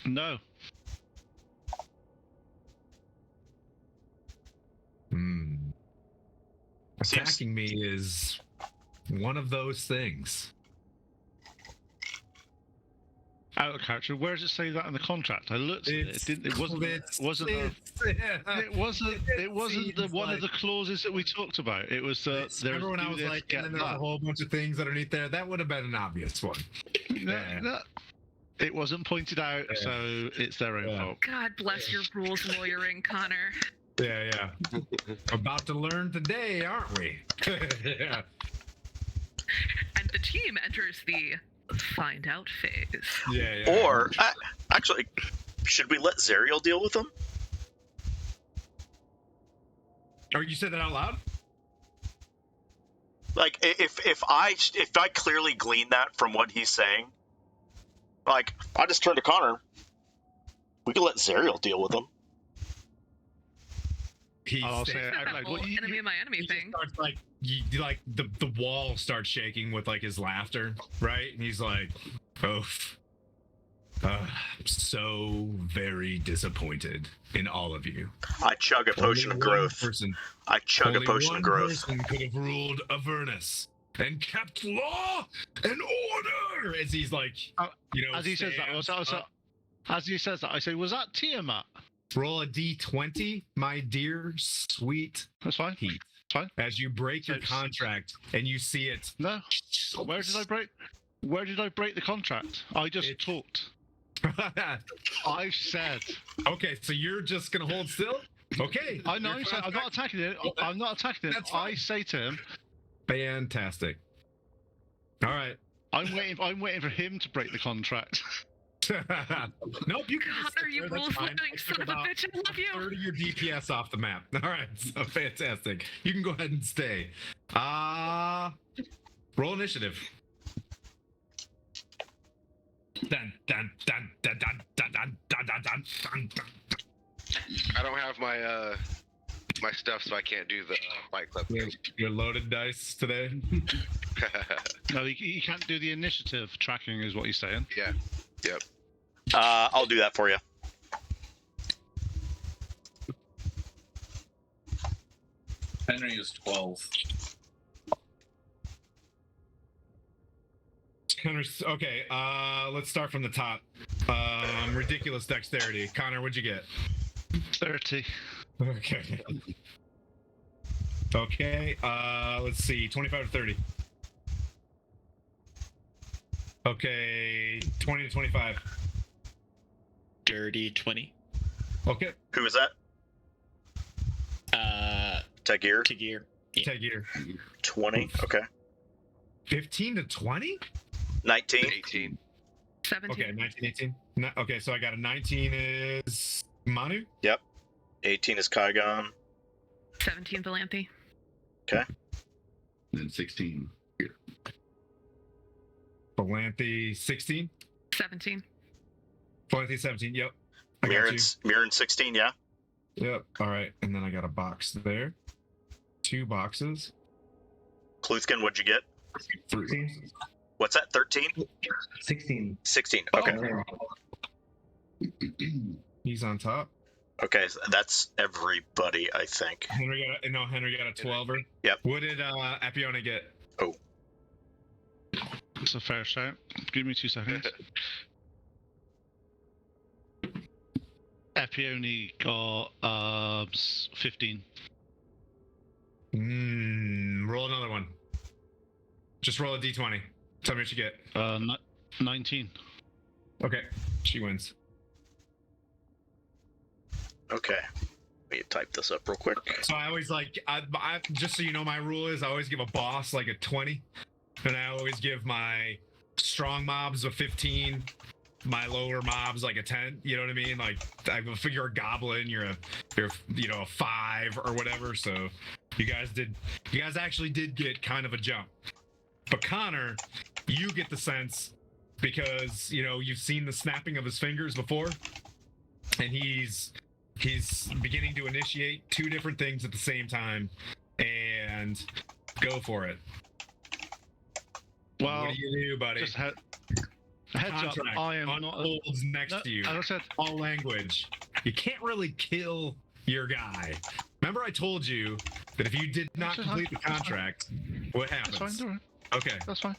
No. Attacking me is one of those things. Out of character. Where does it say that in the contract? I looked at it. It wasn't one of the clauses that we talked about. It was remember when I was like, and then there's a whole bunch of things underneath there. That would have been an obvious one. It wasn't pointed out, so it's their own fault. God bless your rules lawyering, Connor. Yeah. About to learn today, aren't we? Yeah. And the team enters the find out phase. Yeah. Or actually, should we let Zariel deal with him? Or you said that out loud? Like, if I clearly glean that from what he's saying, like, I just turned to Connor. We could let Zariel deal with him. I'll say it out loud. Enemy of my enemy thing. Starts like the wall starts shaking with like his laughter, right? And he's like, I'm so very disappointed in all of you. I chug a potion of growth. I chug a potion of growth. Only one person could have ruled Avernus and kept law and order. As he's like, as he says that, I say, was that Tiamat? Roll a d20, my dear sweet That's fine. Pete. Fine. As you break your contract and you see it. No. Where did I break? Where did I break the contract? I just talked. I said. Okay, so you're just gonna hold still? Okay. I know. I'm not attacking it. I'm not attacking it. I say to him. Fantastic. All right. I'm waiting for him to break the contract. Nope, you can. Connor, you rule-floating son of a bitch! I love you. 30 your DPS off the map. All right, so fantastic. You can go ahead and stay. Roll initiative. Dun, dun, dun, dun, dun, dun, dun, dun, dun, dun, dun, dun. I don't have my my stuff, so I can't do the fight club. Your loaded dice today. No, you can't do the initiative tracking, is what he's saying. Yeah. Yep. I'll do that for you. Henry is 12. Okay, let's start from the top. Ridiculous dexterity. Connor, what'd you get? 30. Okay. Okay, let's see. 25 to 30. Okay, 20 to 25. Dirty 20. Okay. Who is that? Tagir. Tagir. Yeah. Tagir. 20. Okay. 15 to 20? 19. 18. 17. Okay, 19, 18. No, okay, so I got a 19 is Manu? Yep. 18 is Kaigon. 17 Valanthe. Okay. Then 16. Valanthe 16? 17. Valanthe 17, yep. I got you. Mirren 16, yeah? Yep, alright. And then I got a box there. 2 boxes. Kluthkin, what'd you get? 13. What's that, 13? 16. 16, okay. He's on top. Okay, so that's everybody, I think. Henry got a 12er. Yep. What did Apione get? Oh. It's a fair shout. Give me 2 seconds. Epione got 15. Roll another one. Just roll a d20. Tell me what you get. 19. Okay, she wins. Okay. Let me type this up real quick. So I always like, I just so you know, my rule is I always give a boss like a 20, and I always give my strong mobs a 15, my lower mobs like a 10. You know what I mean? Like I figure a goblin, you're a 5 or whatever. So you guys actually did get kind of a jump. But Connor, you get the sense because you've seen the snapping of his fingers before, and he's beginning to initiate 2 different things at the same time, and go for it. Well, what do you do, buddy? Just heads up, I am not holds next to you. As I said, all language. You can't really kill your guy. Remember, I told you that if you did not complete the contract, what happens? That's fine. Okay, that's fine.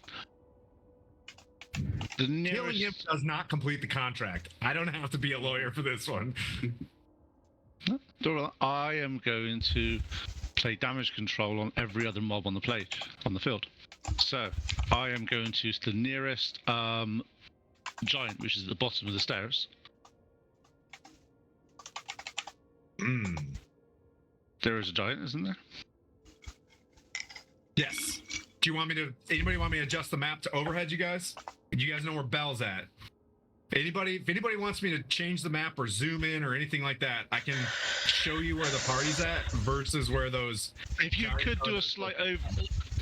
Killing him does not complete the contract. I don't have to be a lawyer for this one. I am going to play damage control on every other mob on the field. So I am going to the nearest giant, which is at the bottom of the stairs. There is a giant, isn't there? Yes. Do you want me to? Anybody want me to adjust the map to overhead, you guys? You guys know where Bell's at. If anybody wants me to change the map or zoom in or anything like that, I can show you where the party's at versus where those. If you could do a slight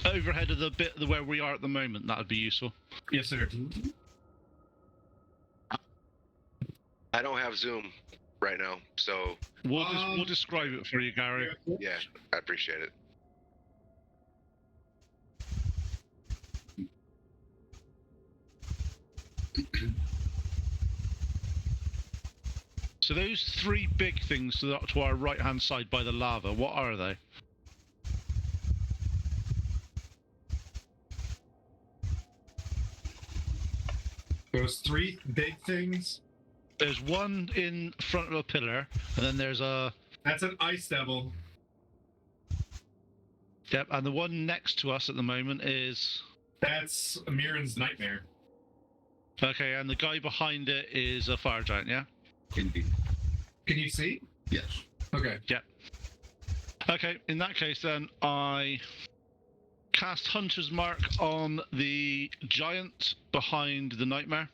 overhead of the bit where we are at the moment, that would be useful. Yes, sir. I don't have Zoom right now, so we'll describe it for you, Gary. Yeah, I appreciate it. So those 3 big things to our right-hand side by the lava, what are they? Those 3 big things There's one in front of a pillar, and then there's a... That's an ice devil. Yep, and the one next to us at the moment is... That's Mirren's nightmare. Okay, and the guy behind it is a fire giant, yeah? Indeed. Can you see? Yes. Okay. Yep. Okay, in that case then, I cast Hunter's Mark on the giant behind the nightmare.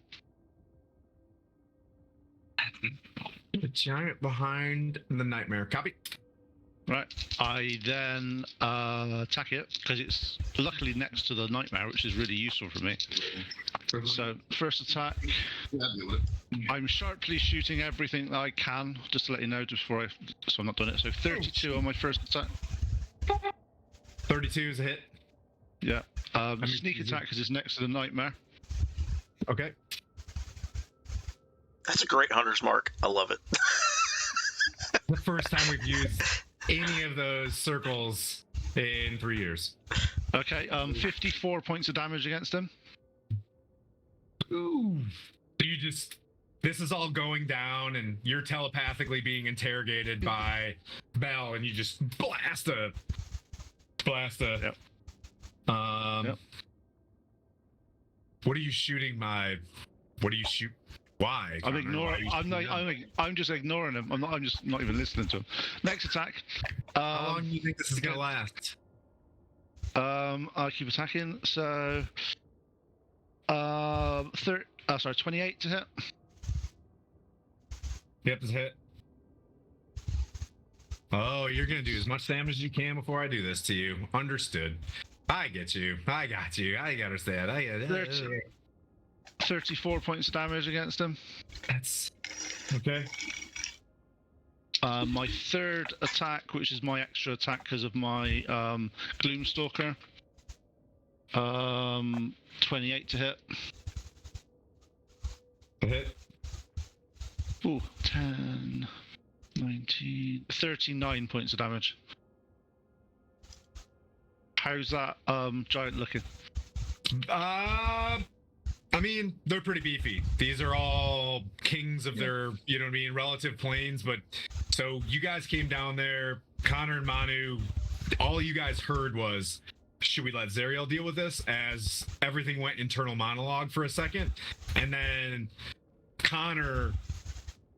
The giant behind the nightmare. Copy. Right. I then attack it, because it's luckily next to the nightmare, which is really useful for me. So, first attack. I'm sharply shooting everything that I can, just to let you know, just before so I'm not doing it. So 32 on my first attack. 32 is a hit. Yeah. Sneak attack, because it's next to the nightmare. Okay. That's a great hunter's mark. I love it. The first time we've used any of those circles in 3 years. Okay, 54 points of damage against him. Ooh. So you just... This is all going down, and you're telepathically being interrogated by Bell, and you just blast a... Yep. Yep. What are you shooting my... What do you shoot... Why? I'm ignoring. I'm just ignoring him. I'm just not even listening to him. Next attack. How long do you think this is gonna last? I keep attacking. So, 28 to hit. Yep, it's a hit. Oh, you're gonna do as much damage as you can before I do this to you. Understood. I get you. I got you. I understand. I get it. 34 points of damage against him. That's okay. My third attack, which is my extra attack because of my Gloomstalker. 28 to hit. A hit. Ooh, 10, 19, 39 points of damage. How's that giant looking? I mean, they're pretty beefy. These are all kings of their, you know what I mean, relative planes. But so you guys came down there, Connor and Manu, all you guys heard was, should we let Zariel deal with this? As everything went internal monologue for a second. And then Connor,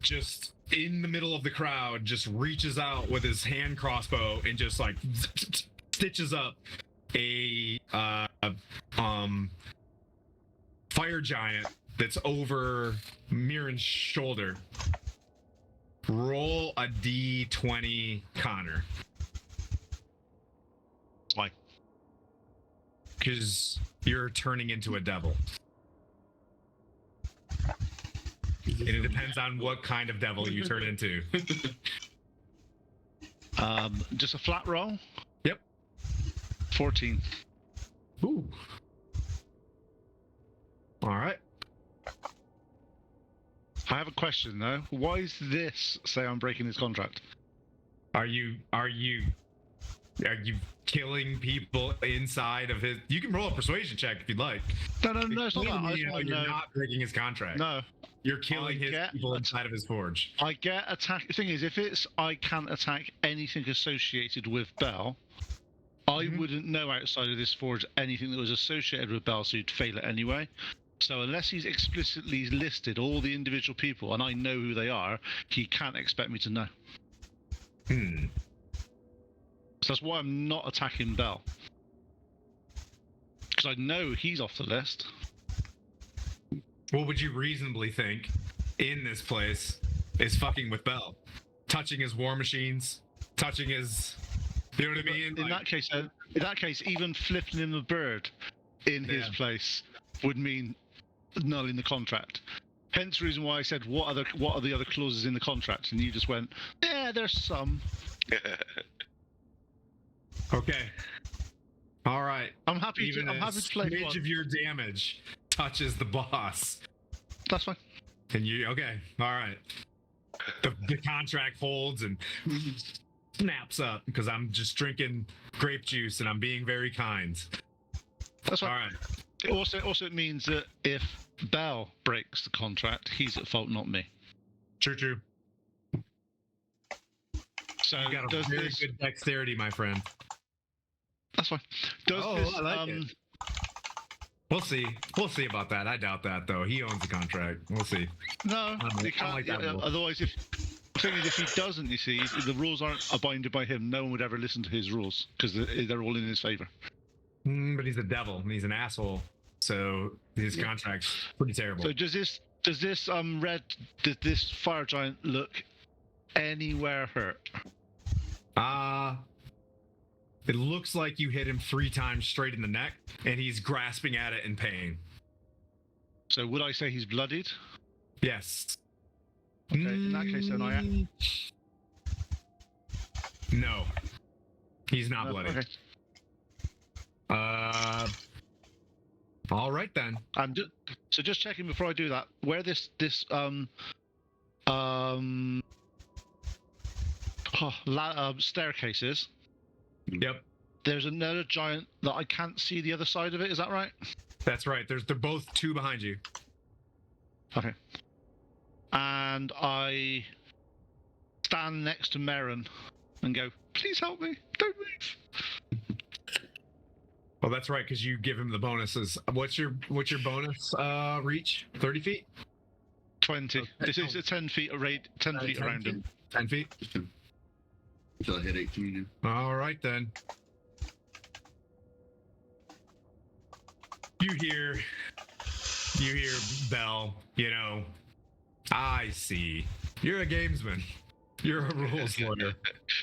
just in the middle of the crowd, just reaches out with his hand crossbow and just like stitches up a fire giant that's over Mirren's shoulder. Roll a d20, Connor. Why? Because you're turning into a devil. And it depends on what kind of devil you turn into. Just a flat roll? Yep. 14. Ooh. All right. I have a question though. Why is this say I'm breaking his contract? Are you killing people inside of his? You can roll a persuasion check if you'd like. No, it's not that. I just want to know. You're not breaking his contract. No. You're killing his people inside of his forge. I get attack. The thing is, if it's I can't attack anything associated with Bell, I wouldn't know outside of this forge anything that was associated with Bell, so you'd fail it anyway. So unless he's explicitly listed all the individual people and I know who they are, he can't expect me to know. So that's why I'm not attacking Bell. Because I know he's off the list. What would you reasonably think in this place is fucking with Bell? Touching his war machines, touching his... You know what I mean? In that case, even flipping him a bird in his place would mean nulling the contract. Hence the reason why I said, what are the other clauses in the contract? And you just went, yeah, there's some. Okay. All right. I'm happy to play one. One Of your damage touches the boss. That's fine. And you okay? All right. The contract holds and snaps up because I'm just drinking grape juice and I'm being very kind. That's fine. All right. Also, it means that if Bell breaks the contract, he's at fault, not me. True. So You got a does very this? good dexterity, my friend. That's fine. Does Oh, this? I like it. We'll see. We'll see about that. I doubt that, though. He owns the contract. We'll see. No, I you can't. like that rule. Otherwise, the thing is, if he doesn't, you see, the rules aren't abided by him. No one would ever listen to his rules because they're all in his favor. But he's a devil and he's an asshole. So his contract's pretty terrible. So does this fire giant look anywhere hurt? It looks like you hit him 3 times straight in the neck, and he's grasping at it in pain. So would I say he's bloodied? Yes. Okay, in that case, then I. No, he's not bloody. Okay. All right then. Just checking before I do that, where this staircase is. Yep. There's another giant that I can't see the other side of it. Is that right? That's right. They're both 2 behind you. Okay. And I stand next to Merrin and go, "Please help me! Don't move." Well, that's right, because you give him the bonuses. What's your bonus reach? 30 feet? 20. This is a 10 feet array, 10 feet around him. 10 feet? Until I hit 18. All right, then. You hear Bell, I see. You're a gamesman. You're a rules lawyer.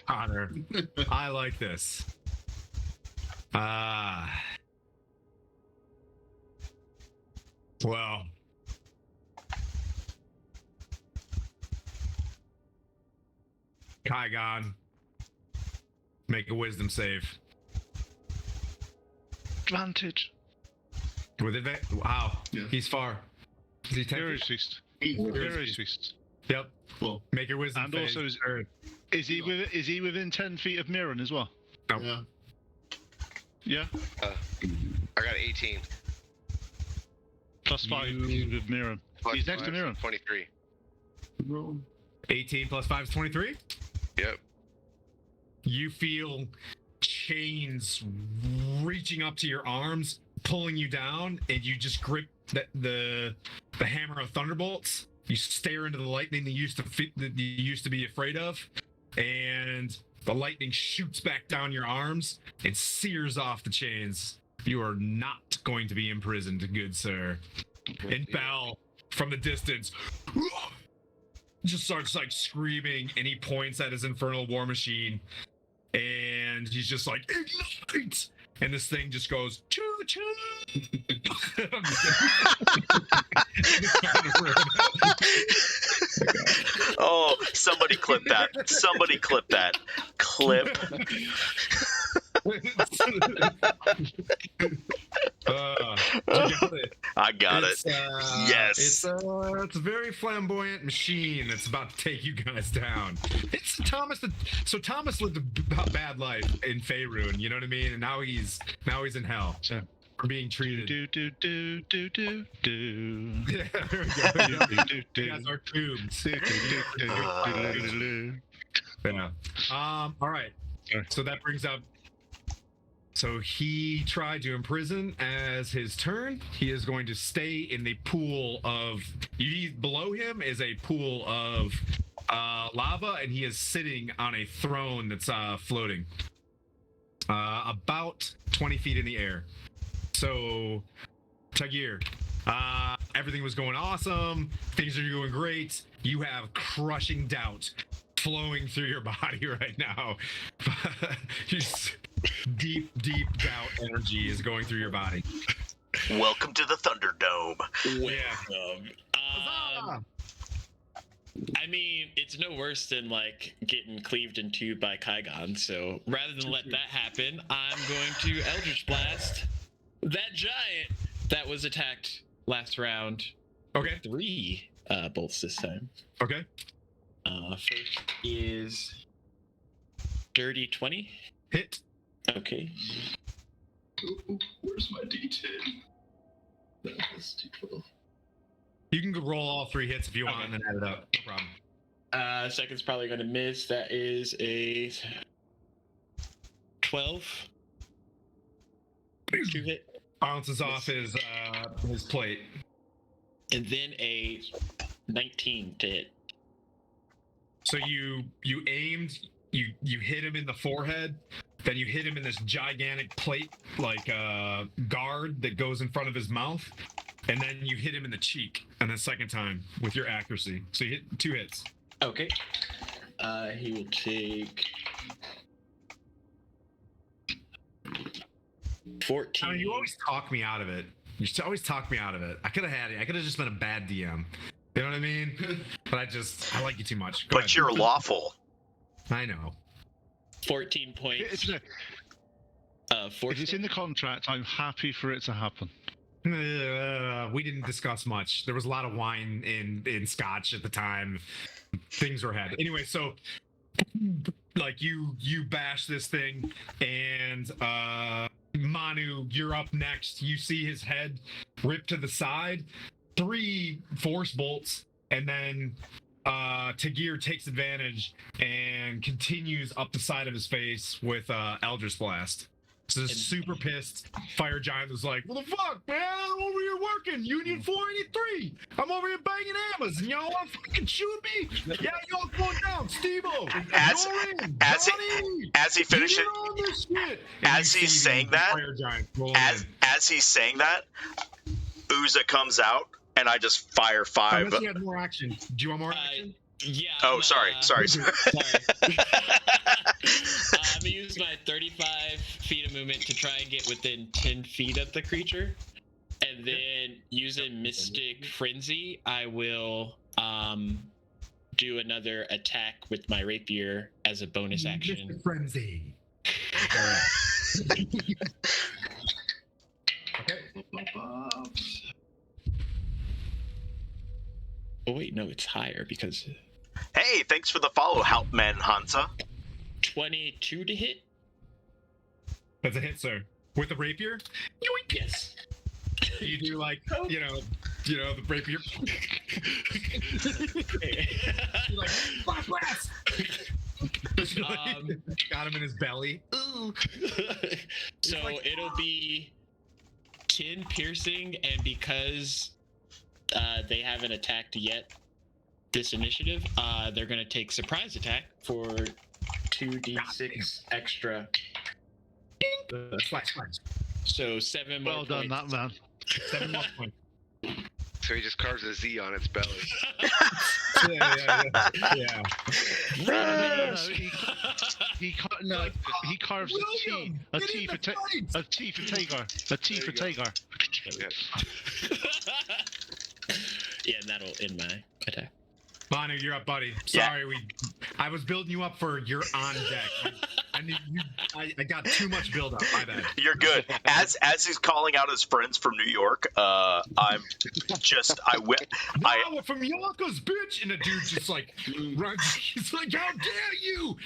Connor, I like this. Well, Kygon, make a wisdom save. Advantage. With advantage? Wow, Yeah. He's far. Is he 10 Hero's feet? Feast. Hero's Feast. Yep. Well, Make your wisdom And save. also, is he within 10 feet of Mirren as well? yeah. Yeah. I got 18. Plus 5 with Mirren. He's next to Mirren. 23. 18 plus 5 is 23? Yep. You feel chains reaching up to your arms, pulling you down, and you just grip the hammer of thunderbolts. You stare into the lightning that you used to be afraid of, and the lightning shoots back down your arms and sears off the chains. You are not going to be imprisoned, good sir. And Bell, from the distance, just starts like screaming, and he points at his infernal war machine, and he's just like, "Ignite!" And this thing just goes choo choo. Oh, somebody clip that. Somebody clip that. Clip. I got it. Yes. It's a very flamboyant machine that's about to take you guys down. It's Thomas. So Thomas lived a bad life in Faerun, you know what I mean? And now he's in hell for being treated. Do. Yeah, there we go. You guys are tubes. Yeah. All right. So that brings up. So he tried to imprison as his turn. He is going to stay in the pool of. Below him is a pool of lava, and he is sitting on a throne that's floating about 20 feet in the air. So, Tagir, everything was going awesome. Things are going great. You have crushing doubt flowing through your body right now. Just deep doubt energy is going through your body. Welcome to the Thunderdome. Welcome. I mean, it's no worse than like getting cleaved in two by Kygon. So rather than let that happen, I'm going to Eldritch Blast that giant that was attacked last round. Okay. 3 bolts this time. Okay. First is dirty 20. Hit. Okay. Where's my D10? That was D12. You can roll all 3 hits if you want, and then add it up. No problem. Second's probably going to miss. That is a 12. 2 hit. Bounces off his plate. And then a 19 to hit. So you aimed, you hit him in the forehead, then you hit him in this gigantic plate, like guard that goes in front of his mouth, and then you hit him in the cheek, and the second time with your accuracy. So you hit 2 hits. Okay. He will take 14. I mean, you always talk me out of it. You always talk me out of it. I could have had it. I could have just been a bad DM. You know what I mean? But I like you too much. Go ahead. You're lawful. I know. 14 points. If it's in the contract, I'm happy for it to happen. We didn't discuss much. There was a lot of wine in Scotch at the time. Things were had. Anyway, so like you bash this thing, and Manu, you're up next. You see his head ripped to the side. 3 force bolts, and then Tagir takes advantage and continues up the side of his face with Eldritch Blast. So super pissed Fire Giant was like, "What the fuck, man? I'm over here working. Union 483. I'm over here banging hammers, and y'all want to fucking shoot me? Yeah, y'all going down, Steve-O. As he finishes, as he's saying that, Uza comes out, and I just fire 5. Unless you had more action. Do you want more action? Yeah. Sorry. Sorry. I'm gonna use my 35 feet of movement to try and get within 10 feet of the creature, and then using Mystic Frenzy, I will do another attack with my rapier as a bonus action. Mystic Frenzy. Okay. Oh wait, no, it's higher because. Hey, thanks for the follow, Helpman Hansa. 22 to hit. That's a hit, sir. With the rapier? Yes. You do like, you know, the rapier. You're like, blast! Got him in his belly. Ooh. So like, it'll be 10 piercing, and because they haven't attacked yet this initiative, they're going to take surprise attack for 2d6 extra. Slash. So 7 more Well done, points. that man. 7 more points. So he just carves a Z on its belly. Yeah. He carves a T for Tagar. A T for Tagar. Yeah, and that'll end my attack. Manu, you're up, buddy. Sorry, I was building you up for your on deck. I got too much build up. My bad. You're good. As he's calling out his friends from New York, I'm just we're from Yonkers, bitch, and the dude just like runs. He's like, "How dare you!"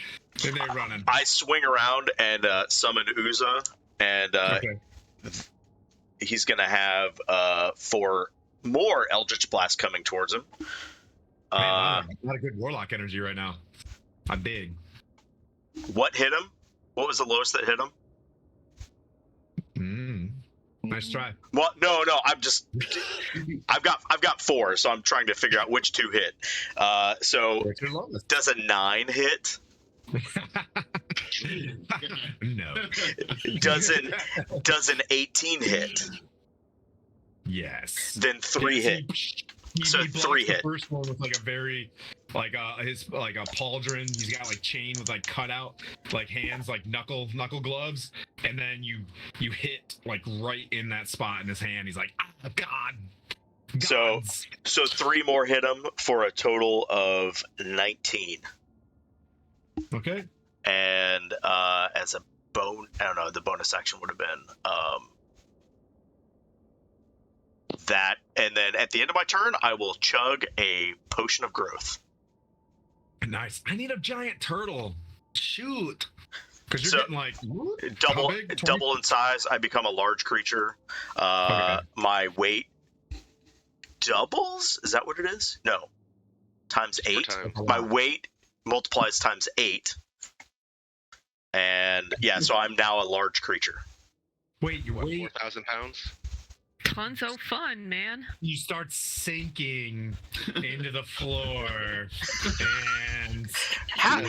And they're running. I swing around and summon Uza, and he's gonna have 4 more Eldritch Blasts coming towards him. Man, not a good warlock energy right now. I'm big. What hit him? What was the lowest that hit him? Nice try. Well, no. I've got 4, so I'm trying to figure out which 2 hit. So does a 9 hit? No. Does an 18 hit? Yes. Then 3 hit. So he 3 hit. The first one with like a very a pauldron. He's got like chain with like cutout like hands, like knuckle gloves, and then you hit like right in that spot in his hand. He's like, ah, God. Gods. So 3 more hit him for a total of 19. Okay. And as a the bonus action would have been that, and then at the end of my turn, I will chug a potion of growth. Nice. I need a giant turtle. Shoot. Because you're getting like double in size. I become a large creature. My weight doubles. Is that what it is? No. times 8. times. My weight multiplies times 8. And yeah, so I'm now a large creature. Wait, What, 4,000 pounds? Tons of fun, man. You start sinking into the floor, and How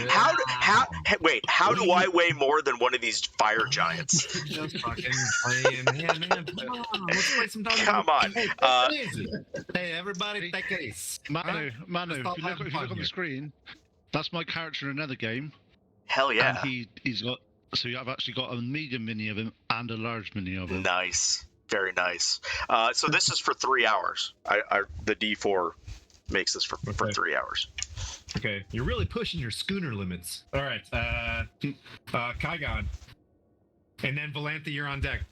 do I weigh more than one of these fire giants? just fucking playing. Man, come on, let's play some Dungeons. Come on. Hey, easy. Hey, everybody, take it easy. Manu, Let's if stop you look having on fun the here. screen, that's my character in another game. Hell yeah. And he's got. So I've actually got a medium mini of him and a large mini of him. Nice. Very nice. So this is for 3 hours. The D4 makes this for 3 hours. Okay, you're really pushing your schooner limits. All right, Kygon, and then Valantha, you're on deck.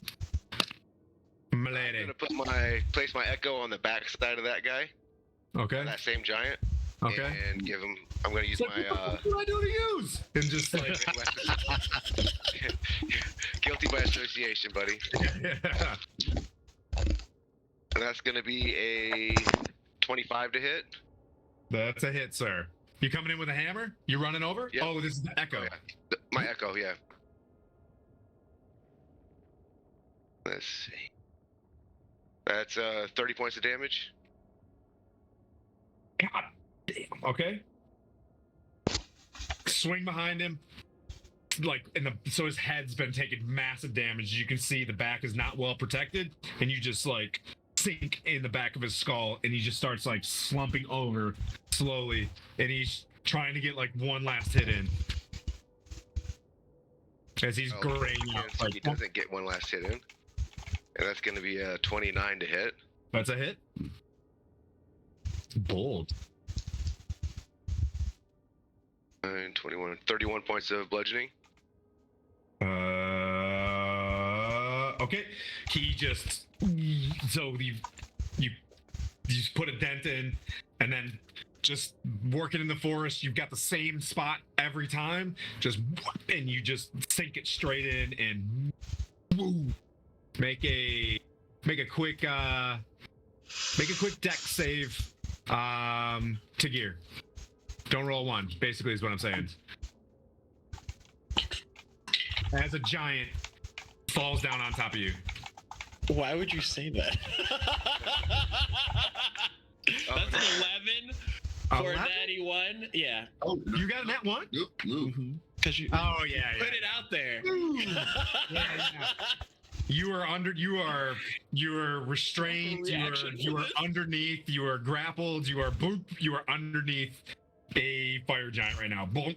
Milady. I'm gonna place my echo on the back side of that guy, Okay. that same giant. Okay. And give him. I'm gonna use my. What do I do to use? And just like. Guilty by association, buddy. Yeah. And that's gonna be a 25 to hit. That's a hit, sir. You coming in with a hammer? You running over? Yep. Oh, this is the echo. Oh, yeah. My echo, yeah. Let's see. That's 30 points of damage. God damn. Okay. Swing behind him. Like so his head's been taking massive damage. You can see the back is not well protected, and you just like sink in the back of his skull, and he just starts like slumping over slowly, and he's trying to get like one last hit in as he's graying out. So he doesn't get one last hit in, and that's going to be a 29 to hit. That's a hit. Bold. 9, 21, 31 points of bludgeoning. Okay. He just you just put a dent in, and then just working in the forest, you've got the same spot every time, just and you just sink it straight in and woo, make a quick deck save to gear. Don't roll one, basically, is what I'm saying. As a giant falls down on top of you. Why would you say that? That's an 11 for 11? Natty 1. Yeah. Oh, no. You got a net one? Yep, no. Because you Oh yeah, put it out there. yeah. You are restrained. You are underneath. You are grappled. You are underneath a fire giant right now. Boom.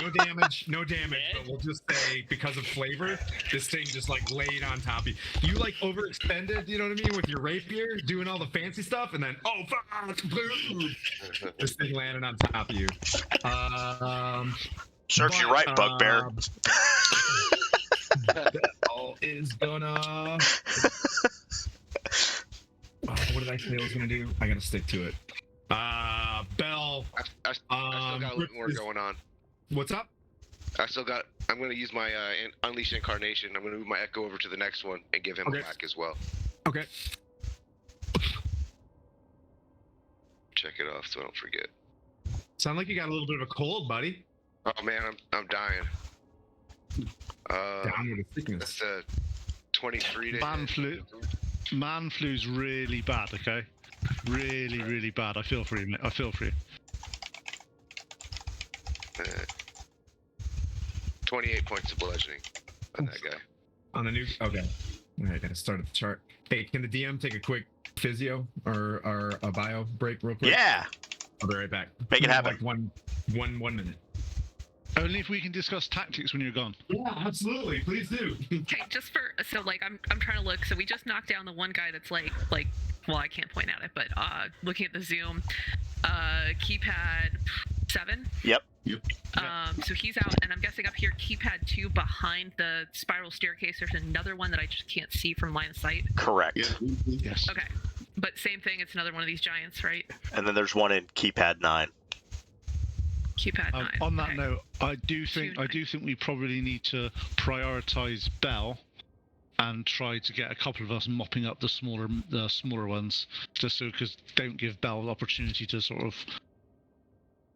No damage, but we'll just say because of flavor, this thing just like laid on top of you. You like overextended, you know what I mean, with your rapier, doing all the fancy stuff, and then fuck, boom, this thing landed on top of you. Serves you right, bugbear. Bell is gonna. What did I say I was gonna do? I gotta stick to it. Bell. I still got a little more going on. What's up? I'm going to use my Unleash Incarnation. I'm going to move my Echo over to the next one and give him a whack as well. Okay. Check it off so I don't forget. Sound like you got a little bit of a cold, buddy. Oh man, I'm dying. Down with a sickness. That's 23 to Man flu's really bad, okay? Really, really bad. I feel for you, mate. I feel for you. 28 points of bludgeoning on that guy. On the new. Okay. All right, I gotta start at the chart. Hey, can the DM take a quick physio or a bio break real quick? Yeah. I'll be right back. Make it happen. Like one minute. Only if we can discuss tactics when you're gone. Yeah, absolutely. Please do. Okay, just for like I'm trying to look. So we just knocked down the one guy that's like well, I can't point at it, but looking at the zoom, keypad 7. Yep. So he's out, and I'm guessing up here, keypad 2 behind the spiral staircase. There's another one that I just can't see from line of sight. Correct. Yeah. Yes. Okay, but same thing. It's another one of these giants, right? And then there's one in keypad 9. Keypad 9. On that okay. note, I do think we probably need to prioritize Bell and try to get a couple of us mopping up the smaller ones, just so because don't give Bell the opportunity to sort of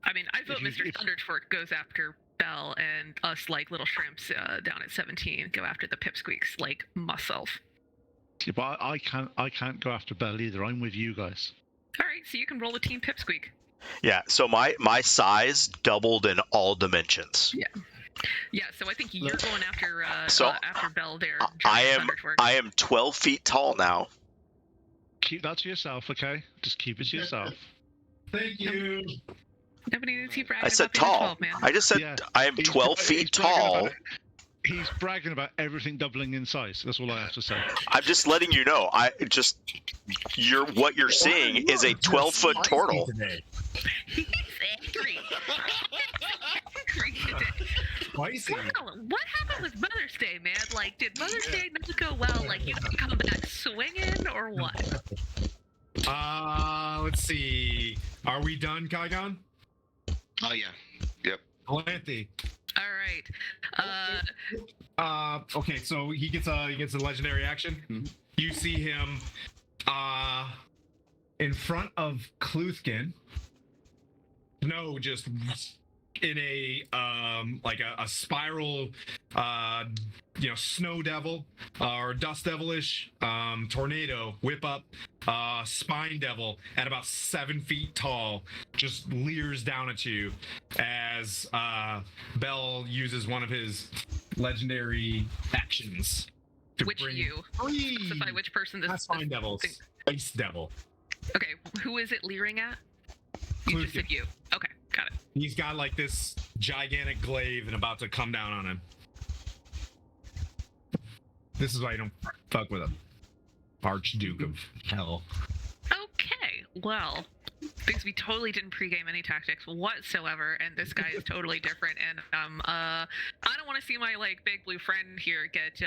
I mean, I vote Mr. Thundertwerk goes after Bell, and us like little shrimps down at 17 go after the pipsqueaks like myself. Yeah, but I can't go after Bell either. I'm with you guys. All right, so you can roll a team pipsqueak. Yeah, so my size doubled in all dimensions. Yeah, so I think you're going after after Bell there. I Thundertwerk. am 12 feet tall now. Keep that to yourself, okay? Just keep it to yourself. Thank you. Nobody needs to brag I said about being tall. 12, man. I just said I am 12 feet tall. He's bragging about everything doubling in size. That's all I have to say. I'm just letting you know. What you're seeing is a 12-foot turtle. He's angry. Spicy. Wow, what happened with Mother's Day, man? Like, did Mother's Day not go well? Like, you didn't come back swinging, or what? Let's see. Are we done, Kygon? Oh yeah. Yep. Calanthe. All right. Okay, so he gets a legendary action. Mhm. You see him in front of Kluthkin. No, just in a like a spiral snow devil or dust devilish tornado whip up spine devil at about 7 feet tall, just leers down at you as Bell uses one of his legendary actions to Which bring you? three Specify which person this spine devils. Ice devil. Okay, who is it leering at? You just said you. Okay, got it. He's got like this gigantic glaive and about to come down on him. This is why you don't fuck with him. Archduke of Hell. Okay, well, because we totally didn't pregame any tactics whatsoever, and this guy is totally different, and I don't want to see my like big blue friend here get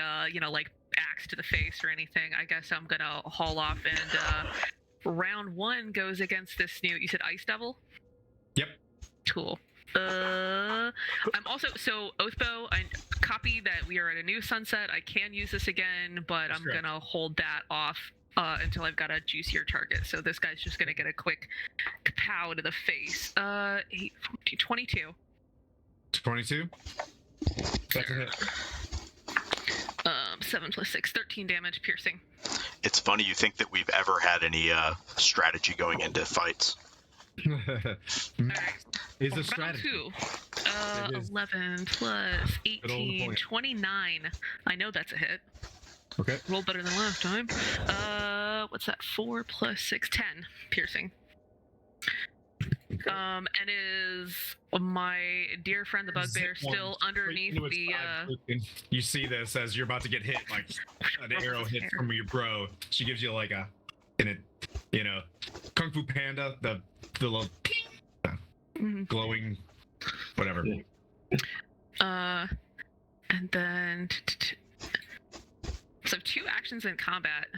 like axed to the face or anything. I guess I'm gonna haul off, and round one goes against this new. You said Ice Devil? Yep. Cool. I'm also Oathbow. I copy that we are at a new sunset. I can use this again, but I'm gonna hold that off until I've got a juicier target. So this guy's just gonna get a quick pow to the face. 8, 14, 22. 22. That's a hit. 7 + 6, 13 damage, piercing. It's funny you think that we've ever had any strategy going into fights. Is a Round strategy. 2. 11 + 18, 29. I know that's a hit. Okay. Roll better than last time. What's that? 4 + 6, 10 piercing. And is my dear friend the bugbear still underneath the? You see this as you're about to get hit, like an arrow hit from your bro. She gives you like a, Kung Fu Panda, the little glowing, whatever. And then so 2 actions in combat.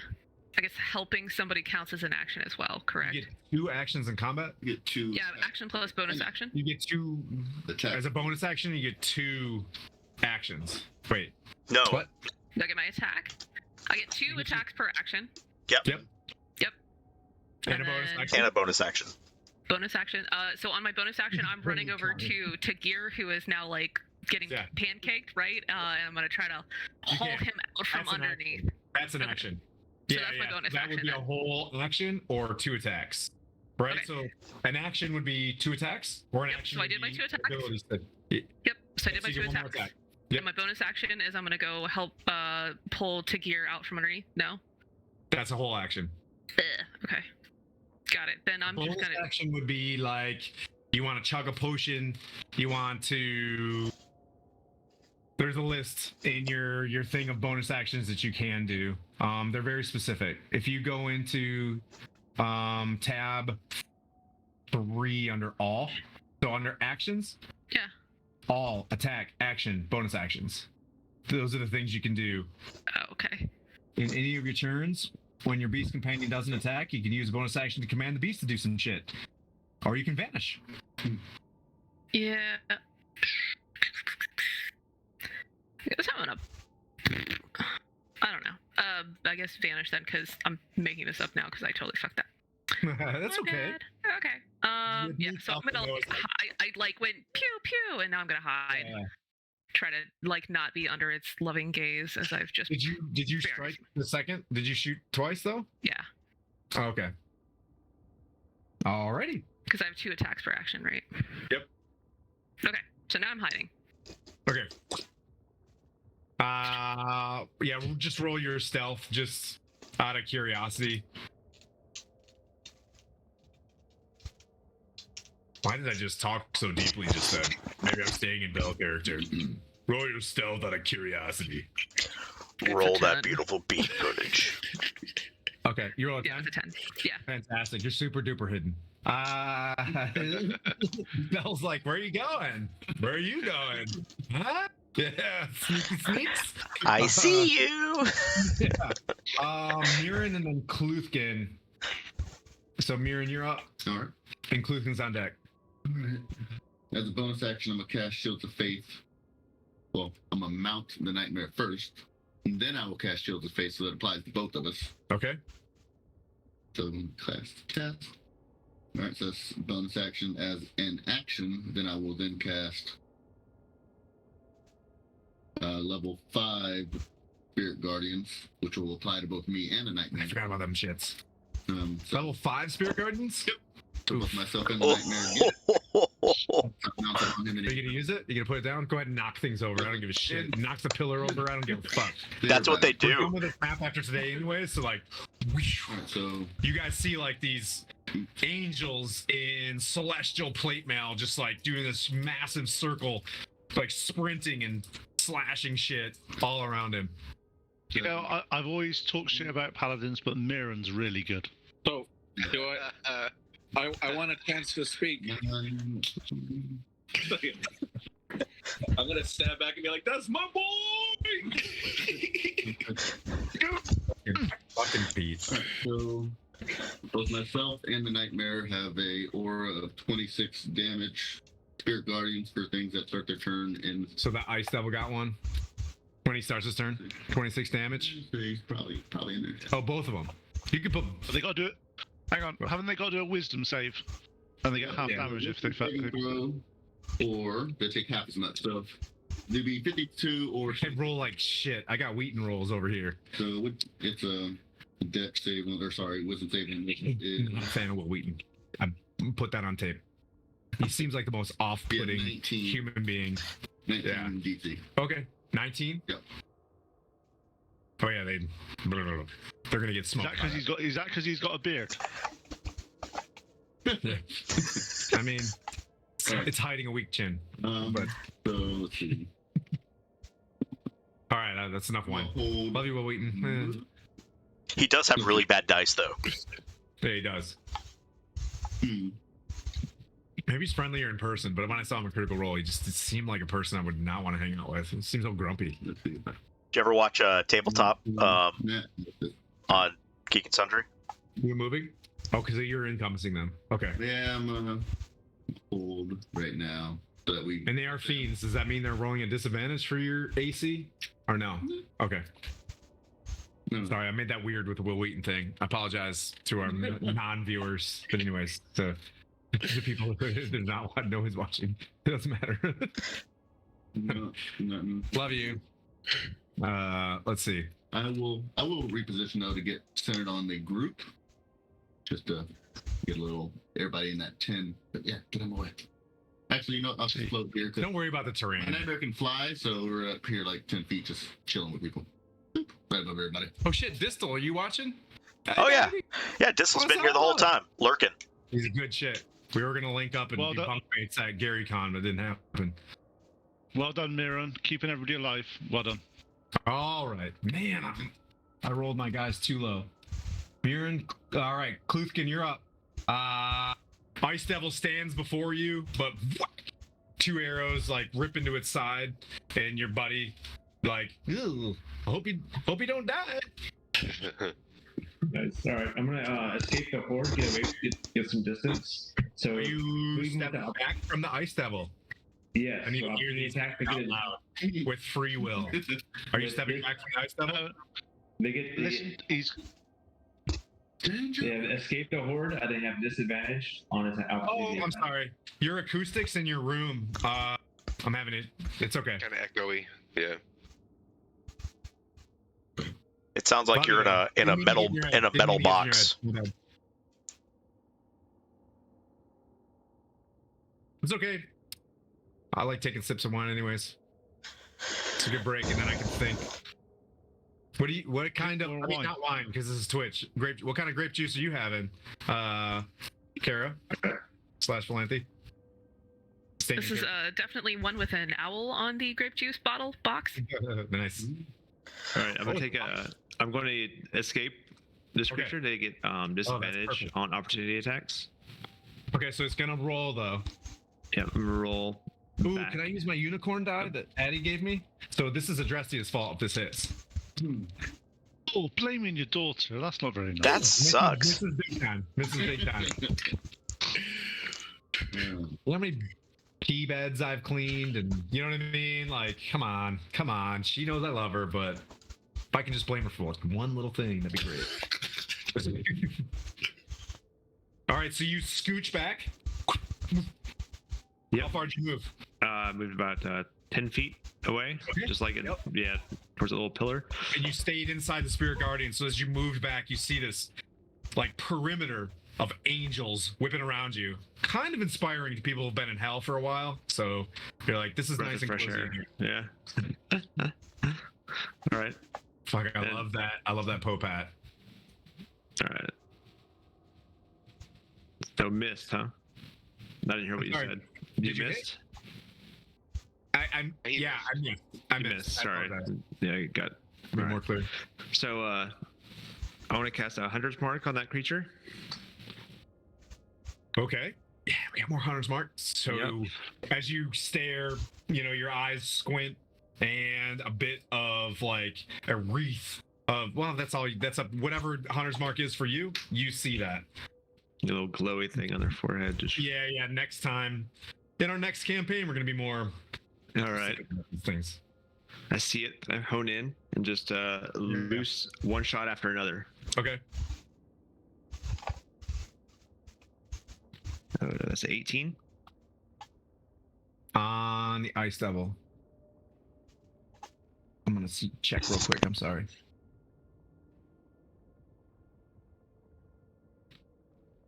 I guess helping somebody counts as an action as well, correct? You get 2 actions in combat? You get 2. Yeah, action plus bonus action. You get 2 attack. As a bonus action, you get 2 actions. Wait. No. What? Do I get my attack? I get 2 attacks per action. Yep. And a bonus action. And a bonus action. Bonus action. So on my bonus action, I'm running over to Tagir, who is now like getting pancaked, right? And I'm gonna try to haul him out from underneath. That's an action. So that's my bonus that action. Would be a whole action or 2 attacks, right? Okay. So an action would be 2 attacks, or an action. So I did my 2 attacks. Yep. So I did my 2 attacks. Yep. And my bonus action is I'm gonna go help pull Tagir out from underneath. No. That's a whole action. Okay. Got it. Then I'm just gonna. Action would be like you want to chug a potion. You want to. There's a list in your thing of bonus actions that you can do. They're very specific. If you go into tab 3 under all, so under actions. Yeah. All attack, action, bonus actions. Those are the things you can do. Oh, okay. In any of your turns, when your beast companion doesn't attack, you can use a bonus action to command the beast to do some shit. Or you can vanish. Yeah. I guess I'm gonna. I don't know. I guess vanish then, because I'm making this up now because I totally fucked that. That's okay. Okay. Yeah. So I'm gonna. I like went pew pew, and now I'm gonna hide. Yeah. Try to like not be under its loving gaze as I've just. Did you strike the second? Did you shoot twice though? Yeah. Oh, okay. Alrighty. Because I have 2 attacks per action, right? Yep. Okay. So now I'm hiding. Okay. Yeah, just roll your stealth, just out of curiosity. Why did I just talk so deeply just then? Maybe I'm staying in Bell character. Roll your stealth out of curiosity. Roll that beautiful beat footage. Okay, you roll a 10? Yeah, it's a 10. Yeah. Fantastic. You're super duper hidden. Bell's like, where are you going? Where are you going? Huh? Yeah, sneaky sneaks. I see you. Yeah. Mirren and then Kluthkin. So Mirren, you're up. All right. And Kluthkin's on deck. As a bonus action, I'm gonna cast Shields of Faith. Well, I'm gonna mount the Nightmare first, and then I will cast Shields of Faith, so that applies to both of us. Okay. So class test. All right, so that's bonus action as an action. Then I will then cast level 5 Spirit Guardians, which will apply to both me and the Nightmare. I forgot about them shits. So Level 5 Spirit Guardians? Yep. To both myself and the Nightmare again. Are you gonna use it? You gonna put it down? Go ahead and knock things over. I don't give a shit. Knock the pillar over. I don't give a fuck. That's what they We're do. done with this map after today anyway, so like, So you guys see like these angels in celestial plate mail just like doing this massive circle, like sprinting and slashing shit all around him. You know, I've always talked shit about paladins, but Mirren's really good. So, do I want a chance to speak. I'm gonna stab back and be like, "That's my boy." Fucking beat. So both myself and the Nightmare have a aura of 26 damage. Spirit Guardians for things that start their turn in. So that ice devil got one when he starts his turn. 26 damage. He's probably in there. Oh, both of them. You could put. But they got to do it. Hang on, haven't they got to do a wisdom save? And they get half damage if they throw, or they take half as much. So they'd be 52 or. And roll like shit. I got Wheaton rolls over here. So it's a dex save, or sorry, wisdom saving. I'm not a fan of Will Wheaton. I put that on tape. He seems like the most off-putting human being. 19 yeah. DC. Okay, 19. Yep. Oh yeah, they're gonna get smoked. Is that because he's got a beard? Yeah. I mean, it's hiding a weak chin. But so let's see. All right, that's enough wine. Love you, Will Wheaton. He does have really bad dice, though. Yeah, he does. Maybe he's friendlier in person, but when I saw him in Critical Role, it seemed like a person I would not want to hang out with. He seems so grumpy. Did you ever watch Tabletop on Geek and Sundry? You're moving? Oh, because you're encompassing them. Okay. Yeah, I'm hold right now so that we. And they are fiends. Does that mean they're rolling a disadvantage for your AC? Or no? Okay. No. Sorry, I made that weird with the Will Wheaton thing. I apologize to our non-viewers. But anyways, the people who do not want to know who's watching, it doesn't matter. No, nothing. Love you. Let's see. I will reposition though to get centered on the group, just to get a little everybody in that 10. But yeah, get them away. Actually, you know, I'll just float here. Don't worry about the terrain. My Nightmare can fly, so we're up here like 10 feet, just chilling with people. Boop, right above everybody. Oh shit, Distal, are you watching? Oh yeah, yeah. Distal's been here the whole time, lurking. He's a good shit. We were gonna link up and do bunkmates at GaryCon, but it didn't happen. Well done, Mirren. Keeping everybody alive. Well done. All right, man. I rolled my guys too low. Mirren, all right. Kluthkin, you're up. Ice Devil stands before you, but 2 arrows like rip into its side, and your buddy like, ew, hope you don't die. Nice. All right, I'm gonna escape the horde, get away, get some distance. So you step back from the Ice Devil. Yeah, I need to hear these out loud with free will. Are you stepping back from the Ice Devil? Listen, he's Danger. Yeah, escape the horde. They have disadvantage on his. Oh, I'm sorry. Your acoustics in your room. I'm having it. It's okay. Kind of echoey. Yeah. It sounds like you're in a metal box. It's okay. I like taking sips of wine, anyways. It's a good break, and then I can think. What kind of? I mean, not wine, because this is Twitch. Grape. What kind of grape juice are you having, Kara / Valanthe? This is definitely one with an owl on the grape juice bottle box. Nice. All right, I'm going to escape this creature to get disadvantage on opportunity attacks. Okay, so it's gonna roll though. Yeah, I'm gonna roll. Ooh, can I use my unicorn die that Addie gave me? So this is Adrestia's fault if this hits. Oh, blaming your daughter. That's not very nice. That sucks. This is big time. This is big time. You know how many pee beds I've cleaned, and you know what I mean? Like, come on. She knows I love her, but if I can just blame her for one little thing, that'd be great. All right, so you scooch back. Yep. How far did you move? Moved about 10 feet away, just like towards a little pillar. And you stayed inside the Spirit Guardian. So as you moved back, you see this like perimeter of angels whipping around you, kind of inspiring to people who've been in hell for a while. So you're like, this is nice and fresh cozy air. in here. Yeah. All right. Fuck, I love that. I love that Pope hat. All right. So missed, huh? I didn't hear what you said. Did you missed? I missed. Sorry. Yeah, I got a bit more clear. So I want to cast a Hunter's Mark on that creature. Okay. Yeah, we got more Hunter's Mark. So as you stare, your eyes squint, and a bit of like a wreath of, that's whatever Hunter's Mark is for you. You see that. A little glowy thing on their forehead. Yeah. Next time, in our next campaign, we're gonna be more. All right. Things. I see it. I hone in and just loose one shot after another. Okay. Oh, that's 18 on the Ice Devil. I'm gonna check real quick. I'm sorry.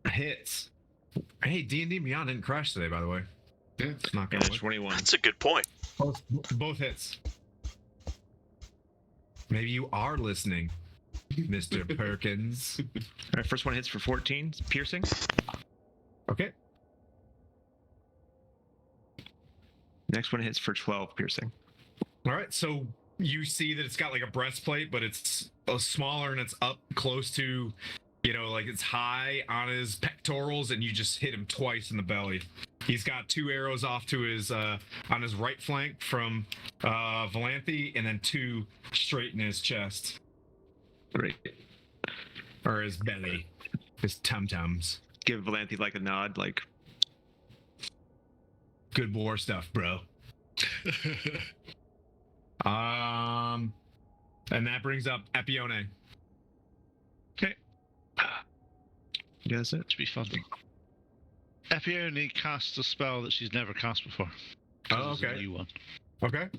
Hits. Hey, D&D Beyond didn't crash today, by the way. Yeah, it's not gonna 21. That's a good point. Both hits. Maybe you are listening, Mr. Perkins. All right, first one hits for 14, piercing. Okay. Next one hits for 12, piercing. All right, so you see that it's got like a breastplate, but it's smaller and it's up close to, like it's high on his pectorals, and you just hit him twice in the belly. He's got 2 arrows off to his on his right flank from Valanthe, and then 2 straight in his chest. Great. Or his belly, his tum-tums. Give Valanthe like a nod, like good war stuff, bro. And that brings up Epione. Okay. Yes, it should be fun. Epione casts a spell that she's never cast before. Oh, okay. A new one. Okay.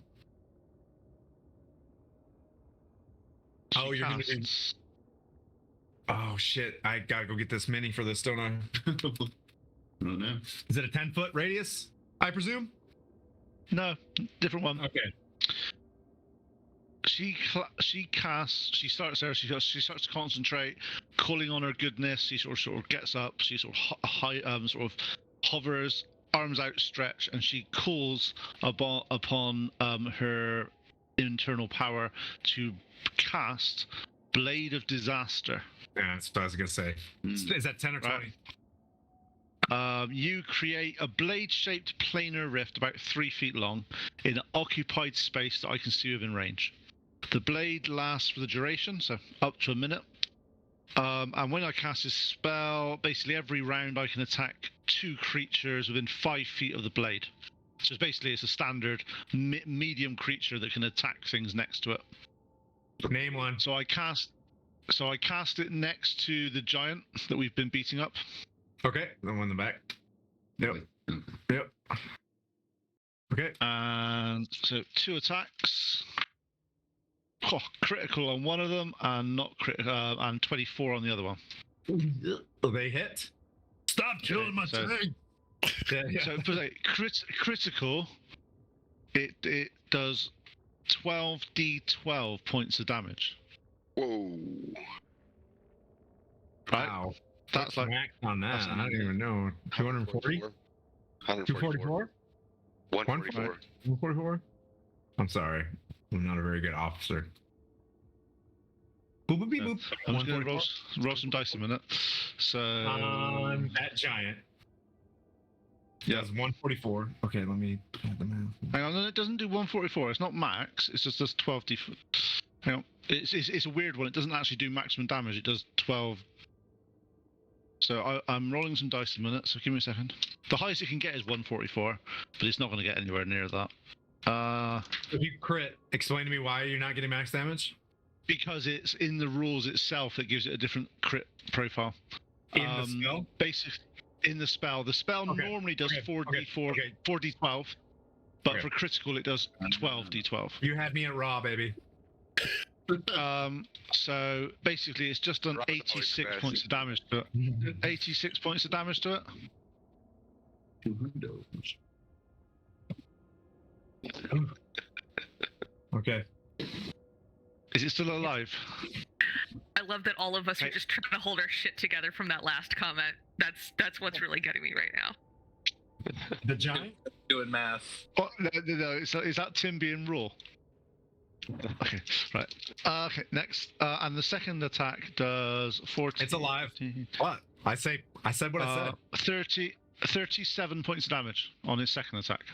You're gonna do. Oh shit! I gotta go get this mini for this, don't I? I don't know. Is it a 10-foot radius? I presume. No, different one. Okay. She starts there. She starts to concentrate, calling on her goodness. She sort of gets up. She sort of hovers, arms outstretched, and she calls upon her internal power to cast Blade of Disaster. Yeah, that's what I was gonna say. Is that 10 or 20? You create a blade-shaped planar rift about 3 feet long in an occupied space that I can see within range. The blade lasts for the duration, so up to a minute. And when I cast this spell, basically every round I can attack 2 creatures within 5 feet of the blade. So it's a standard medium creature that can attack things next to it. Name one. So I cast So I cast it next to the giant that we've been beating up. Okay, the one in the back. Yep. Yep. Okay. And so 2 attacks. Oh, critical on one of them, and not critical, and 24 on the other one. They hit. Stop killing my tank. Yeah. So for like critical, it does 12d12 points of damage. Whoa. Right? Wow. That's like max on that. I don't even know. 240? 244? 144. 144? I'm sorry. I'm not a very good officer. Boop, boop, beep, boop. I'm just going to roll some dice a minute. So that giant. Yeah, it's 144. Okay, let me add the math. Hang on, no, it doesn't do 144. It's not max. It's just 12d. Hang on, it's a weird one. It doesn't actually do maximum damage. It does 12. So I'm rolling some dice a minute. So give me a second. The highest it can get is 144, but it's not going to get anywhere near that. If you crit, explain to me why you're not getting max damage. Because it's in the rules itself that gives it a different crit profile. In the spell? Basically, in the spell. The spell normally does 4d12, but for critical it does 12d12. You had me at raw, baby. So basically it's just done 86 points of damage to it. 86 points of damage to it. Okay. Is it still alive? I love that all of us are just trying to hold our shit together from that last comment. That's what's really getting me right now. The giant? Doing math. Oh, no. Is that Tim being raw? Okay, right. Okay, next. And the second attack does 14. It's alive. What? I said what I said. 37 points of damage on his second attack.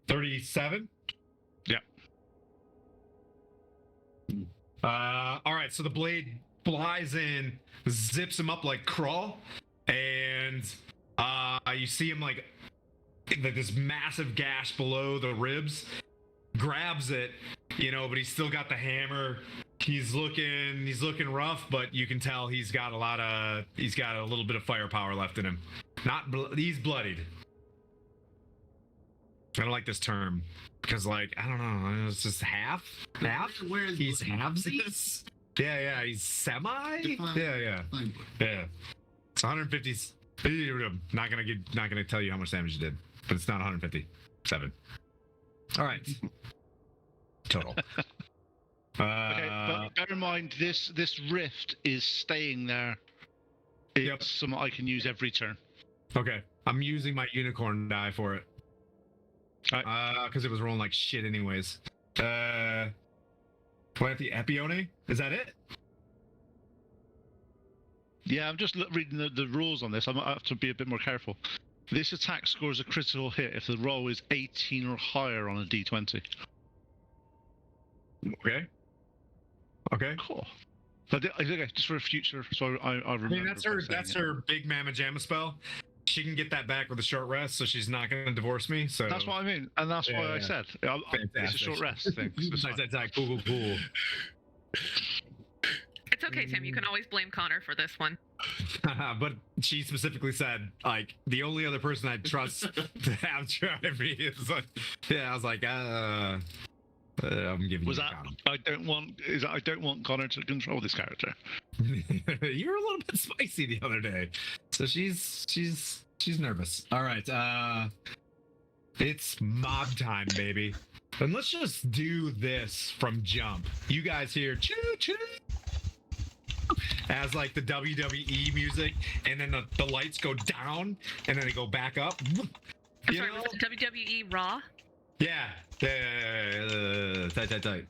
37? Yeah. All right, so the blade flies in, zips him up like crawl, and you see him like this massive gash below the ribs. Grabs it, but he's still got the hammer. He's looking rough, but you can tell he's got a little bit of firepower left in him. He's bloodied. I don't like this term because, I don't know, it's just half. He's halves this. Yeah, he's semi. Yeah. It's 150. Not gonna tell you how much damage he did, but it's not 157. All right. Total. Okay, but bear in mind this rift is staying there. It's something I can use every turn. Okay, I'm using my unicorn die for it. Because it was rolling like shit anyways. Do I have the Epione? Is that it? Yeah, I'm just reading the rules on this. I might have to be a bit more careful. This attack scores a critical hit if the roll is 18 or higher on a d20. Okay. Cool. But okay, just for a future, so I remember. I mean, that's her big mamma jamma spell. She can get that back with a short rest, so she's not going to divorce me. So that's what I mean, and that's why I said it's a short rest thing. Cool. It's okay, Tim. You can always blame Connor for this one. But she specifically said, the only other person I trust to have drive me is I was like, I'm giving you I don't want Connor to control this character. You were a little bit spicy the other day, so she's nervous. All right, it's mob time, baby, and let's just do this from jump. You guys hear choo choo as the WWE music, and then the lights go down, and then they go back up. I'm sorry, was it WWE Raw? Yeah. Tight.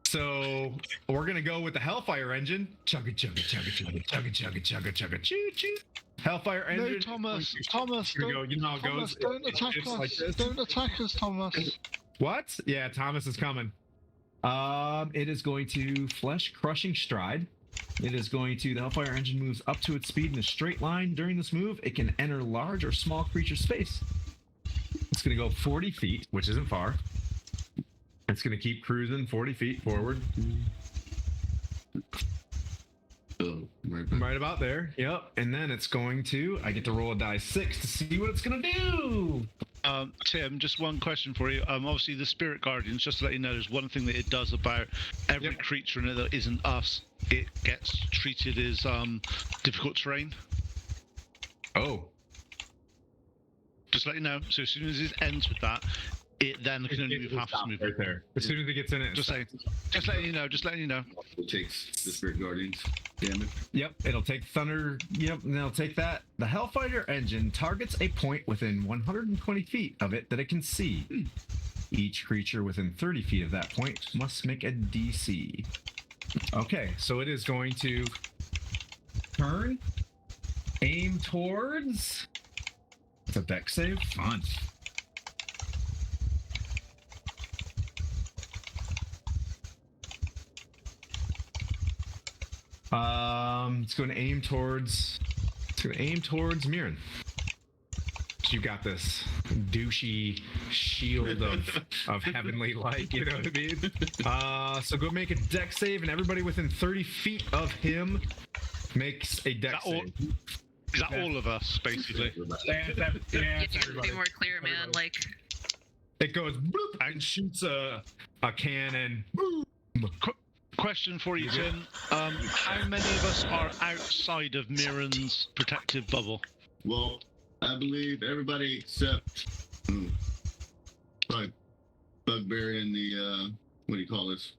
So we're gonna go with the Hellfire engine. Chugga choo choo. Hellfire engine. No, Thomas. Here we go. You know how it goes. Don't attack us. Like this. Don't attack us, Thomas. What? Yeah, Thomas is coming. It is going to Flesh Crushing Stride. The Hellfire engine moves up to its speed in a straight line. During this move, it can enter large or small creature space. It's going to go 40 feet, which isn't far. It's going to keep cruising 40 feet forward. right there. Right about there. Yep. And then it's going to. I get to roll a die 6 to see what it's gonna do. Tim, just one question for you. Obviously, the Spirit Guardians, just to let you know, there's one thing that it does about every creature in it that isn't us. It gets treated as difficult terrain. Oh. Just to let you know. So as soon as it ends with that, it then can only move half its movement. Right there. As soon as it gets in it. Just saying. Just letting you know. Just letting you know. It takes the Spirit Guardians damage. Yep, it'll take thunder. Yep, and it'll take that. The Hellfighter engine targets a point within 120 feet of it that it can see. Each creature within 30 feet of that point must make a DC. Okay, so it is going to turn, aim towards. It's a deck save. Fun. It's going to aim towards. It's going to aim towards Mirren. You got this douchey shield of heavenly light. You know what I mean? So go make a deck save, and everybody within 30 feet of him makes a deck save. Is that all of us, basically? Yeah, You could be more clear, man. Like, it goes bloop and shoots a cannon. Boom. Question for you, Tim. How many of us are outside of Mirren's protective bubble? Well, I believe everybody except like Bugbear and the what do you call this?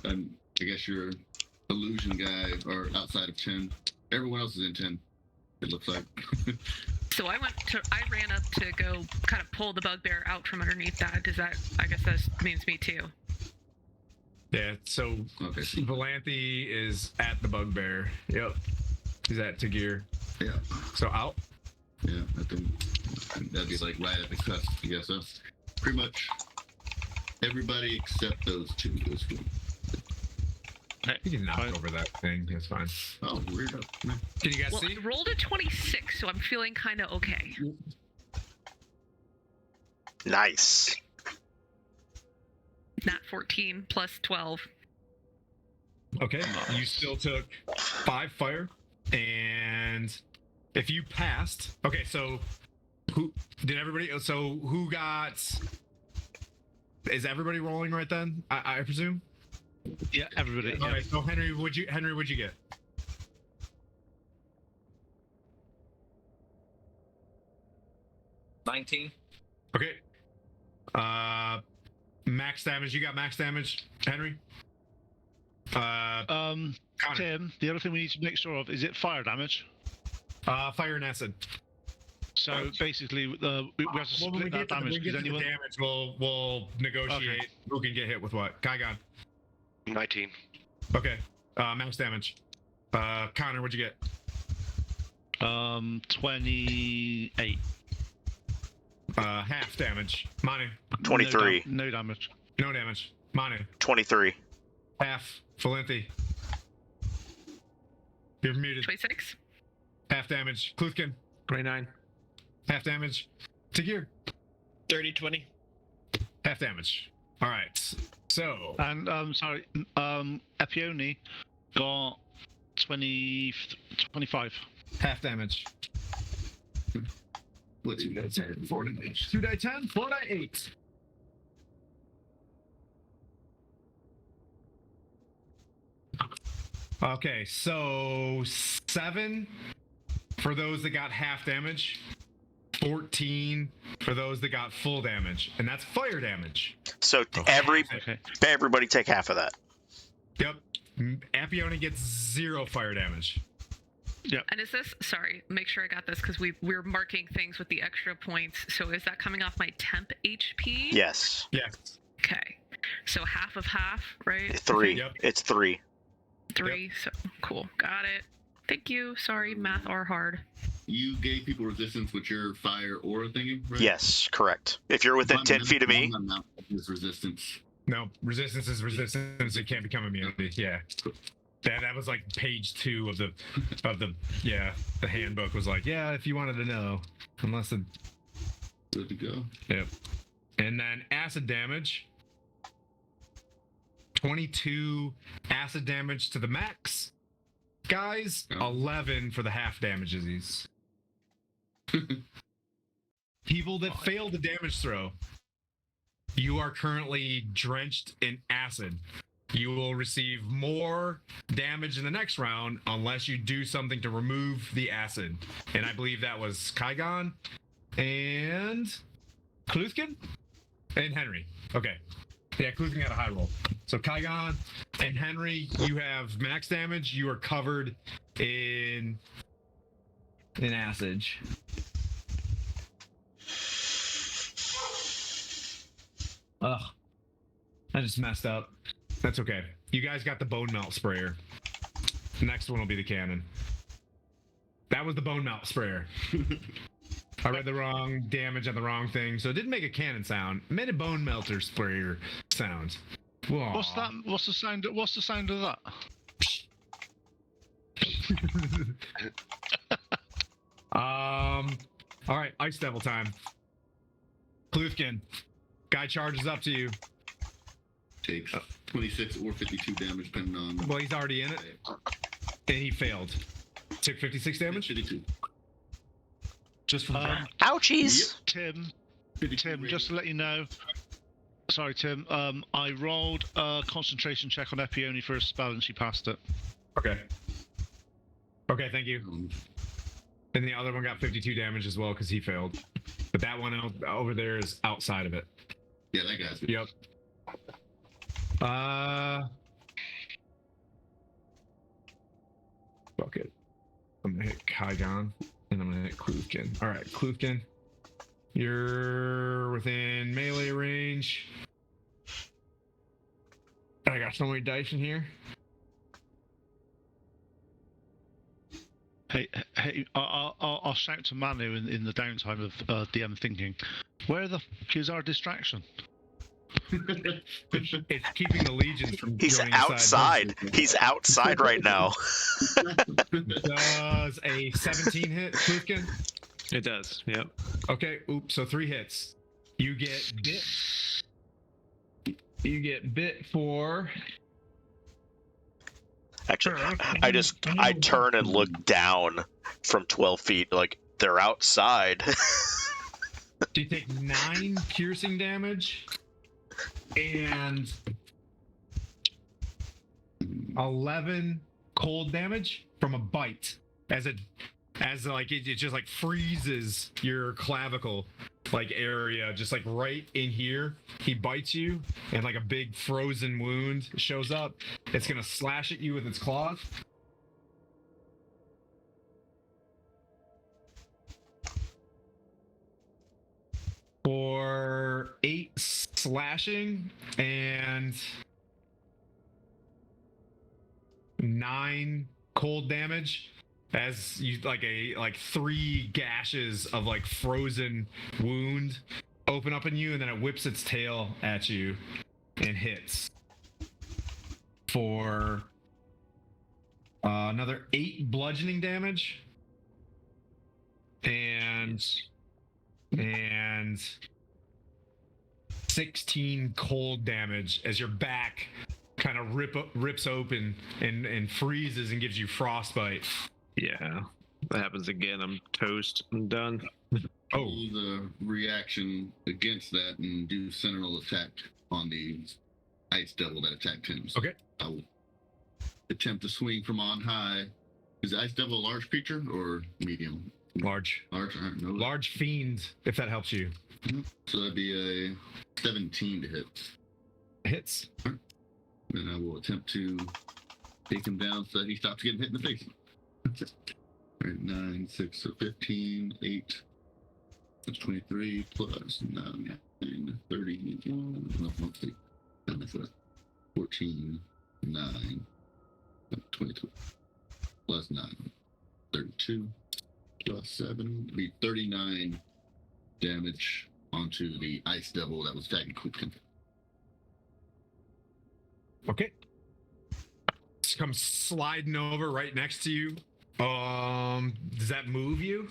I guess your illusion guy are outside of 10. Everyone else is in 10. It looks like. so I ran up to go kind of pull the Bugbear out from underneath that. Does that? I guess that means me too. Yeah. So okay. Valanthe is at the Bugbear. Yep. He's at Tagir. Yeah. So out. Yeah, I think that'd be like right at the cusp, I guess. So pretty much everybody except those two is good. You can knock over that thing. That's fine. Oh, weird. Can you guys see? I rolled a 26, so I'm feeling kind of okay. Nice. Nat 14 plus 12. Okay. You still took 5 fire, and if you passed, okay. So who did everybody? So who got? Is everybody rolling right then? I presume. Yeah, everybody. All right. So Henry, what'd you get? $19. Okay. Max damage. You got max damage, Henry. Connor. Tim, the other thing we need to make sure of is it fire damage. Fire and acid. So basically, we have to split that damage. When we get to the damage, we'll negotiate who can get hit with what. Kaigon. 19. Okay. Max damage. Connor, what'd you get? 28. Half damage. Manu. 23. No damage. No damage. Manu. 23. Half. Valenthe. You're muted. 26. Half damage. Kluthkin. 29. Half damage. Tagir. 30-20. Half damage. All right. So. And sorry, Epione got 25. Half damage. What's 2 die 10, 4 die 8. 2 die 10, 4 die 8. Okay, so 7 for those that got half damage, 14 for those that got full damage, and that's fire damage. So everybody take half of that. Yep. Apione gets 0 fire damage. Yep. And is this, sorry, make sure I got this because we're marking things with the extra points. So is that coming off my temp HP? Yes. Yes. Okay. So half of half, right? 3. Yep. It's 3. 3. Yep. So cool. Got it. Thank you. Sorry, math are hard. You gave people resistance with your fire aura thingy, right? Yes, correct. If you're within 10 feet of me. Is resistance. No, resistance is resistance. It can't become immunity. Yeah. That was like page 2 of the handbook was like, yeah, if you wanted to know, unless it. Good to go. Yep. And then acid damage. 22 acid damage to the max. Guys, 11 for the half damages. People that fail the damage throw, you are currently drenched in acid. You will receive more damage in the next round unless you do something to remove the acid. And I believe that was Kygon and Kluthkin and Henry. Okay. Yeah, Kluthkin got a high roll. So Kygon and Henry, you have max damage. You are covered in acid. Ugh. I just messed up. That's okay. You guys got the bone melt sprayer. The next one will be the cannon. That was the bone melt sprayer. I read the wrong damage on the wrong thing, so it didn't make a cannon sound. It made a bone melter sprayer sound. Whoa. What's that? What's the sound? What's the sound of that? All right, Ice Devil time. Kluthkin, guy charges up to you. Takes 26 or 52 damage, depending on. Well, he's already in it, and he failed. Took 56 damage. 52. Just from ouchies. Yep. Tim, just to let you know. Sorry, Tim. I rolled a concentration check on Epione for a spell, and she passed it. Okay. Okay, thank you. And the other one got 52 damage as well because he failed. But that one over there is outside of it. Yeah, that guy's good. Yep. Fuck it. I'm gonna hit Kygon and I'm gonna hit Kluthkin. All right, Kluthkin, you're within melee range. I got so many dice in here. Hey, I'll shout to Manu in the downtime of DM thinking. Where the f is our distraction? It's keeping the legions from. He's outside. He's outside right now. Does a 17 hit, Kluthkin? It does. Yep. Okay. Oops. So 3 hits. You get bit. You get bit for. Actually, I turn and look down from 12 feet. Like they're outside. So you take 9 piercing damage. And 11 cold damage from a bite it just like freezes your clavicle like area, just like right in here. He bites you and like a big frozen wound shows up. It's gonna slash at you with its claws. For 8 slashing and 9 cold damage, as you like 3 gashes of like frozen wound open up in you, and then it whips its tail at you and hits for another 8 bludgeoning damage and 16 cold damage as your back kind of rips open and freezes and gives you frostbite. Yeah, that happens again. I'm toast. I'm done. Oh, the reaction against that and do sentinel attack on the ice devil that attacked him. So okay. I will attempt to swing from on high. Is the ice devil a large creature or medium? Large. No. Large fiend, if that helps you. So that'd be a 17 to hit. Hits. Then I will attempt to take him down so that he stops getting hit in the face. Alright, 9, 6, so 15, 8. That's 23 plus 9, 30. No, 14, 9, 22 plus 9, 32. Plus 7 would be 39 damage onto the ice devil that was attacking Kluthkin. Okay. This comes sliding over right next to you. Does that move you?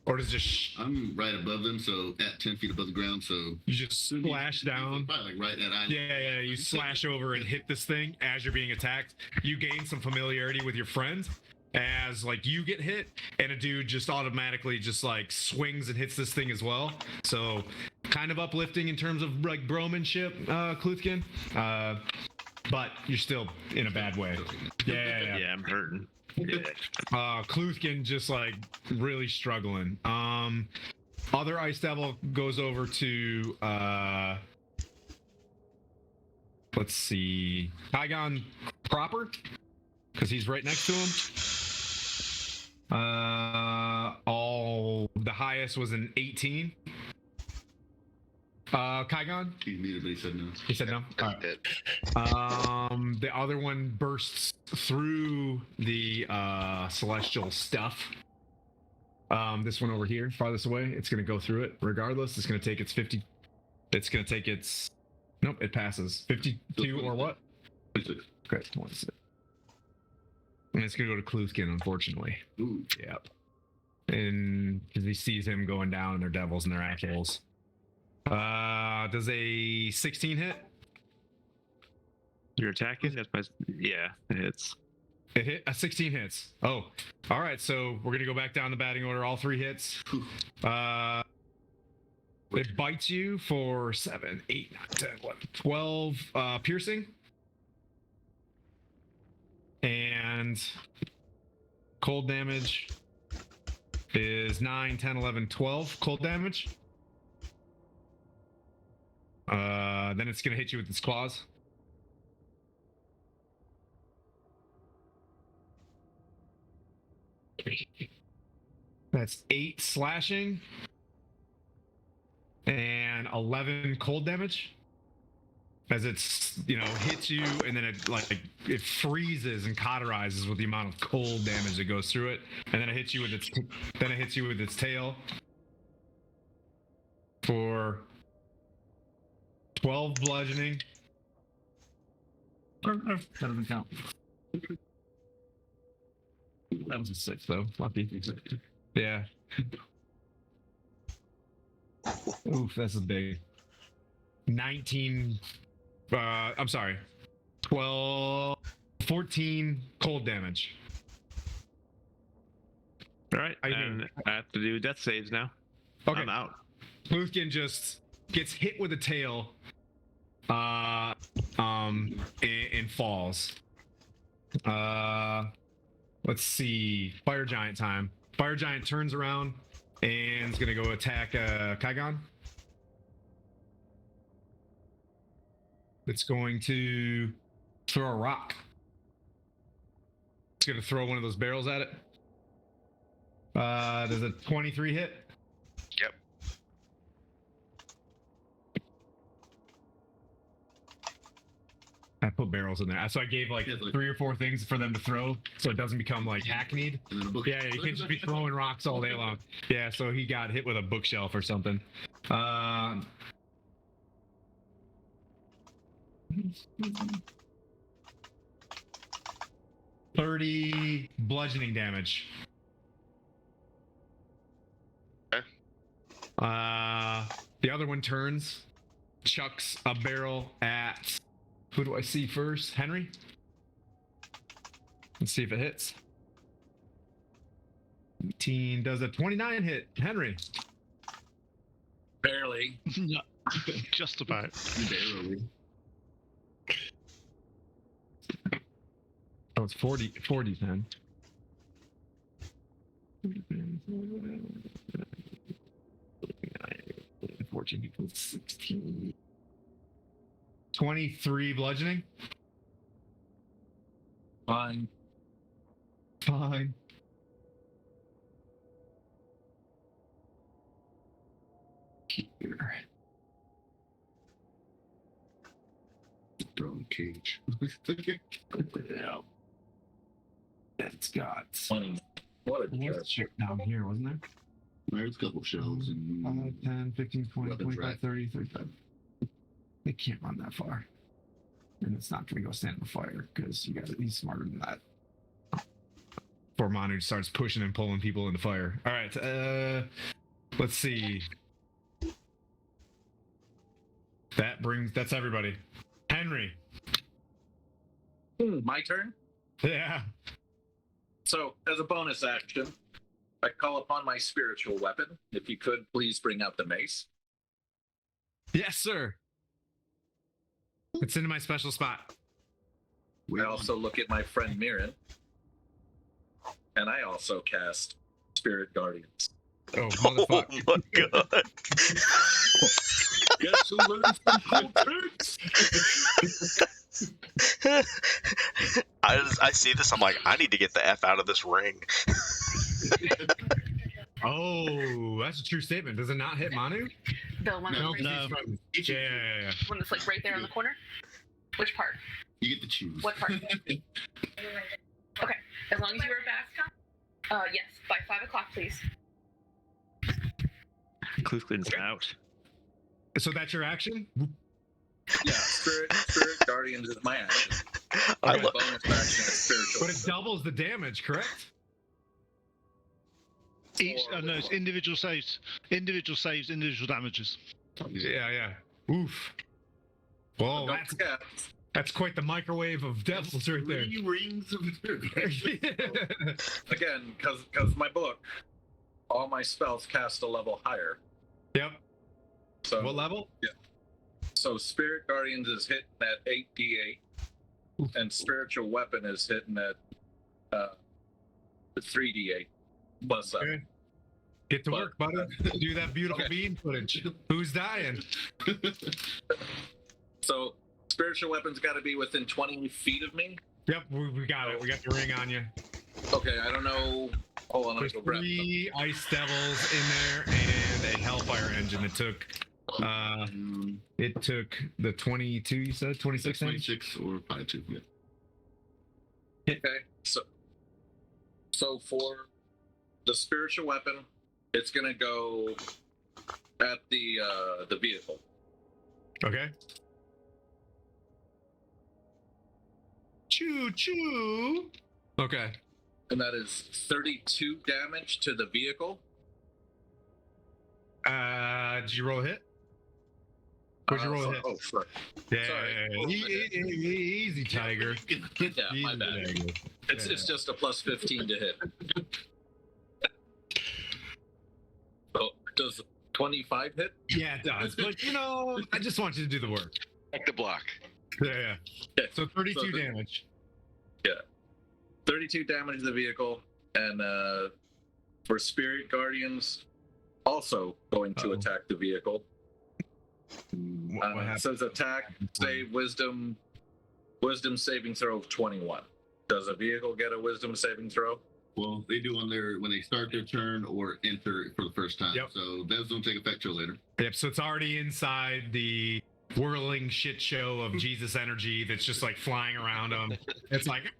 Or does it just... I'm right above them, so at 10 feet above the ground, so... You just slash down. Probably like right at eye. Yeah, you slash over and hit this thing as you're being attacked. You gain some familiarity with your friend as, like, you get hit, and a dude just automatically just, like, swings and hits this thing as well. So, kind of uplifting in terms of, like, bromanship, Kluthkin. But you're still in a bad way. Yeah, I'm hurting. Yeah. Kluthkin just like really struggling. Other Ice Devil goes over to let's see, Tygon proper, because he's right next to him. The highest was an 18. Kygon? He muted, but he said no. He said no? All right. The other one bursts through the celestial stuff. This one over here, farthest away, it's going to go through it regardless. It's going to take its 50. It's going to take its... Nope, it passes. 52 or what? Okay, 26. And it's going to go to Kluthkin, unfortunately. Ooh. Yep. And because he sees him going down and they're devils and they're assholes. Does a 16 hit? You're attacking? That's my... Yeah, it hits. It hit. A 16 hits. Oh, all right. So we're gonna go back down the batting order. All 3 hits. It bites you for 7, 8, 9, 10, 11, 12 piercing, and cold damage is 9, 10, 11, 12 cold damage. Then it's gonna hit you with its claws. That's 8 slashing and 11 cold damage as it's, hits you, and then it freezes and cauterizes with the amount of cold damage that goes through it, and then it hits you with its tail for 12 bludgeoning. That doesn't count. That was a 6 though. Lucky. Yeah. Oof, that's a big 19. I'm sorry. 14 cold damage. All right, and I have to do death saves now. Okay. I'm out. Kluthkin just gets hit with a tail, and falls. Let's see. Fire Giant time. Fire Giant turns around and is gonna go attack Kygon. It's going to throw a rock. It's gonna throw one of those barrels at it. Does a 23 hit? Yep. I put barrels in there, so I gave like 3 or 4 things for them to throw, so it doesn't become like hackneyed. Yeah, you can't just be throwing rocks all day long. Yeah, so he got hit with a bookshelf or something. 30 bludgeoning damage. Okay. The other one turns, chucks a barrel at... Who do I see first? Henry? Let's see if it hits. 18 does a 29 hit. Henry. Barely. Just about. Barely. Oh, it's 40 then. 14 equals 16. 23 bludgeoning. Fine. Here. Throwing cage. Yeah. It's got 20. What a jerk. check down here, wasn't there? There's a couple shells and 5, 10, 15, 20, weapons 25, rack. 30, 35. They can't run that far. And it's not going to go stand in the fire because he's smarter than that. before Manu starts pushing and pulling people into fire. All right, let's see. That's everybody. Henry. My turn? Yeah. So, as a bonus action, I call upon my spiritual weapon. If you could, please bring out the mace. Yes, sir. It's in my special spot. I also look at my friend Mirren. And I also cast Spirit Guardians. Oh, motherfucker. Oh my god. Guess who learned some cool tricks? I see this, I'm like, I need to get the F out of this ring. Oh, that's a true statement. Does it not hit Manu? The one that's No. Yeah. one that's like right there in the corner. Which part? You get to choose. What part? Okay, as long as you are back. Yes, by 5 o'clock, please. Kluthlin's out. So that's your action? Yeah, Spirit Guardians is my action. I My bonus action is spiritual. But it doubles the damage, correct? No, it's individual saves, individual damages. Yeah. Oof. Well, Don't forget, that's quite the microwave of devils right there. 3 rings of again, because my book, all my spells cast a level higher. Yep. So What level? Yeah. So Spirit Guardians is hitting at 8d8, and Spiritual Weapon is hitting at 3d8 plus 7. Okay. Get to work, buddy. Do that beautiful bean footage. Who's dying? So Spiritual Weapon's got to be within 20 feet of me. Yep, we got it. We got the ring on you. Okay, I don't know. Hold on, There's let me go grab 3 ice devils in there and a hellfire engine. It took the 22. You said 26. 26 or 5-2. Yeah. Okay, so for the Spiritual Weapon, it's gonna go at the vehicle. Okay. Choo choo. Okay. And that is 32 damage to the vehicle. Did you roll a hit? Where'd you roll a hit? Oh, sure. Yeah, Sorry. easy, Tiger. Yeah, my Easy, bad. Tiger. It's just a plus 15 to hit. So does 25 hit? Yeah, it does. But I just want you to do the work. Like the block. Yeah. Okay. So 32 damage. Yeah. 32 damage to the vehicle, and for Spirit Guardians, also going to attack the vehicle. What It says attack, save, wisdom saving throw of 21. Does a vehicle get a wisdom saving throw? Well, they do when they start their turn or enter for the first time. Yep. So those don't take effect till later. Yep, so it's already inside the whirling shit show of Jesus energy that's just like flying around them. It's like,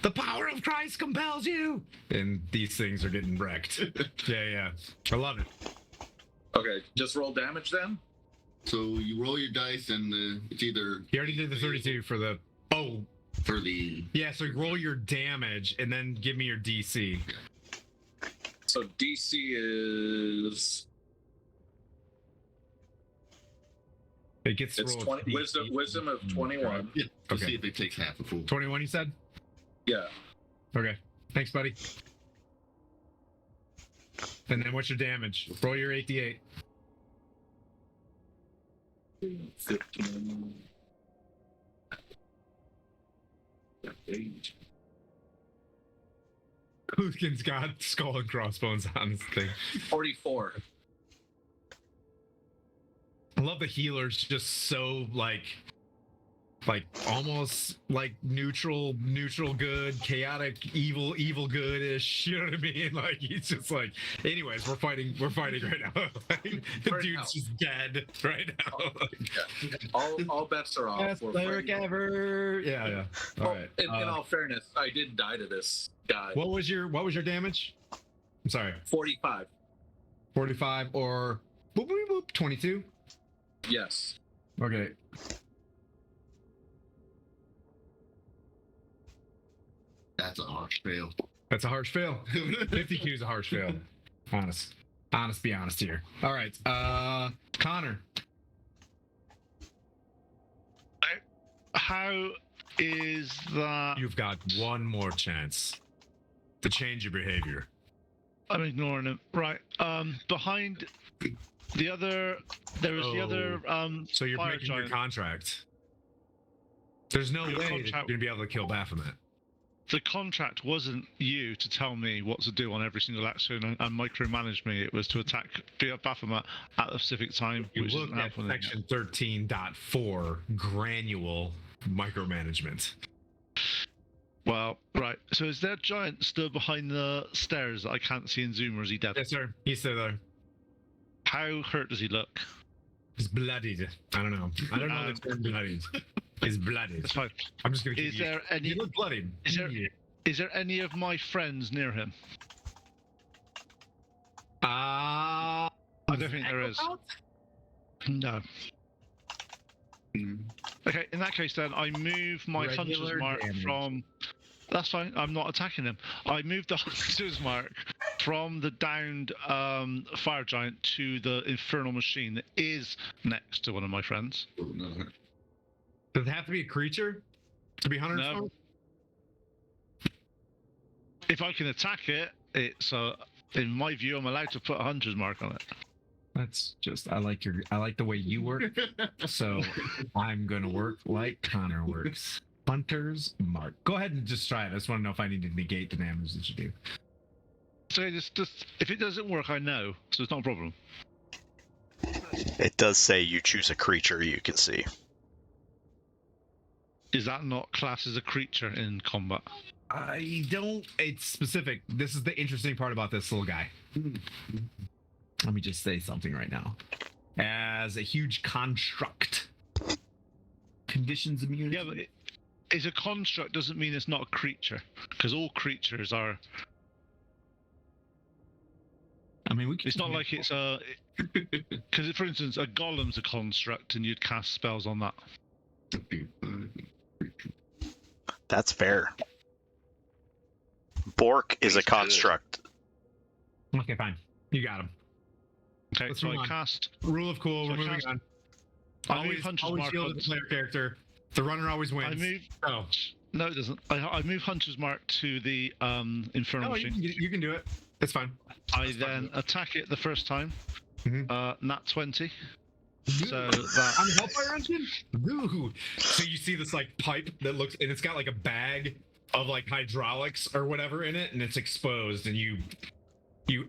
the power of Christ compels you! And these things are getting wrecked. Yeah. I love it. Okay, just roll damage then? So you roll your dice and it's either... You already did the 32 for the... Oh. For the... Yeah, so you roll your damage and then give me your DC. So DC is... It gets It's rolled 20, wisdom of 21. Yeah, to Okay. see if it takes half a full. 21, you said? Yeah. Okay. Thanks, buddy. And then what's your damage? Roll your 8d8. 15. 8. Kluthkin's got skull and crossbones on his thing. 44. I love the healer's just so like almost like neutral good, chaotic, evil goodish. You know what I mean? Like he's just like. Anyways, we're fighting right now. The dude's just dead right now. All bets are off. Best We're cleric fighting. ever. Yeah. All right. In all fairness, I did die to this guy. What was your damage? I'm sorry. 45. 45 or 22. Yes. Okay. That's a harsh fail. That's a harsh fail. 52 is a harsh fail. Be honest here. All right, Connor. How is that? You've got one more chance to change your behavior. I'm ignoring him. Right. Behind the other, there was the other. So you're fire breaking giant. your contract. There's no Your way that you're contract- going to be able to kill Baphomet. The contract wasn't you to tell me what to do on every single action and micromanage me. It was to attack Baphomet at a specific time, You which look isn't at happening. section 13.4, granule micromanagement. Well, right. So is there a giant still behind the stairs that I can't see in Zoom, or is he dead? Yes, sir. He's still there. How hurt does he look? He's bloodied. I don't know the term bloodied. He's bloodied. That's fine. I'm just going to Is there any? You look bloodied. Is there any of my friends near him? I don't think there is. No. Okay, in that case then, I move my hunter's mark from... That's fine, I'm not attacking him. I moved the hunter's mark from the downed fire giant to the infernal machine that is next to one of my friends. Does it have to be a creature to be hunter's No. mark? If I can attack it, it's in my view, I'm allowed to put a hunter's mark on it. That's just I like the way you work. So I'm gonna work like Connor works. Hunter's mark. Go ahead and just try it. I just want to know if I need to negate the damage that you do. So just if it doesn't work, I know, so it's not a problem. It does say you choose a creature you can see. Is that not classed as a creature in combat? I don't. It's specific. This is the interesting part about this little guy. Let me just say something right now. As a huge construct. Conditions immunity. Yeah, but it's a construct doesn't mean it's not a creature, because all creatures are. I mean, it's not like it's a. Because, for instance, a golem's a construct, and you'd cast spells on that. That's fair. Bork is a construct. Okay, fine. You got him. Okay, Let's so move I on. cast. Rule of cool. So We're moving on. I move Hunter's always Mark. shield On, the player character. The runner always wins. I move. Oh. No, it doesn't. I move Hunter's Mark to the infernal No, machine. you can do it. It's fine. I then attack it the first time. Nat 20. So On the Hellfire engine? Ooh. So you see this like pipe that looks, and it's got like a bag of like hydraulics or whatever in it, and it's exposed, and you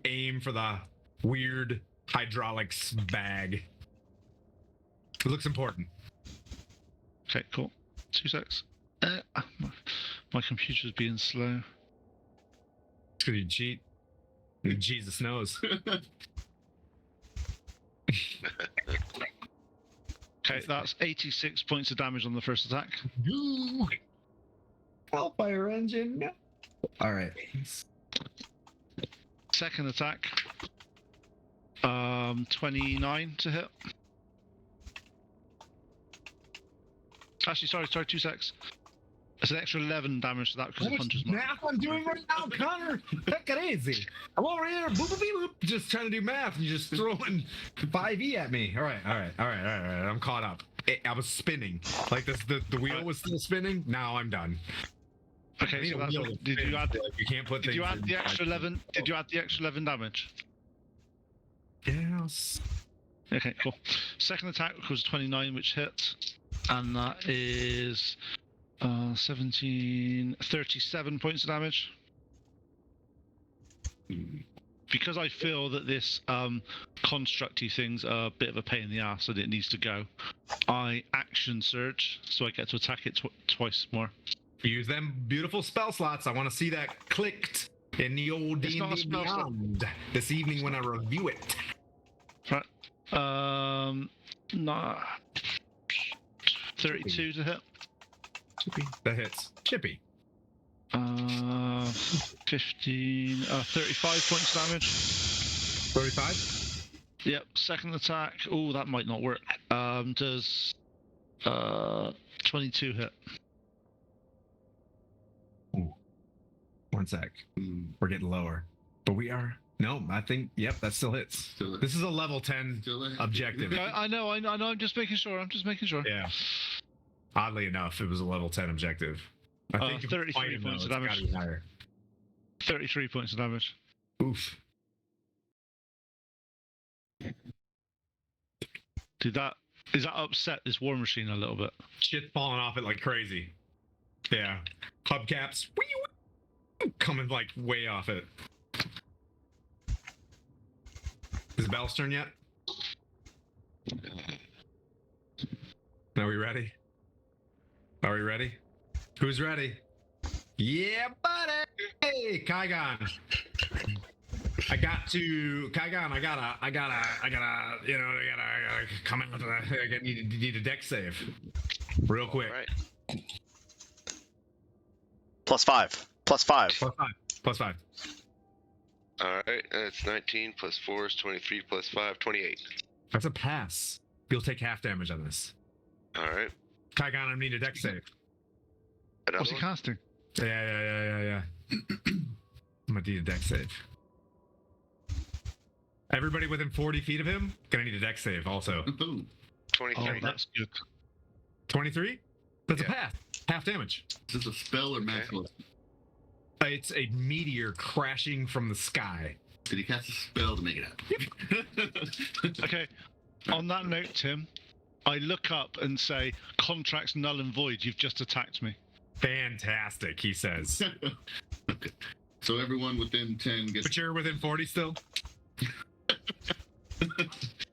aim for the weird hydraulics bag. It looks important. Okay, cool. 2 secs. My computer's being slow. It's because you cheat. Jesus knows. Okay, that's 86 points of damage on the first attack. Hellfire engine. No. All right. Second attack. 29 to hit. Actually, sorry, 2 secs. It's an extra 11 damage to that because of Hunter's Mark. Math I'm doing right now, Connor. That's crazy. I'm over here, boop, boop, boop, just trying to do math, and you're just throwing 5e at me. All right. I'm caught up. I was spinning. Like this, the wheel was still spinning. Now I'm done. Okay, so that's what, did you add? You can't put. Did you add the extra 11? Did you add the extra 11 damage? Yes. Okay, cool. Second attack was 29, which hits, and that is 37 points of damage. Because I feel that this constructy thing's a bit of a pain in the ass and it needs to go, I action surge, so I get to attack it twice more. Use them beautiful spell slots. I want to see that clicked in the old D&D Beyond this evening when I review it. Right. Nah. 32 to hit. Chippy. That hits. Chippy. 15, 35 points of damage. 35? Yep, second attack. Oh, that might not work. Does 22 hit? Ooh. One sec. We're getting lower. But we are. No, I think, yep, that still hits. This is a level 10 objective. I know. I'm just making sure. Yeah. Oddly enough, it was a level 10 objective. I think 33 points of damage. 33 points of damage. Oof. Is that upset this war machine a little bit? Shit's falling off it like crazy. Yeah. Hubcaps coming like way off it. Is Bell's turn yet? Are we ready? Are we ready? Who's ready? Yeah, buddy! Hey, Kaigon. I gotta come in with I need a deck save. Real quick. All right. +5. +5. All right. That's 19 plus 4 is 23 plus 5, 28. That's a pass. You'll take half damage on this. All right. Kaigon, I need a deck save. What's he casting? Yeah. I'm gonna need a deck save. Everybody within 40 feet of him, gonna need a deck save also. 23. Oh, that's good. 23? That's a pass. Half damage. Is this a spell or magical? It's a meteor crashing from the sky. Did he cast a spell to make it happen? Okay. On that note, Tim, I look up and say, "Contract's null and void. You've just attacked me." Fantastic, he says. Okay. So everyone within 10 gets. But you're within 40 still?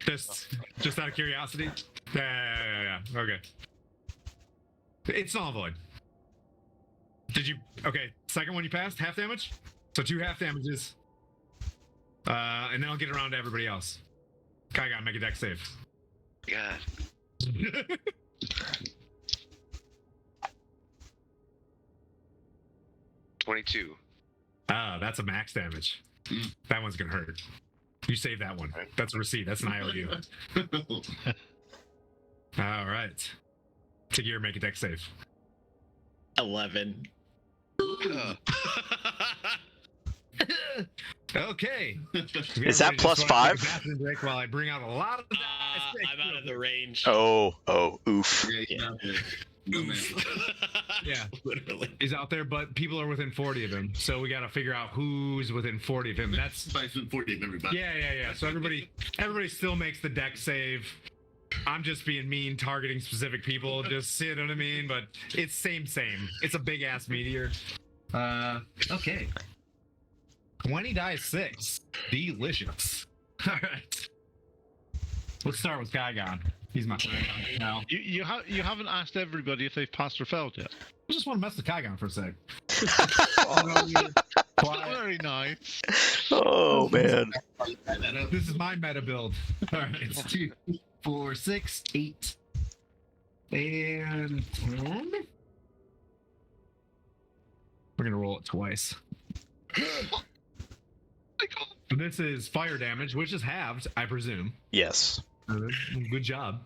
just out of curiosity? Yeah. Okay. It's null and void. Did you? Okay, second one you passed, half damage? So 2 half damages. And then I'll get around to everybody else. Kaigon, make a deck save. God. 22. Ah, that's a max damage. That one's gonna hurt. You save that one. That's a receipt. That's an IOU. All right. Tagir, make a deck save. 11. Okay. Is that +5? Break while I bring out a lot of. I'm out of the range. Oh, oof. Yeah, literally. He's out there, but people are within 40 of him. So we got to figure out who's within 40 of him. That's 40 of everybody. Yeah. So everybody still makes the deck save. I'm just being mean, targeting specific people. Just, you know what I mean? But it's same. It's a big ass meteor. Okay. 20 dice 6. Delicious. All right. Let's start with Kaigon. He's my friend now. You haven't asked everybody if they've passed or failed yet. I just want to mess with Kaigon for a sec. Very nice. Oh man. This is my meta build. All right, it's 2, 4, 6, 8, and 10. We're gonna roll it twice. This is fire damage, which is halved, I presume. Yes. Good job.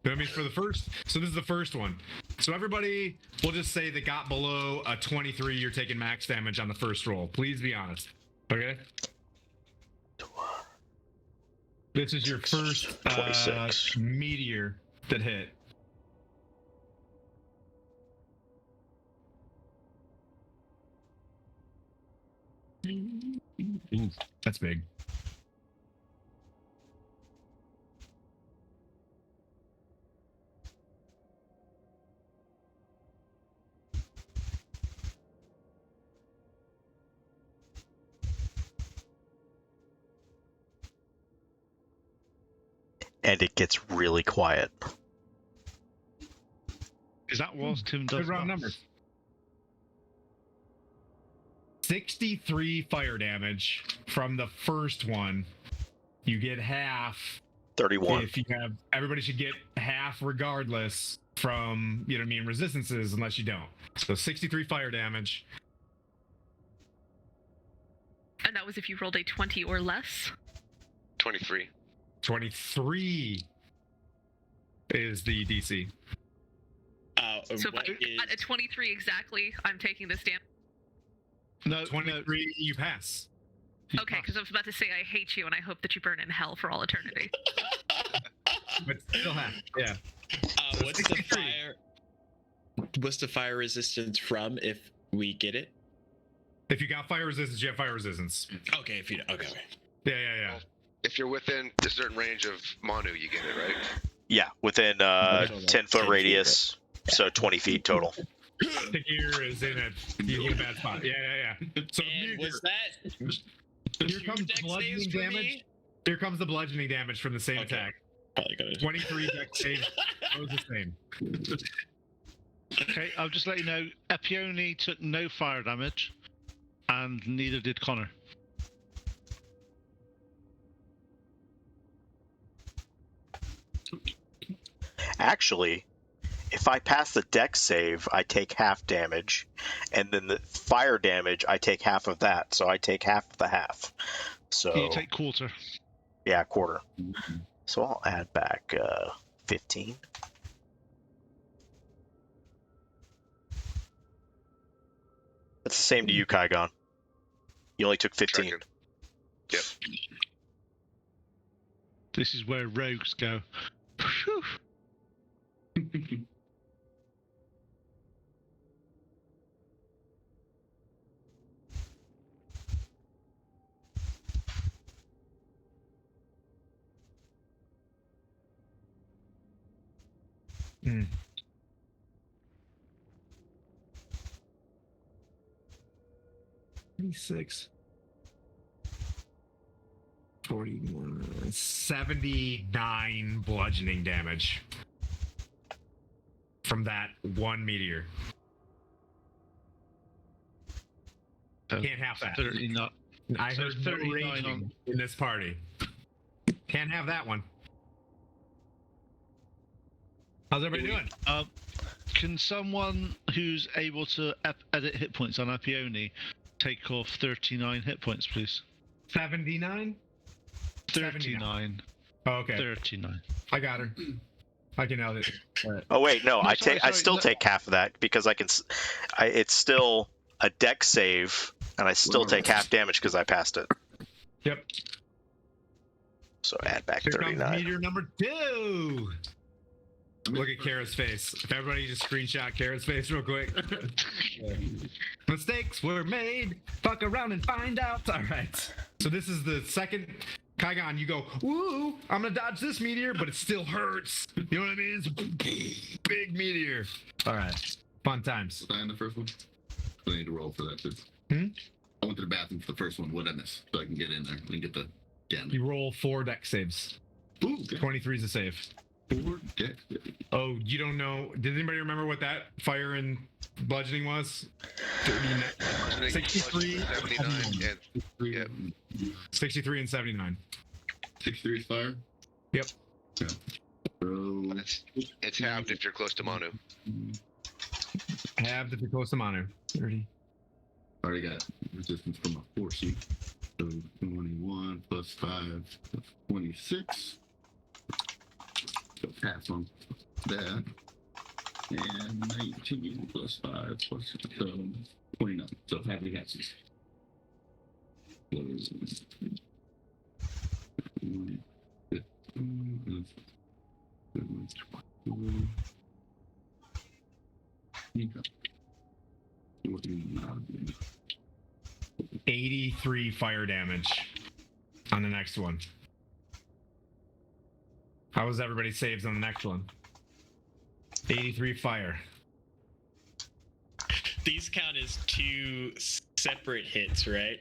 That means for the first. So this is the first one. So everybody, we'll just say that got below a 23. You're taking max damage on the first roll. Please be honest. Okay. This is your first 26 meteor that hit. That's big. And it gets really quiet. Is that whilst Tim does Good round numbers. 63 fire damage from the first one. You get half. 31. If you have, everybody should get half regardless from, you know what I mean, resistances unless you don't. So 63 fire damage. And that was if you rolled a 20 or less? 23. 23 is the DC. So if I got a 23 exactly, I'm taking this damage. No, 23, you pass. Okay, because I was about to say I hate you and I hope that you burn in hell for all eternity. But still have, yeah. What's the fire resistance from if we get it? If you got fire resistance, you have fire resistance. Okay, if you okay. Yeah. Well, if you're within a certain range of Manu, you get it, right? Yeah, within 10-foot radius, so 20 feet total. The gear is in a bad spot. Yeah. So and was that here comes bludgeoning damage. Here comes the bludgeoning damage from the same attack. 23 dex save. That was the same. Okay, I'll just let you know, Epione took no fire damage, and neither did Connor. Actually, if I pass the dex save, I take half damage, and then the fire damage, I take half of that, so I take half of the half. So you take quarter. Yeah, quarter. So I'll add back 15. That's the same to you, Kaigon. You only took 15. Tracking. Yep. This is where rogues go. Whew. Mm. Six. 41, 79 bludgeoning damage from that one meteor. Can't have that. 39. I heard 39 raging in this party. Can't have that one. How's everybody doing? Can someone who's able to edit hit points on Epione take off 39 hit points, please? 79? 39. Oh, okay. 39. I got her. I can nail it. Right. Oh wait, no, I still no. take half of that because it's still a dex save, and I still take half damage because I passed it. Yep. So add back Here 39. comes meteor number 2. Look at Kara's face. If everybody just screenshot Kara's face real quick. Mistakes were made. Fuck around and find out. All right. So this is the second. Kaigon, you go, woo, I'm going to dodge this meteor, but it still hurts. You know what I mean? It's a big meteor. All right. Fun times. Was I in the first one? I need to roll for that, too. I went to the bathroom for the first one. What did I miss? So I can get in there and get the damage. You roll 4 dex saves. Ooh, okay. 23 is a save. 4 dex. Oh, you don't know? Did anybody remember what that fire and bludgeoning was? 63, 79, yep. 63 and 79. 63 is fire? Yep. Yeah. So, It's halved if you're close to Manu. Halved if you're close to Manu. 30. already got resistance from my 4 sheet. So 21 plus 5 plus 26. So pass on that. And 19 plus 5 plus 29. So happy passes. Okay. 83 fire damage on the next one. How was everybody saves on the next one? 83 fire. These count as 2 separate hits, right?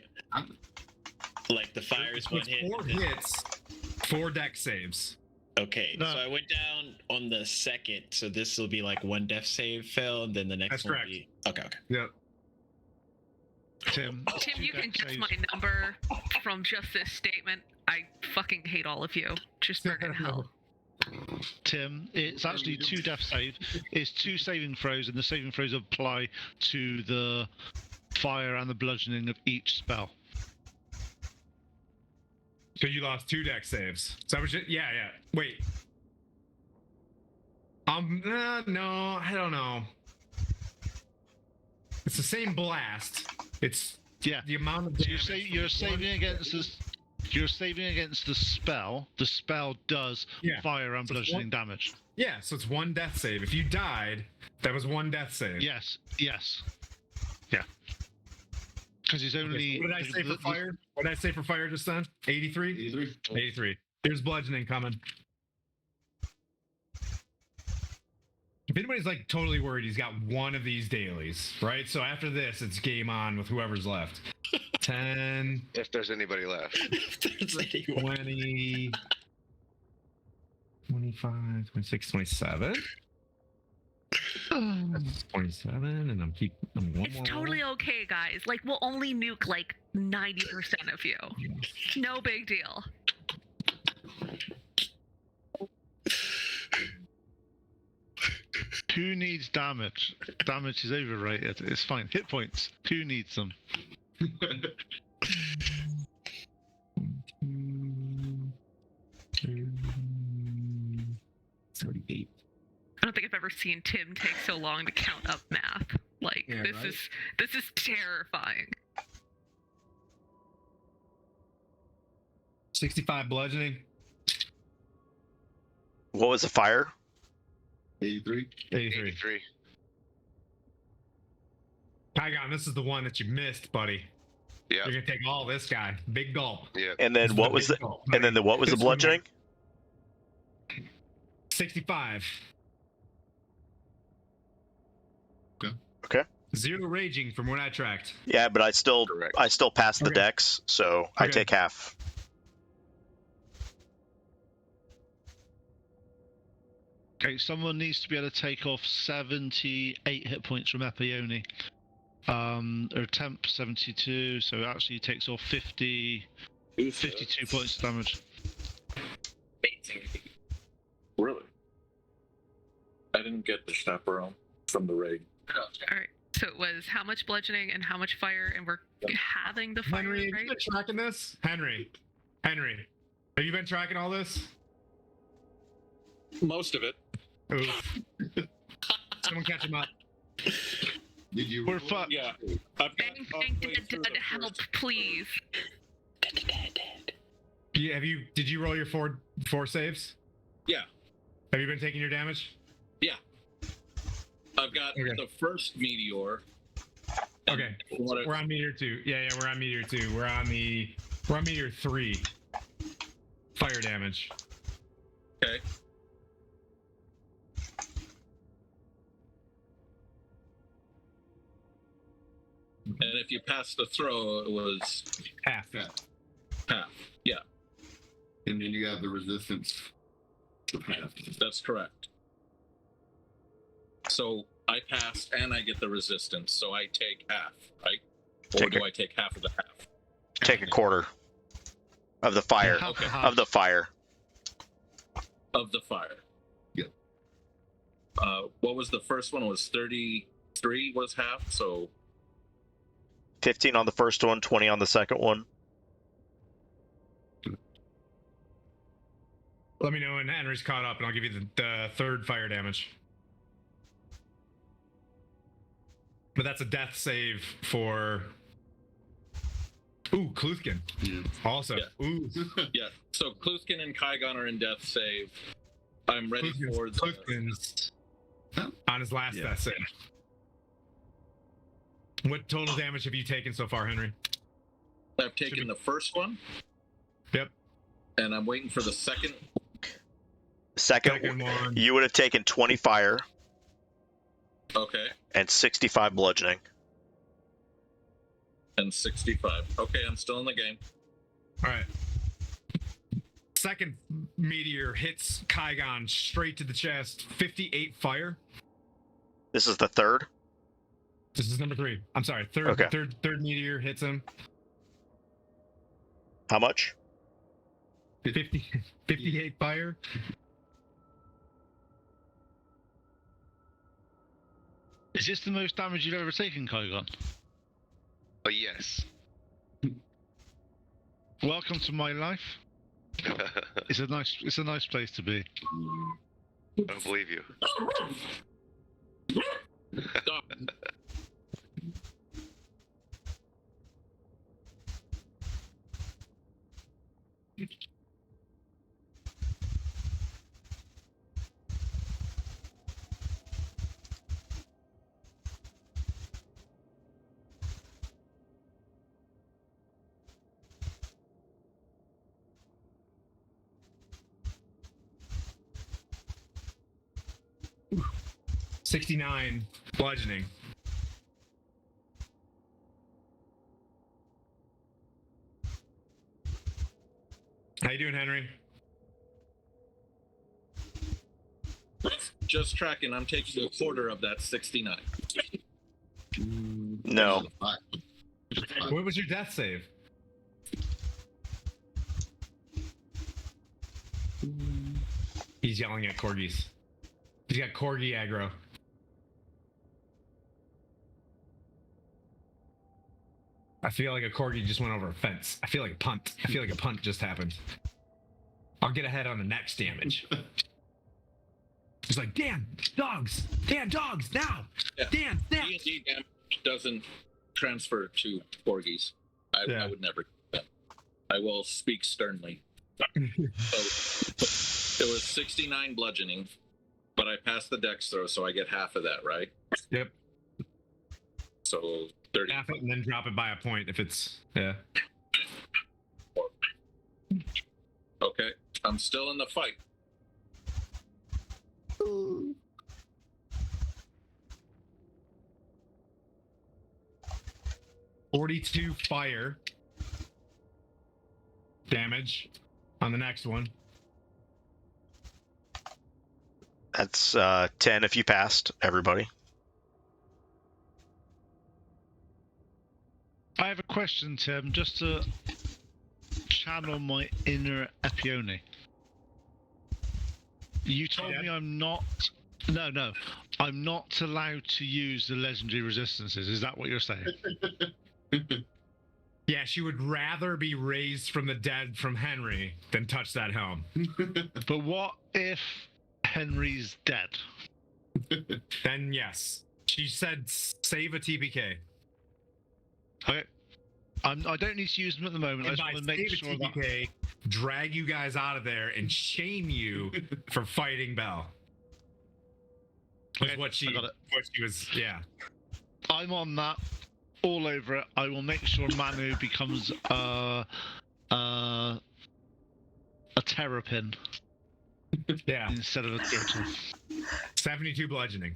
Like the fire is 1 hit. 4 hits, 4 deck saves. Okay, so I went down on the second, so this will be like 1 death save fail, and then the next That's one correct. will be... Okay. Yep. Tim, you can guess my number from just this statement. I fucking hate all of you. Just burn in hell. Tim, it's actually 2 death save. It's 2 saving throws, and the saving throws apply to the fire and the bludgeoning of each spell. So you lost 2 deck saves. Is that what you... Yeah. Wait. No, I don't know. It's the same blast. It's Yeah. the amount of So damage. you're saving against this. You're saving against the spell. The spell does fire and bludgeoning damage. Yeah, so it's 1 death save. If you died, that was 1 death save. Yes. Yeah. Because he's only. So what did I say for fire? What did I say for fire just then? 83? 83. Here's bludgeoning coming. If anybody's like totally worried, he's got 1 of these dailies, right? So after this, it's game on with whoever's left. 10. If there's anybody left. 20. 25, 26, 27. That's 27, and I'm one It's more totally okay, guys. Like, we'll only nuke like 90% of you. No big deal. Who needs damage? Damage is overrated. It's fine. Hit points. Who needs them? 38. I don't think I've ever seen Tim take so long to count up math. Like, this is terrifying. 65 bludgeoning. What was the fire? 83. 83. Tygon, this is the one that you missed, buddy. Yeah. You're gonna take all this guy. Big gulp. Yeah. And then what was the? And then what was the bludgeoning? 65. Okay. 0 raging from what I tracked. Yeah, but I still passed the dex, so I take half. Okay, someone needs to be able to take off 78 hit points from Epione. Or temp 72, so it actually takes off 52 points of damage. Amazing. Really? I didn't get the chaperone from the raid. Alright, so it was how much bludgeoning and how much fire, and we're having the fire, Henry, have right? you been tracking this? Henry, have you been tracking all this? Most of it. Oof. Someone catch him up. Did you? We're fucked. Yeah. I've got Bang, dead, help, please. Did you roll your four saves? Yeah. Have you been taking your damage? Yeah. I've got the first meteor. Okay. We're on meteor 2. Yeah, we're on meteor 2. We're on meteor 3. Fire damage. Okay. And if you pass the throw, it was half. Yeah. And then you have the resistance of half. That's correct. So I passed and I get the resistance, so I take half, right? Or do I take half of the half? Take a quarter of the fire. Okay. Of the fire. Of the fire. Yeah. What was the first one? It was 33 was half, so 15 on the first one, 20 on the second one. Let me know when Henry's caught up, and I'll give you the third fire damage. But that's a death save for... Ooh, Kluthkin. Yeah. Also. Yeah. Ooh. Yeah. So Kluthkin and Kygon are in death save. I'm ready for the... Kluthkin's on his last death save. What total damage have you taken so far, Henry? I've taken the first one. Yep. And I'm waiting for the second. Second one. You would have taken 20 fire. Okay. And 65 bludgeoning. And 65. Okay, I'm still in the game. All right. Second meteor hits Kygon straight to the chest. 58 fire. This is the third? This is number 3. I'm sorry. Third meteor hits him. How much? 58 fire. Is this the most damage you've ever taken, Kygon? Oh, yes. Welcome to my life. It's a nice place to be. I don't believe you. 69 bludgeoning. How you doing, Henry? Just tracking. I'm taking a quarter of that 69. No. What was your death save? He's yelling at corgis. He's got corgi aggro. I feel like a corgi just went over a fence. I feel like a punt. I feel like a punt just happened. I'll get ahead on the next damage. He's like, damn dogs, now. Yeah. Damn. D&D damage doesn't transfer to corgis. I would never do that. I will speak sternly. So it was 69 bludgeoning, but I passed the dex throw, so I get half of that, right? Yep. So 30. Half it and then drop it by a point if it's Okay, I'm still in the fight. Ooh. 42 fire damage on the next one. That's 10 if you passed, everybody. I have a question, Tim, just to channel my inner Epione. You told me I'm not... No. I'm not allowed to use the legendary resistances. Is that what you're saying? Yeah, she would rather be raised from the dead from Henry than touch that helm. But what if Henry's dead? Then yes. She said save a TPK. Okay. I don't need to use them at the moment. And I just want to make sure TPK, drag you guys out of there and shame you for fighting Belle. Okay, What she was, yeah. I'm on that, all over it. I will make sure Manu becomes a terrapin. Yeah. Instead of a turtle. 72 bludgeoning.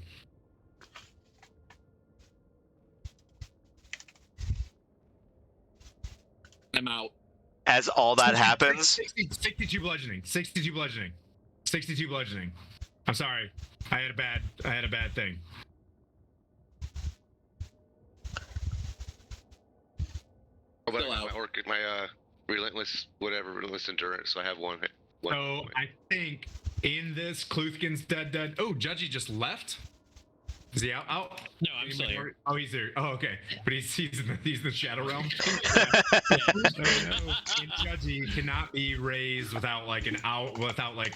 I'm out. As all that happens, 62 bludgeoning. 62 bludgeoning. 62 bludgeoning. I'm sorry. I had a bad thing. Still out. My relentless endurance. So I have one. So I think in this Kluthkin's dead. Oh, Judgy just left. Is he out? No, I'm still here. Oh, he's there. Oh, okay. But he's in the Shadow Realm. Judgy cannot be raised without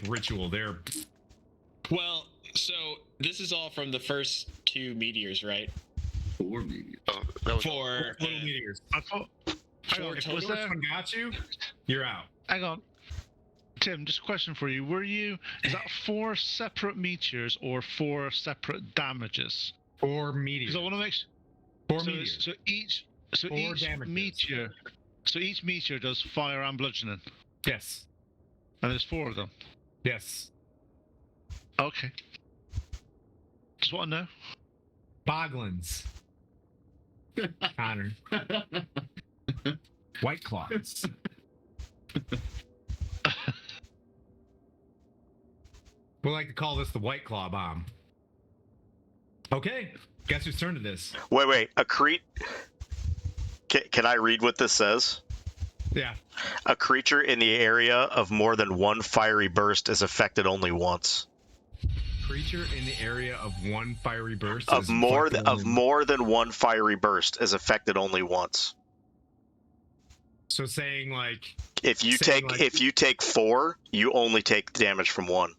ritual. They're Well, so this is all from the first 2 meteors, right? 4 meteors. Oh, that was four little meteors. I thought. If this one got you, you're out. Hang on. Tim, just a question for you. Is that 4 separate meteors or 4 separate damages? 4 meteors. Because I want to make 4 meteors. So each meteor. So each meteor does fire and bludgeoning. Yes. And there's 4 of them. Yes. Okay. Just want to know. Boglins. Connor. White Claws. We like to call this the White Claw bomb. Okay, guess whose turn it is? Wait. Can I read what this says? Yeah. A creature in the area of more than 1 fiery burst is affected only once. Creature in the area of 1 fiery burst of more than 1 fiery burst is affected only once. So saying like if you take 4, you only take damage from 1.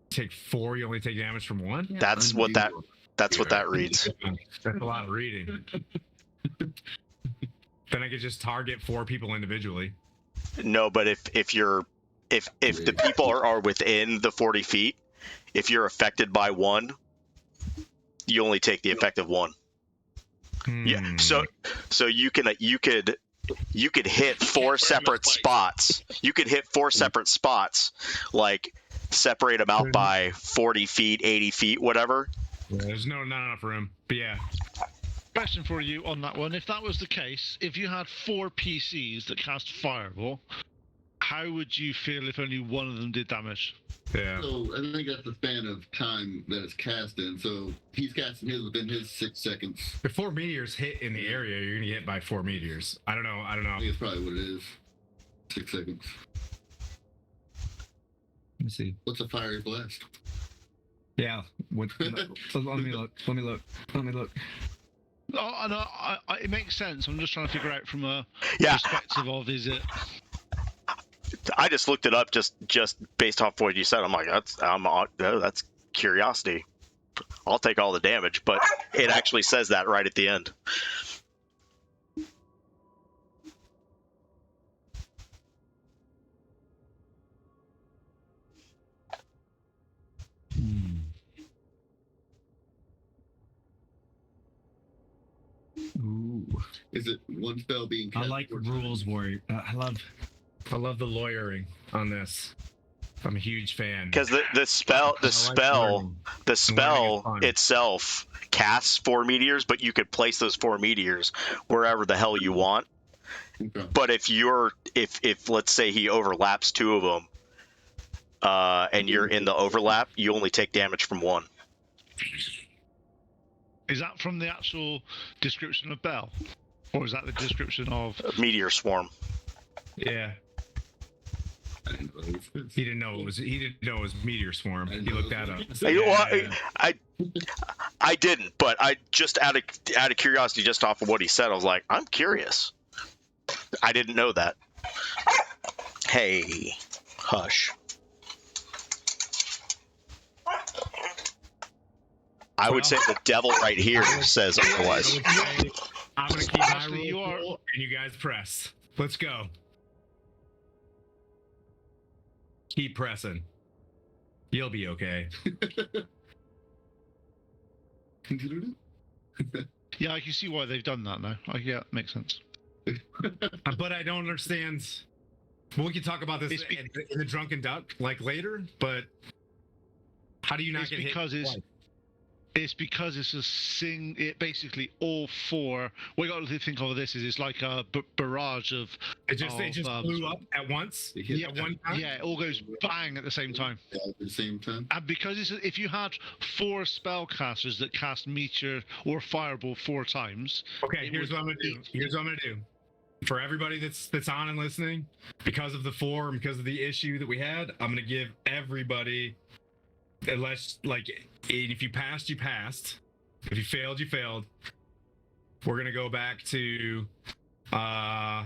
Take 4, you only take damage from 1? Yeah. That's what that reads. That's a lot of reading. Then I could just target 4 people individually. No, but if the people are within the 40 feet, if you're affected by one, you only take the effective one. Yeah. So you could hit four separate spots. You could hit four separate spots, like separate them out by 40 feet, 80 feet, whatever. Yeah, there's not enough room. But yeah. Question for you on that one. If that was the case, if you had 4 PCs that cast Fireball, how would you feel if only one of them did damage? Yeah. So I think that's the span of time that it's cast in. So he's casting his within his 6 seconds. If 4 meteors hit in the area, you're gonna get hit by 4 meteors. I don't know. I think it's probably what it is. 6 seconds. Let me see. What's a fiery blast? Yeah. Let me look. Oh, no, it makes sense. I'm just trying to figure out from a Yeah. perspective of, is it... I just looked it up just based off what you said. I'm like, that's curiosity. I'll take all the damage, but it actually says that right at the end. Ooh. Is it one spell being cast? I like rules warrior. I love the lawyering on this. I'm a huge fan. Because the spell itself casts 4 meteors, but you could place those 4 meteors wherever the hell you want. Okay. But if let's say he overlaps 2 of them, and you're in the overlap, you only take damage from 1. Is that from the actual description of Bell? Or is that the description of... Meteor swarm. Yeah. He didn't know it was meteor swarm. He looked that up. I didn't, but I just out of curiosity, just off of what he said, I was like, I'm curious. I didn't know that. Hey, hush. I would say the devil right here says otherwise. I'm gonna keep my rule and you guys press. Let's go. Keep pressing. You'll be okay. Yeah, I can see why they've done that now. Yeah, makes sense. But I don't understand. Well, we can talk about this in the Drunken Duck like later, but how do you not get hit? It's because it's it basically all 4. What you got to think of this is it's like a barrage of. It just blew up at once. Yeah, at one time. Yeah, it all goes bang at the same time. Yeah, at the same time. And because if you had 4 spellcasters that cast meteor or fireball 4 times. Okay, here's what I'm gonna do. For everybody that's on and listening, because of the 4 and because of the issue that we had, I'm gonna give everybody. Unless, if you passed, you passed. If you failed, you failed. We're gonna go back to, we're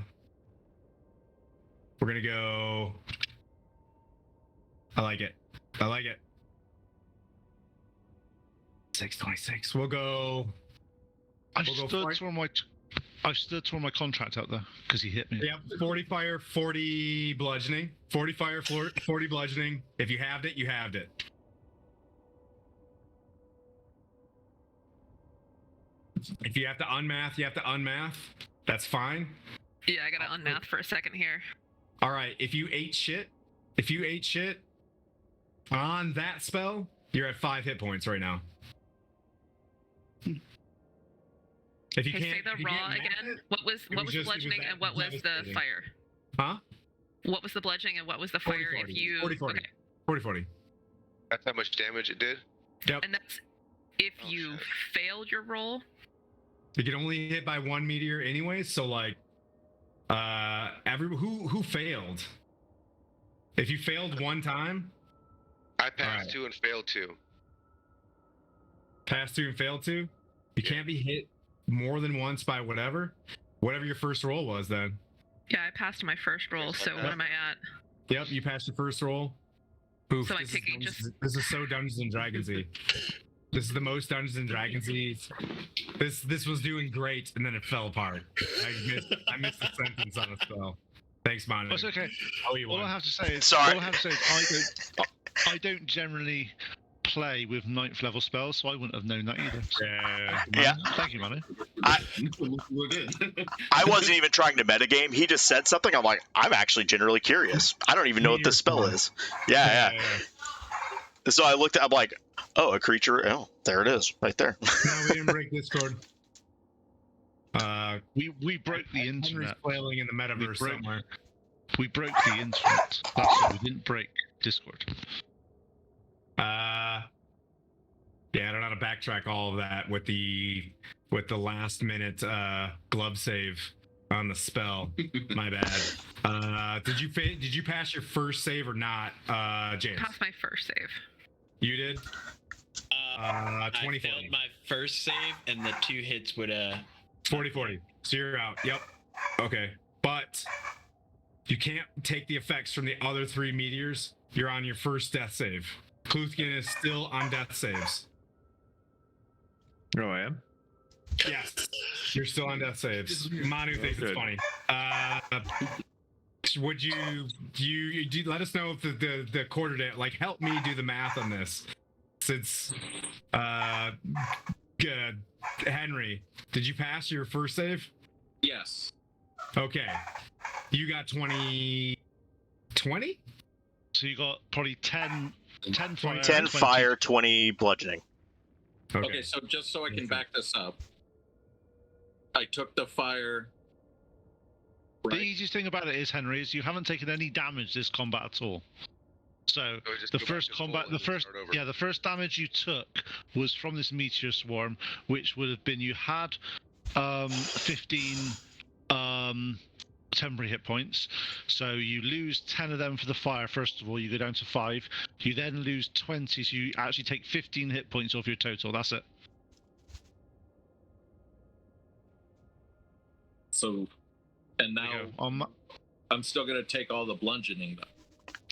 gonna go. I like it. 626. We'll go. I stood for my contract out there because he hit me. Yep. 40 fire, 40 bludgeoning. 40 fire, 40 bludgeoning. If you halved it, you halved it. If you have to unmath, you have to unmath. That's fine. Yeah, I gotta unmath for a second here. All right, if you ate shit on that spell, you're at 5 hit points right now. If you can't say the raw again. What was bludgeoning and what was the fire? Huh? What was the bludgeoning and what was the fire? 40, if you 40. Okay. 40. That's how much damage it did? Yep. And that's if you failed your roll. You can only hit by 1 meteor anyway, so who failed? If you failed 1 time, I passed 2 and failed 2. Passed 2 and failed 2. You can't be hit more than once by whatever your first roll was. Then. Yeah, I passed my first roll. So what am I at? Yep, you passed your first roll. Oof, so I'm taking this is so Dungeons and Dragons-y. This is the most Dungeons and Dragons-y. This was doing great, and then it fell apart. I missed a sentence on a spell. Thanks, Manu. That's okay. All I have to say is, Sorry. all I have to say is, I don't generally play with 9th level spells, so I wouldn't have known that either. So, Yeah. Thank you, Manu. We're good. I wasn't even trying to metagame. He just said something. I'm like, I'm actually generally curious. I don't even know what this spell is. Yeah. So I looked at. I'm like, oh, a creature. Oh, there it is, right there. No, we didn't break Discord. We broke the internet. Henry's flailing in the metaverse somewhere. We broke the internet. That's it. We didn't break Discord. Yeah, I don't know how to backtrack all of that with the last minute glove save on the spell. My bad. Did you pass your first save or not, James? Passed my first save. You did. I failed my first save, and the 2 hits would 40-40. So you're out. Yep. Okay, but you can't take the effects from the other 3 meteors. You're on your first death save. Kluthkin is still on death saves. Oh, I am? Yes, you're still on death saves. Manu thinks it's funny. Would you let us know if the quarter day, like, help me do the math on this, since Henry, did you pass your first save? Yes. Okay, you got 20. So you got probably 10 fire, 10 fire, 20 bludgeoning. Okay, so just so I can back this up, I took the fire. The easiest thing about it is, Henry, is you haven't taken any damage this combat at all. So the first damage you took was from this meteor swarm, which would have been, you had 15 temporary hit points, so you lose 10 of them for the fire. First of all, you go down to 5. You then lose 20, so you actually take 15 hit points off your total. That's it. So, and now I'm still gonna take all the bludgeoning though.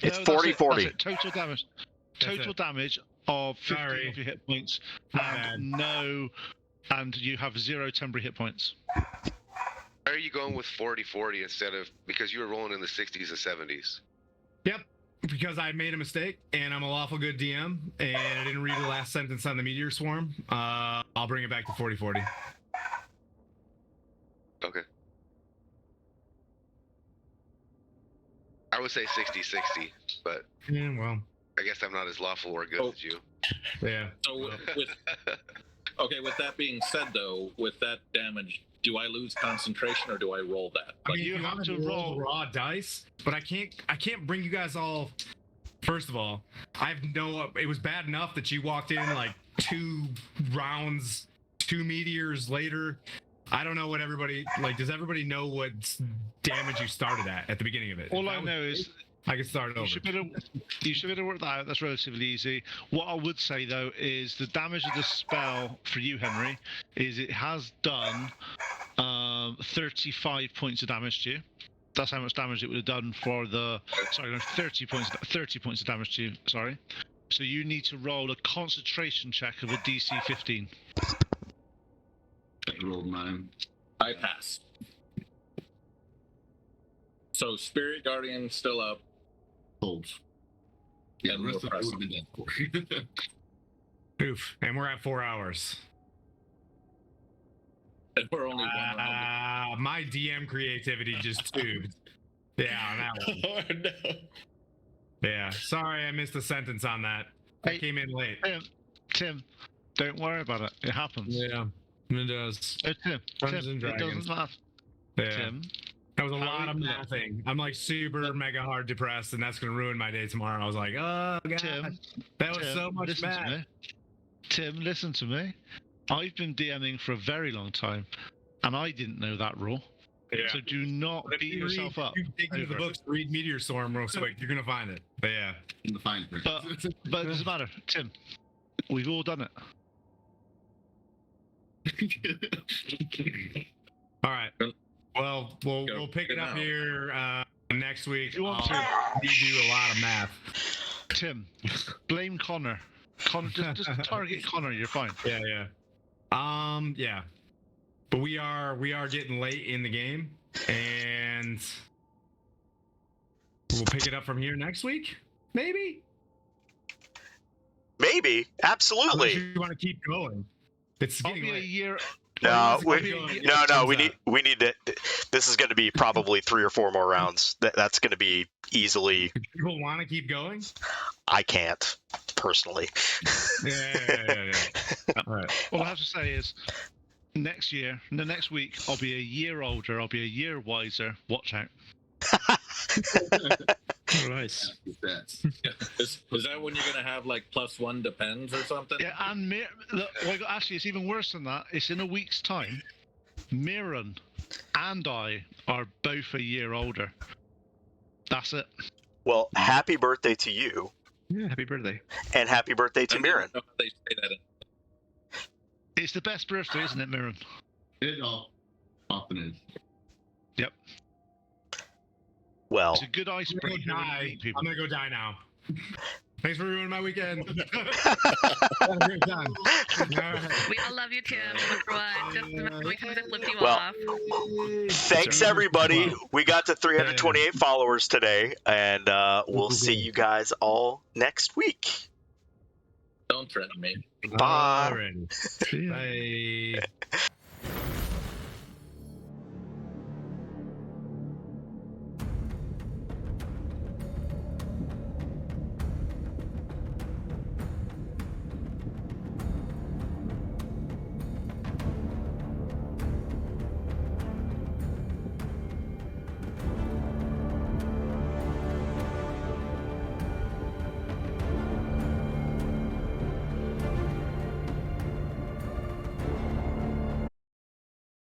It's 40-40. Total damage. Total damage of 15 of your hit points, and you have 0 temporary hit points. Why are you going with 40-40 instead of, because you were rolling in the 60s and 70s? Yep, because I made a mistake, and I'm a lawful good DM, and I didn't read the last sentence on the meteor swarm. I'll bring it back to 40-40. Okay. I would say 60-60, but yeah, well, I guess I'm not as lawful or good as you. Yeah. So with that being said, though, with that damage, do I lose concentration or do I roll that? I mean, you have to roll raw dice, but I can't bring you guys all. First of all, it was bad enough that you walked in like 2 rounds, 2 meteors later. I don't know what everybody, like, does everybody know what damage you started at the beginning of it? All I know is I can start it over. You should be able to work that out. That's relatively easy. What I would say, though, is the damage of the spell for you, Henry, is it has done 35 points of damage to you. That's how much damage it would have done for the... Sorry, 30 points of damage to you, sorry. So you need to roll a concentration check of a DC 15. I rolled mine. I passed. So Spirit Guardian still up. Holds. Yeah, the rest of it would have been dead for. Oof, and we're at 4 hours. And we're only 1 round. My DM creativity just tubed. Yeah, on that one. Oh no. Yeah, sorry I missed a sentence on that. I came in late. Tim, don't worry about it. It happens. Yeah, it does. Tim, it doesn't matter. Yeah. Tim. That was a lot of mathing. I'm like super mega hard depressed, and that's gonna ruin my day tomorrow. I was like, oh god, Tim, that was so much math. Tim, listen to me. I've been DMing for a very long time, and I didn't know that rule. Yeah. So do not beat yourself up. You dig through the books, read Meteor Storm real quick. You're gonna find it. But yeah, in the fine print. But it doesn't matter, Tim. We've all done it. All right. Well, we'll pick it up here next week. You want to do a lot of math. Tim, blame Connor. Just target Connor. You're fine. Yeah. Yeah. But we are getting late in the game, and We'll pick it up from here next week, maybe. Maybe, absolutely. Unless you want to keep going. It's getting a late. year. No, we need to. This is going to be probably 3 or 4 more rounds. That's going to be easily. People want to keep going. I can't personally. Yeah. All right. All I have to say is, next year, the next week, I'll be a year older. I'll be a year wiser. Watch out. Oh, nice. Is that when you're gonna have like +1 depends or something? Yeah, and actually, it's even worse than that. It's in a week's time. Mirren and I are both a year older. That's it. Well, happy birthday to you. Yeah, happy birthday. And happy birthday to Mirren. They say that. It's the best birthday, isn't it, Mirren? It often is. Yep. Well, it's a good icebreaker. I'm gonna go die now. Thanks for ruining my weekend. Had a great time. We all love you, Tim. We can flip you well, off. Thanks, everybody. We got to 328 followers today, and we'll see you guys all next week. Don't threaten me. Bye. Bye.